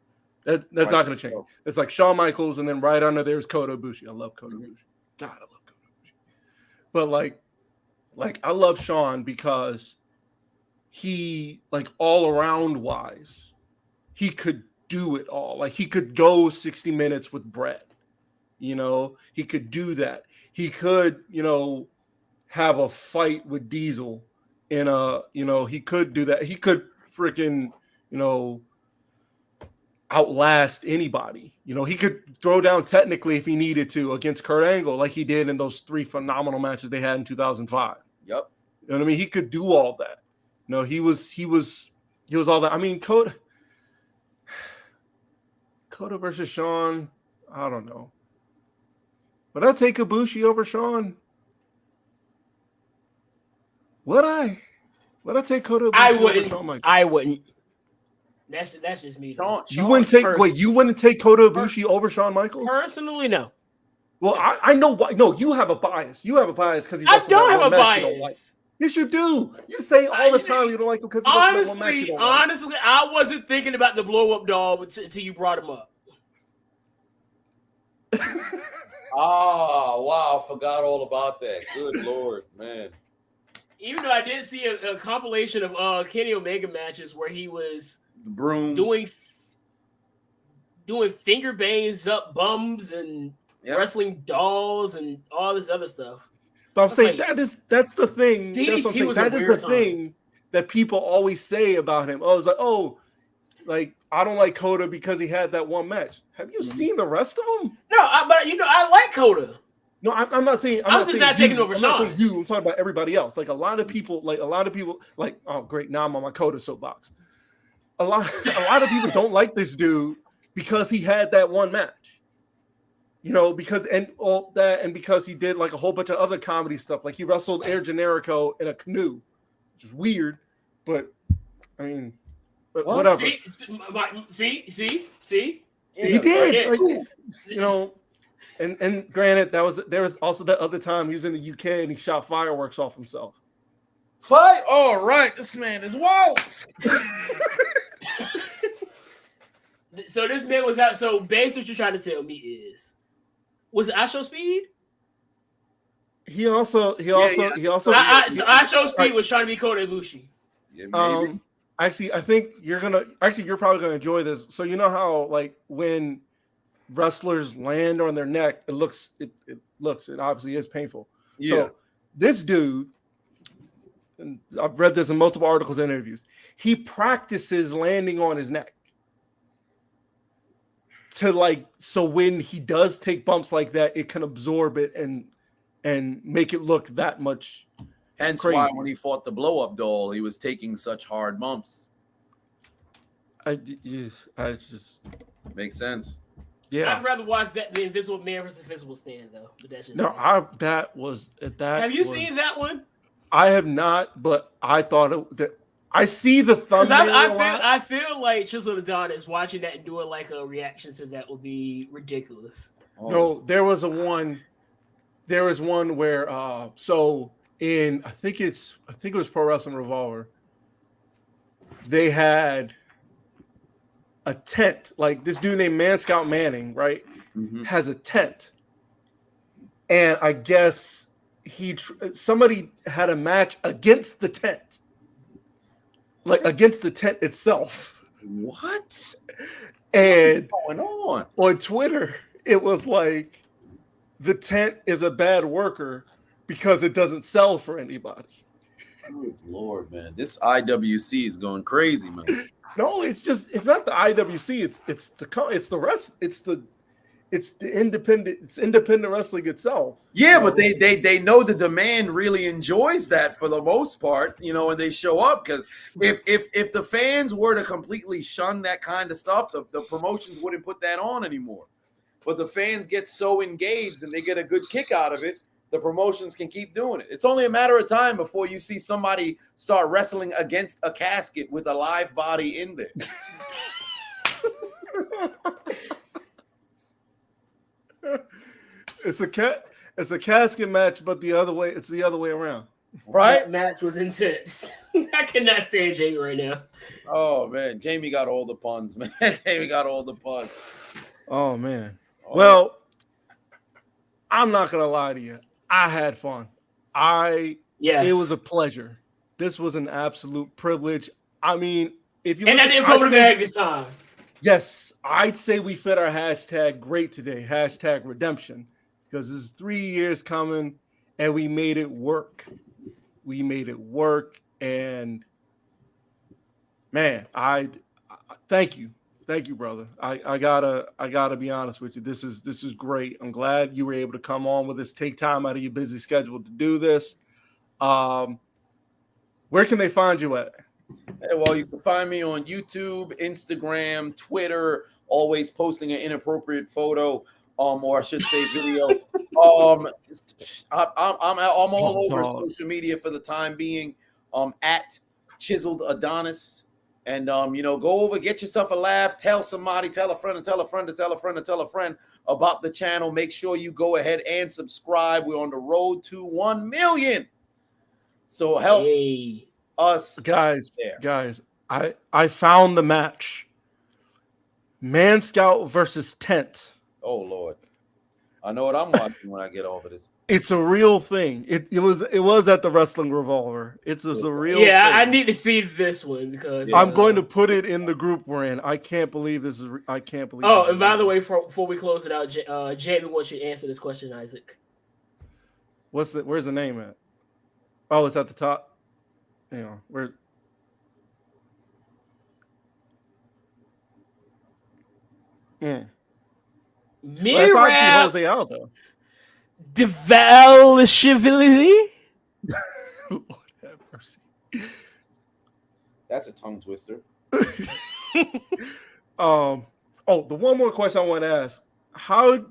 That's Right. not going to change. It's like Shawn Michaels, and then right under there's Kota Ibushi. I love Kota Ibushi. God, I love Kota Ibushi. But like I love Shawn because he, like, all around wise, he could do it all. Like, he could go 60 minutes with Brett. You know, he could do that. He could, you know, have a fight with Diesel in a, you know, he could do that. He could freaking, you know, outlast anybody. You know, he could throw down technically if he needed to against Kurt Angle, like he did in those 3 phenomenal matches they had in 2005. Yep. You know what I mean? He could do all that. No, he was all that. I mean, Kota versus Shawn, I don't know. Would I take Ibushi over Shawn? Would I take Kota Ibushi over Shawn Michaels? I wouldn't. That's just me. You wouldn't take Kota Ibushi over Shawn Michaels? Personally, no. Well, I know why. No, you have a bias. You have a bias because I don't have a bias. Like. Yes, you do. You say all the time you don't like him because honestly, I wasn't thinking about the blow up doll until you brought him up. Oh, wow. Forgot all about that. Good Lord, man. Even though I did see a compilation of Kenny Omega matches where he was broom doing finger bangs up bums and wrestling dolls and all this other stuff. But I'm saying that's the thing. DDT that is the thing that people always say about him. Oh, it's like, I don't like Kota because he had that one match. Have you seen the rest of them? No, but you know, I like Kota. No, I'm not saying. I'm just not taking over Shawn. I'm not saying you. I'm talking about everybody else. Like a lot of people, like, oh great, now I'm on my Kota soapbox. A lot of people don't like this dude because he had that one match. You know, because he did like a whole bunch of other comedy stuff. Like he wrestled Air Generico in a canoe, which is weird, but I mean, whatever. See, he did. Like, you know, and granted, there was also that other time he was in the UK and he shot fireworks off himself. Fight? All right, this man is wild. So this man was out. So basically, what you're trying to tell me is. Was it I Show Speed? He also. I Show Speed was trying to be Kota Ibushi. Yeah, maybe. Actually, I think you're probably gonna enjoy this. So you know how like when wrestlers land on their neck, it obviously is painful. Yeah. So this dude, and I've read this in multiple articles and interviews, he practices landing on his neck. To like, so when he does take bumps like that, it can absorb it and make it look that much. Hence crazy. Why when he fought the blow up doll, he was taking such hard bumps. I just makes sense. Yeah, I'd rather watch the Invisible Man versus Invisible Stand though. But that's just Have you seen that one? I have not, but I thought I see the thumbnail. I feel like Chiseled Adonis watching that and doing like a reaction to that would be ridiculous. Oh. No, there was one where so in I think it was Pro Wrestling Revolver. They had a tent, like this dude named Man Scout Manning, right? Mm-hmm. Has a tent, and I guess somebody had a match against the tent. Like against the tent itself. What? And what's going on Twitter, it was like the tent is a bad worker because it doesn't sell for anybody. Good Lord, man. This IWC is going crazy, man. No, it's not the IWC, it's independent wrestling itself. Yeah, but they know the demand really enjoys that for the most part, you know, and they show up because if the fans were to completely shun that kind of stuff, the promotions wouldn't put that on anymore. But the fans get so engaged and they get a good kick out of it, the promotions can keep doing it. It's only a matter of time before you see somebody start wrestling against a casket with a live body in there. It's a casket match, but it's the other way around. Right? That match was intense. I cannot stand Jamie right now. Oh man, Jamie got all the puns, man. Jamie got all the puns. Oh man. Oh, Well, I'm not gonna lie to you. I had fun. Yes. It was a pleasure. This was an absolute privilege. I mean, if you and look I didn't throw the bag this time. Yes, I'd say we fit our hashtag great today, hashtag redemption, because this is 3 years coming and we made it work. We made it work. And man, I thank you. Thank you, brother. I gotta be honest with you. This is great. I'm glad you were able to come on with us, take time out of your busy schedule to do this. Where can they find you at? Well, you can find me on YouTube, Instagram, Twitter, always posting an inappropriate photo, or I should say video. I'm all over social media for the time being. At Chiseled Adonis. And go over, get yourself a laugh, tell somebody, tell a friend, and tell a friend, to tell a friend, and tell a friend about the channel. Make sure you go ahead and subscribe. We're on the road to 1 million. So help us, guys. I found the match. Man Scout versus Tent. Oh Lord, I know what I'm watching when I get off of this. It's a real thing. It was at the Wrestling Revolver. It's a real thing. I need to see this one because I'm going to put it in the group we're in. I can't believe this is. I can't believe. Oh, and by the way, before we close it out, Jamie wants you to answer this question, Isaac. Where's the name at? Oh, it's at the top. Hang on. Where's? Me, That's actually Jose Aldo. Devalishability. Lord have mercy. That's a tongue twister. The one more question I want to ask: How is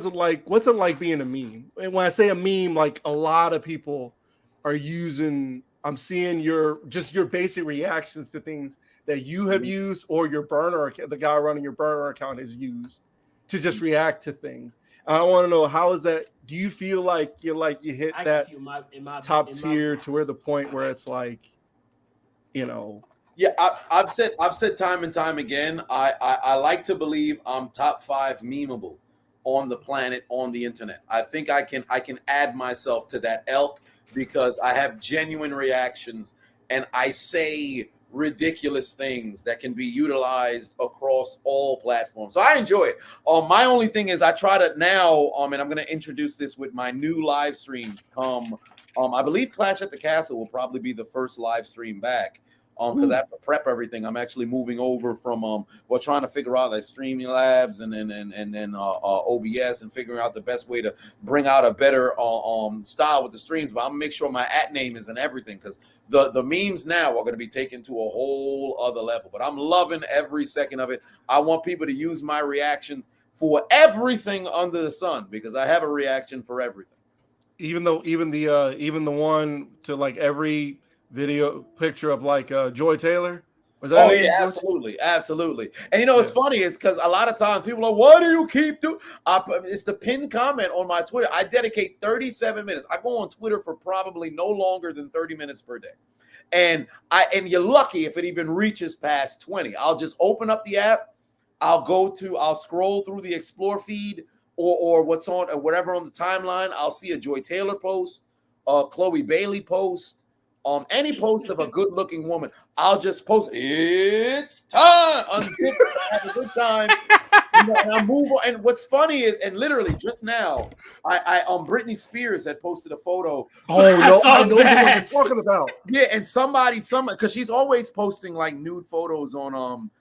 it like? What's it like being a meme? And when I say a meme, like a lot of people are using. I'm seeing your basic reactions to things that you have used, or your burner, the guy running your burner account has used to just react to things. I want to know, how is that? Do you feel like you hit that top tier to where the point where it's like, Yeah, I've said time and time again, I like to believe I'm top 5 memeable on the planet, on the internet. I think I can add myself to that elk because I have genuine reactions and I say ridiculous things that can be utilized across all platforms. So I enjoy it. My only thing is I try to now, and I'm going to introduce this with my new live streams. I believe Clash at the Castle will probably be the first live stream back. Because I have to prep everything. I'm actually moving over from we're trying to figure out like Streaming Labs and then OBS and figuring out the best way to bring out a better style with the streams. But I'm gonna make sure my @name is in everything because the memes now are going to be taken to a whole other level. But I'm loving every second of it. I want people to use my reactions for everything under the sun because I have a reaction for everything. Even the one to like every video picture of like Joy Taylor. Was that? Oh yeah, absolutely. And it's funny is because a lot of times people are, why do you keep doing? It's the pinned comment on my Twitter. I dedicate 37 minutes. I go on Twitter for probably no longer than 30 minutes per day, and you're lucky if it even reaches past 20. I'll just open up the app. I'll scroll through the explore feed or what's on or whatever on the timeline. I'll see a Joy Taylor post, Chloe Bailey post. Any post of a good-looking woman, I'll just post. It's time. Unzip, have a good time. And I move on. And what's funny is, and literally just now, I Britney Spears had posted a photo. Oh no, I know what you're talking about. Yeah, and somebody, because she's always posting like nude photos on, and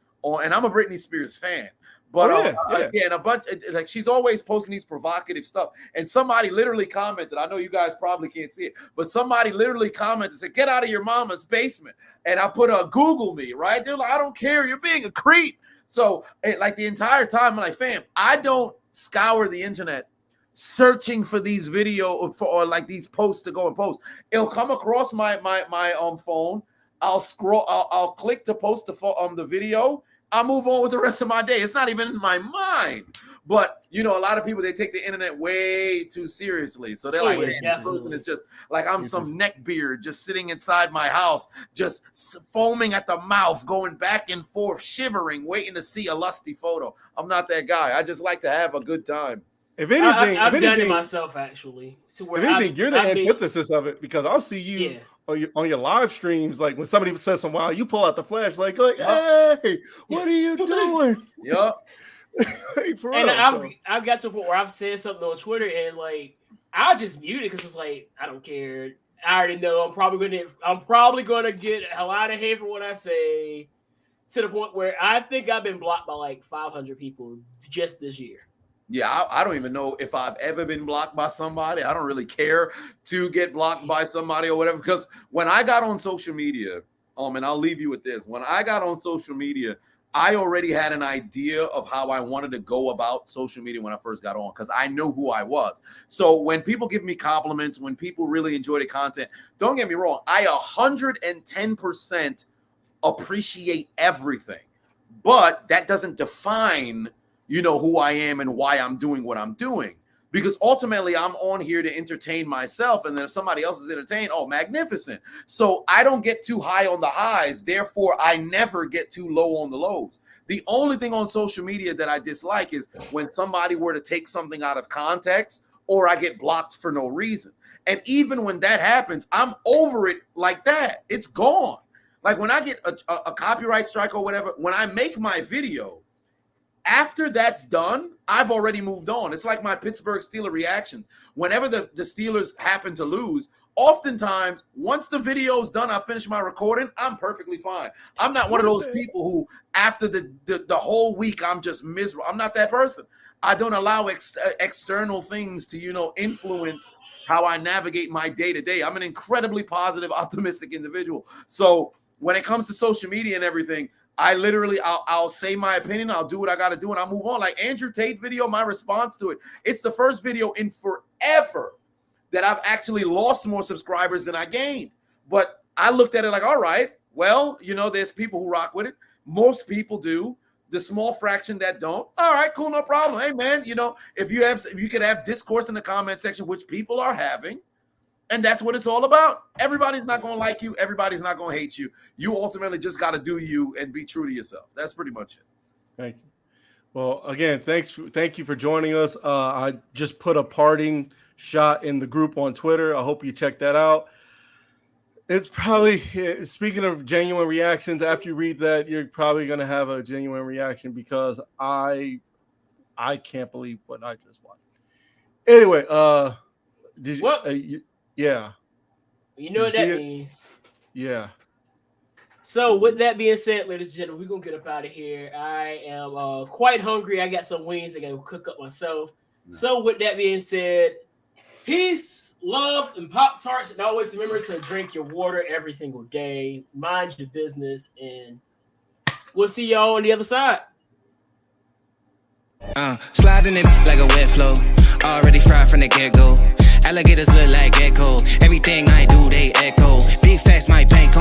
I'm a Britney Spears fan. But again, a bunch like she's always posting these provocative stuff. And somebody literally commented, I know you guys probably can't see it, but somebody literally commented and said, "Get out of your mama's basement." And I put a Google me, right? They're like, "I don't care, you're being a creep." So like the entire time, I'm like, fam, I don't scour the internet searching for these or like these posts to go and post. It'll come across my phone. I'll scroll, I'll click to post the video. I move on with the rest of my day. It's not even in my mind. But a lot of people, they take the internet way too seriously. So they're like, man, this person is just like I'm some neckbeard just sitting inside my house, just foaming at the mouth, going back and forth, shivering, waiting to see a lusty photo. I'm not that guy. I just like to have a good time. If anything, I've done it myself actually. To where you're the antithesis of it, because I'll see you on your live streams, like when somebody says something wild, you pull out the flash, like hey, what are you doing? Yep. And I've got to a point where I've said something on Twitter and like I'll just mute it because it's like I don't care. I already know I'm probably gonna get a lot of hate for what I say, to the point where I think I've been blocked by like 500 people just this year. Yeah, I don't even know if I've ever been blocked by somebody. I don't really care to get blocked by somebody or whatever, because when I got on social media, and I'll leave you with this. When I got on social media, I already had an idea of how I wanted to go about social media when I first got on, because I know who I was. So when people give me compliments, when people really enjoy the content, don't get me wrong, I 110% appreciate everything. But that doesn't define who I am and why I'm doing what I'm doing, because ultimately I'm on here to entertain myself. And then if somebody else is entertained, oh, magnificent. So I don't get too high on the highs. Therefore, I never get too low on the lows. The only thing on social media that I dislike is when somebody were to take something out of context, or I get blocked for no reason. And even when that happens, I'm over it like that. It's gone. Like when I get a copyright strike or whatever, when I make my video, after that's done, I've already moved on. It's like my Pittsburgh Steelers reactions. Whenever the Steelers happen to lose, oftentimes, once the video's done, I finish my recording, I'm perfectly fine. I'm not one of those people who, after the whole week, I'm just miserable. I'm not that person. I don't allow external things to, influence how I navigate my day-to-day. I'm an incredibly positive, optimistic individual. So when it comes to social media and everything, I literally, I'll say my opinion. I'll do what I got to do, and I'll move on. Like Andrew Tate video, my response to it, it's the first video in forever that I've actually lost more subscribers than I gained. But I looked at it like, all right, well, there's people who rock with it. Most people do. The small fraction that don't, all right, cool, no problem. Hey, man, if you could have discourse in the comment section, which people are having, and that's what it's all about. Everybody's not going to like you. Everybody's not going to hate you. You ultimately just got to do you and be true to yourself. That's pretty much it. Thank you. Well, again, thank you for joining us. I just put a parting shot in the group on Twitter. I hope you check that out. It's probably, speaking of genuine reactions, after you read that, you're probably going to have a genuine reaction, because I can't believe what I just watched. Anyway, did you? What? Yeah. You know what that means. Yeah. So with that being said, ladies and gentlemen, we're going to get up out of here. I am quite hungry. I got some wings I got to cook up myself. No. So with that being said, peace, love, and Pop-Tarts. And always remember to drink your water every single day. Mind your business. And we'll see y'all on the other side. Sliding it like a wet flow. Already fried from the get-go. Alligators look like gecko. Everything I do, they echo. Big facts, my bank on.